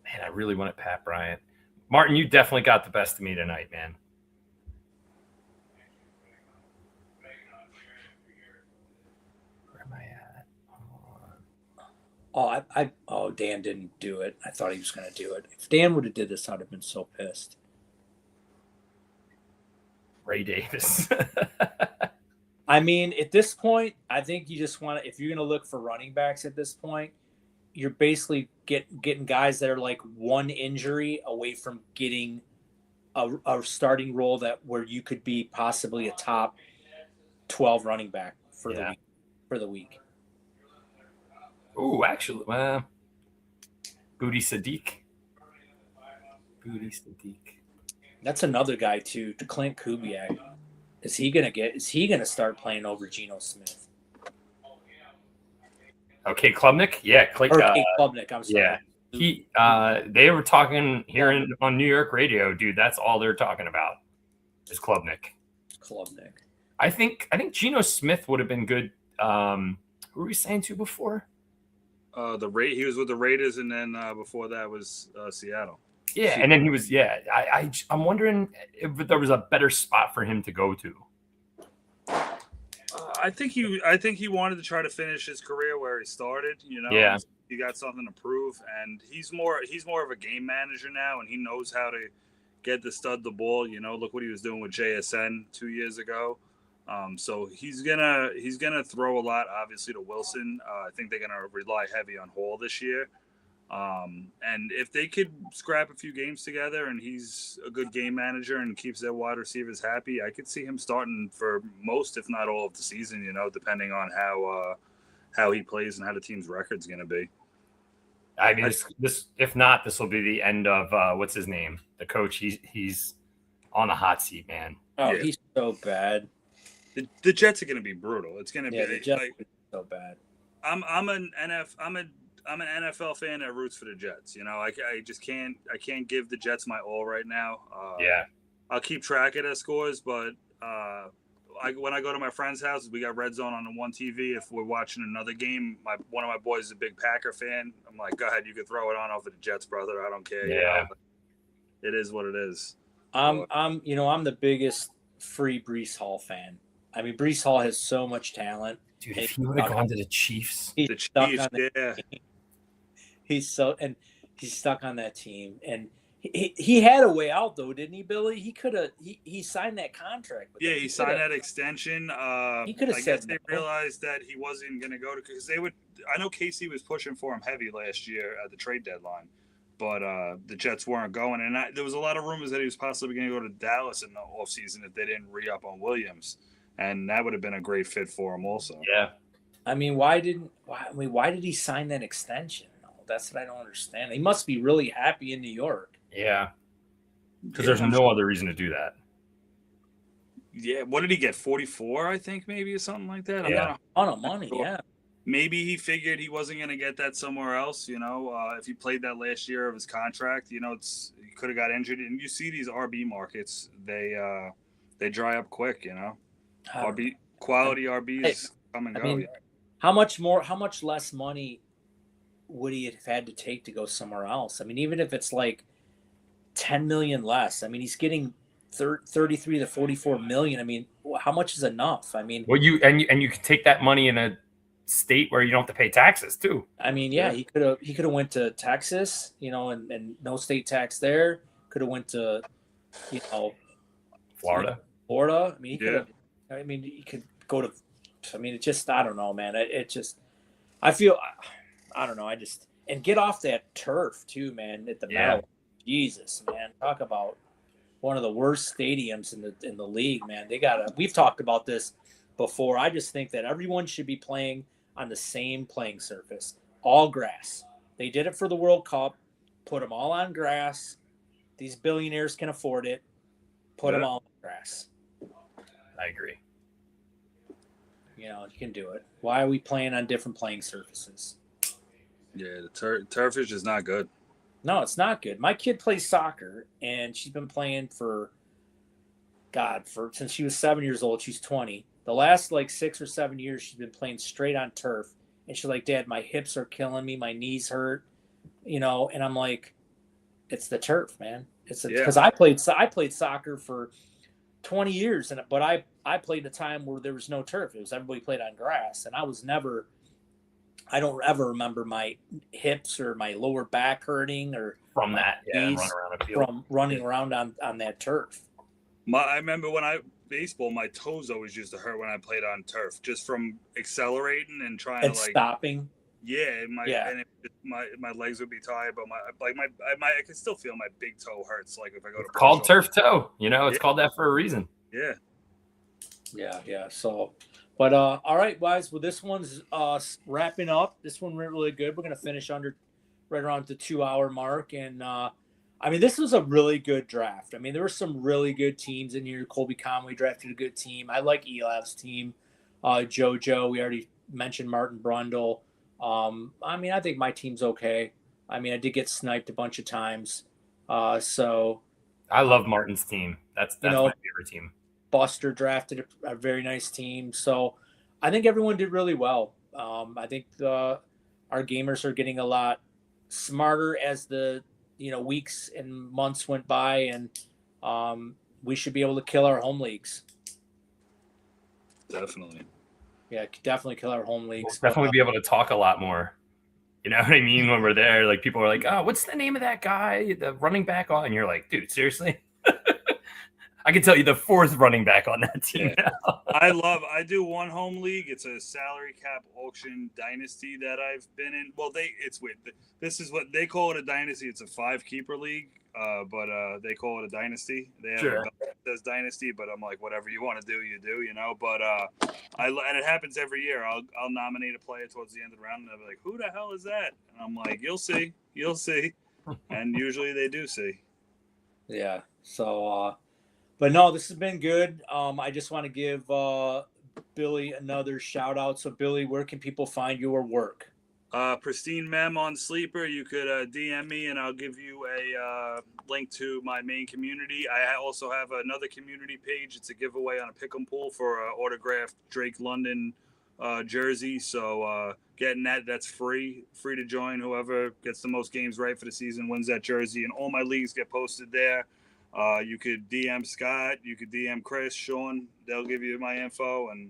Man, I really wanted Pat Bryant. Martin, you definitely got the best of me tonight, man. Where am I at? Dan didn't do it. I thought he was gonna do it. If Dan would have did this, I'd have been so pissed. Ray Davis. I mean, at this point, I think you just want to, if you're going to look for running backs at this point, you're basically getting guys that are like one injury away from getting a starting role where you could be possibly a top 12 running back for the week. Oh, actually, Booty Sadiq. That's another guy too, Clint Kubiak. Is he gonna start playing over Geno Smith? Okay, Klubnik? Yeah, Klubnik, I'm sorry. Yeah. They were talking here on New York radio, dude. That's all they're talking about is Klubnik. I think Geno Smith would have been good. Who were we saying to before? He was with the Raiders, and then before that was Seattle. Yeah, and then he was. Yeah, I'm wondering if there was a better spot for him to go to. I think he wanted to try to finish his career where he started. Yeah. He got something to prove, and he's more of a game manager now, and he knows how to get the stud the ball. Look what he was doing with JSN 2 years ago. So he's gonna throw a lot, obviously, to Wilson. I think they're gonna rely heavy on Hall this year. And if they could scrap a few games together and he's a good game manager and keeps their wide receivers happy, I could see him starting for most, if not all of the season, depending on how he plays and how the team's record's going to be. I mean, this if not, this will be the end of what's his name? The coach. He's on the hot seat, man. Oh, yeah. He's so bad. The Jets are going to be brutal. It's going to be the Jets are so bad. I'm an NFL fan that roots for the Jets. I just can't give the Jets my all right now. I'll keep track of their scores, but when I go to my friend's house, we got Red Zone on the one TV. If we're watching another game, one of my boys is a big Packer fan. I'm like, go ahead, you can throw it on off of the Jets, brother. I don't care. Yeah, it is what it is. I'm the biggest free Breece Hall fan. I mean, Breece Hall has so much talent. Dude, if he would have gone to the Chiefs, he's stuck on that team, and he had a way out though, didn't he, Billy? He could have he signed that contract. He signed that extension. He could have said they realized that he wasn't going to go to because they would. I know Casey was pushing for him heavy last year at the trade deadline, but the Jets weren't going, and there was a lot of rumors that he was possibly going to go to Dallas in the offseason if they didn't re-up on Williams. And that would have been a great fit for him also. Yeah. I mean, why did he sign that extension? That's what I don't understand. He must be really happy in New York. Yeah. Because there's no other reason to do that. Yeah. What did he get? 44, I think, maybe, or something like that? Yeah. A ton of money, yeah. Maybe he figured he wasn't going to get that somewhere else, if he played that last year of his contract, he could have got injured. And you see these RB markets, they dry up quick, quality RBs come and go. Mean, how much less money would he have had to take to go somewhere else? I mean, even if it's like 10 million less, I mean, he's getting 33 to 44 million. I mean, how much is enough? I mean, well, you can take that money in a state where you don't have to pay taxes too. I mean, yeah, he could have went to Texas, and no state tax there. Could have went to, Florida. I mean, he could have. I mean, he could go to. I mean, it just. I don't know, man. It just. I feel. I don't know. And get off that turf too, man. At the Meadow. Jesus, man. Talk about one of the worst stadiums in the league, man. We've talked about this before. I just think that everyone should be playing on the same playing surface, all grass. They did it for the World Cup. Put them all on grass. These billionaires can afford it. Put them all on grass. I agree. You can do it. Why are we playing on different playing surfaces? Yeah, the turf is just not good. No, it's not good. My kid plays soccer, and she's been playing since she was 7 years old. She's 20. The last 6 or 7 years, she's been playing straight on turf. And she's like, Dad, my hips are killing me. My knees hurt. And I'm like, it's the turf, man. Because I played soccer for 20 years, but I played a time where there was no turf. It was everybody played on grass, and I don't ever remember my hips or my lower back hurting or from that. Yeah, running around on that turf. I remember when baseball, my toes always used to hurt when I played on turf, just from accelerating and trying to stopping. Yeah, and my legs would be tired, but I can still feel my big toe hurts. Like if I go to called turf toe, it's called that for a reason. Yeah. So, but all right, guys. Well, this one's wrapping up. This one went really good. We're gonna finish right around the 2-hour mark, and I mean, this was a really good draft. I mean, there were some really good teams in here. Colby Conway drafted a good team. I like Elav's team. JoJo, we already mentioned Martin Brundle. I mean, I think my team's okay. I mean, I did get sniped a bunch of times. So I love Martin's team. That's my favorite team. Buster drafted a very nice team. So I think everyone did really well. I think our gamers are getting a lot smarter as the weeks and months went by, and we should be able to kill our home leagues. Definitely. Yeah, definitely kill our home leagues. We'll definitely be able to talk a lot more. You know what I mean? When we're there, people are like, "Oh, what's the name of that guy, the running back on?" And you're like, "Dude, seriously?" I can tell you the fourth running back on that team now. I do one home league. It's a salary cap auction dynasty that I've been in. Well, it's weird. This is what they call it, a dynasty. It's a 5-keeper league, but they call it a dynasty. They have a belt that says dynasty, but I'm like, whatever you want to do, you do, But and it happens every year. I'll nominate a player towards the end of the round, and I'll be like, who the hell is that? And I'm like, you'll see, and usually they do see. Yeah. So. But no, this has been good. I just want to give Billy another shout out. So Billy, where can people find your work? Pristine Mem on Sleeper. You could DM me and I'll give you a link to my main community. I also have another community page. It's a giveaway on a pick'em pool for an autographed Drake London jersey. So getting that's free to join. Whoever gets the most games right for the season wins that jersey. And all my leagues get posted there. You could DM Scott, you could DM Chris, Sean. They'll give you my info, and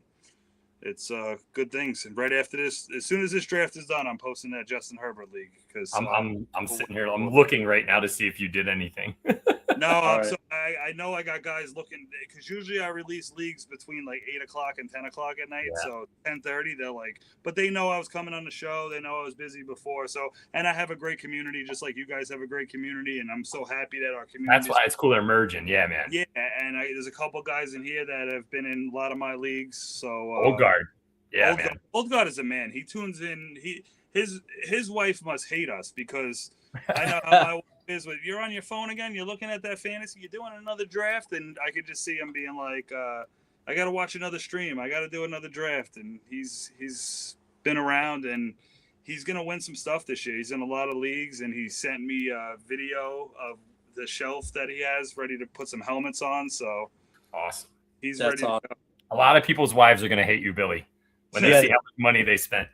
it's good things. And right after this, as soon as this draft is done, I'm posting that Justin Herbert league because I'm sitting here. I'm looking right now to see if you did anything. No, I know I got guys looking because usually I release leagues between 8:00 and 10:00 at night. Yeah. So 10:30, they're like, but they know I was coming on the show. They know I was busy before. So, and I have a great community, just like you guys have a great community, and I'm so happy that our community. That's why it's cool they're merging. Yeah, man. Yeah, and there's a couple guys in here that have been in a lot of my leagues. So Old Guard, yeah, man. Old Guard is a man. He tunes in. His wife must hate us because I know how my wife is with, you're on your phone again, you're looking at that fantasy, you're doing another draft, and I could just see him being like, I got to watch another stream, I got to do another draft, and he's been around, and he's going to win some stuff this year. He's in a lot of leagues, and he sent me a video of the shelf that he has ready to put some helmets on, so awesome. He's ready to go. A lot of people's wives are going to hate you, Billy, when they see how much money they spent.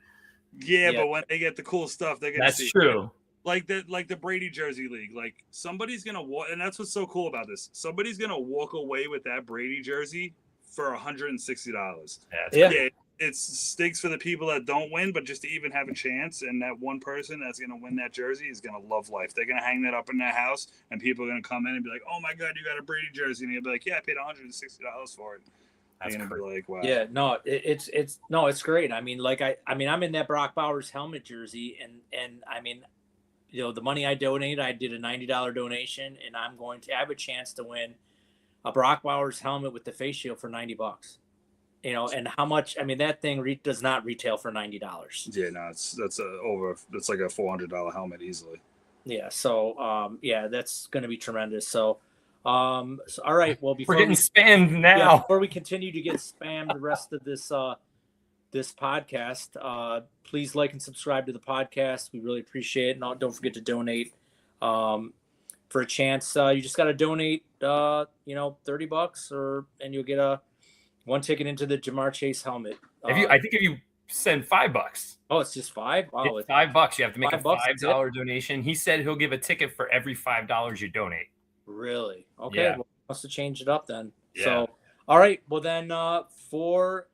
Yeah, but when they get the cool stuff, they're going to see. That's true. like the Brady jersey league. Like somebody's gonna walk, and that's what's so cool about this. Somebody's gonna walk away with that Brady jersey for $160. Yeah, it stinks for the people that don't win, but just to even have a chance, and that one person that's gonna win that jersey is gonna love life. They're gonna hang that up in their house, and people are gonna come in and be like, "Oh my God, you got a Brady jersey!" And you'll be like, "Yeah, I paid $160 for it." They're gonna be like, "Wow." Yeah, no, it's great. I mean, like I'm in that Brock Bowers helmet jersey, and I mean, you know, the money I donated, I did a $90 donation, and I'm going to have a chance to win a Brock Bowers helmet with the face shield for $90. You know, and how much? I mean, that thing does not retail for $90. Yeah, no, that's like a $400 helmet easily. Yeah, so yeah, that's going to be tremendous. So, all right, well, we're getting spammed now. Yeah, before we continue to get spammed the rest of this this podcast, please like and subscribe to the podcast. We really appreciate it. And don't forget to donate for a chance. You just got to donate, $30 and you'll get one ticket into the Jamar Chase helmet. I think if you send $5. Oh, it's just $5? Wow. It's $5. You have to make a $5 tip? donation. He said he'll give a ticket for every $5 you donate. Really? Okay. Yeah. Well, must have changed it up then. Yeah. So, all right. Well, then for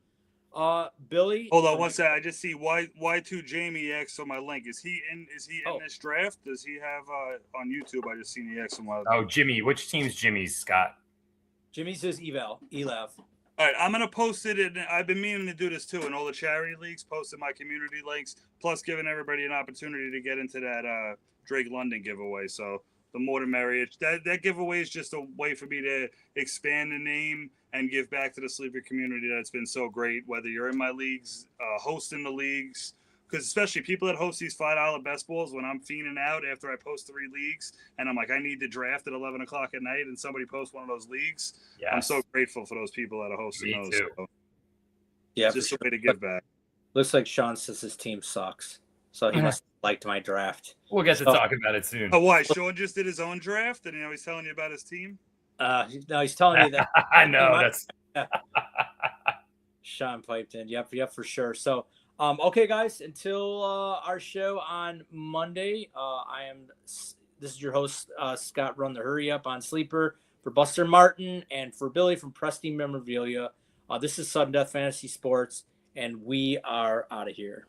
Billy. Hold on one second. I just see Y2 Jamie X on my link. Is he in this draft? Does he have on YouTube? I just seen the X on my. Oh, Jimmy. Which team's Jimmy's, Scott? Jimmy's his Elav. All right, I'm gonna post it, and I've been meaning to do this too in all the charity leagues, posting my community links, plus giving everybody an opportunity to get into that Drake London giveaway. So the more the merrier. That giveaway is just a way for me to expand the name and give back to the sleeper community that's been so great. Whether you're in my leagues, hosting the leagues, because especially people that host these $5 best balls, when I'm fiending out after I post 3 leagues and I'm like, I need to draft at 11 o'clock at night, and somebody posts one of those leagues. Yes. I'm so grateful for those people that are hosting those. So yeah, it's just a way to give back. Looks like Sean says his team sucks, so he must have liked my draft. We'll get to talk about it soon. Oh, why? Sean just did his own draft, and he's telling you about his team. No, he's telling me that. I know that's. Sean piped in. Yep, for sure. So. Okay, guys, until our show on Monday, this is your host, Scott Run the Hurry Up on Sleeper, for Buster Martin and for Billy from Pristine Memorabilia. This is Sudden Death Fantasy Sports, and we are out of here.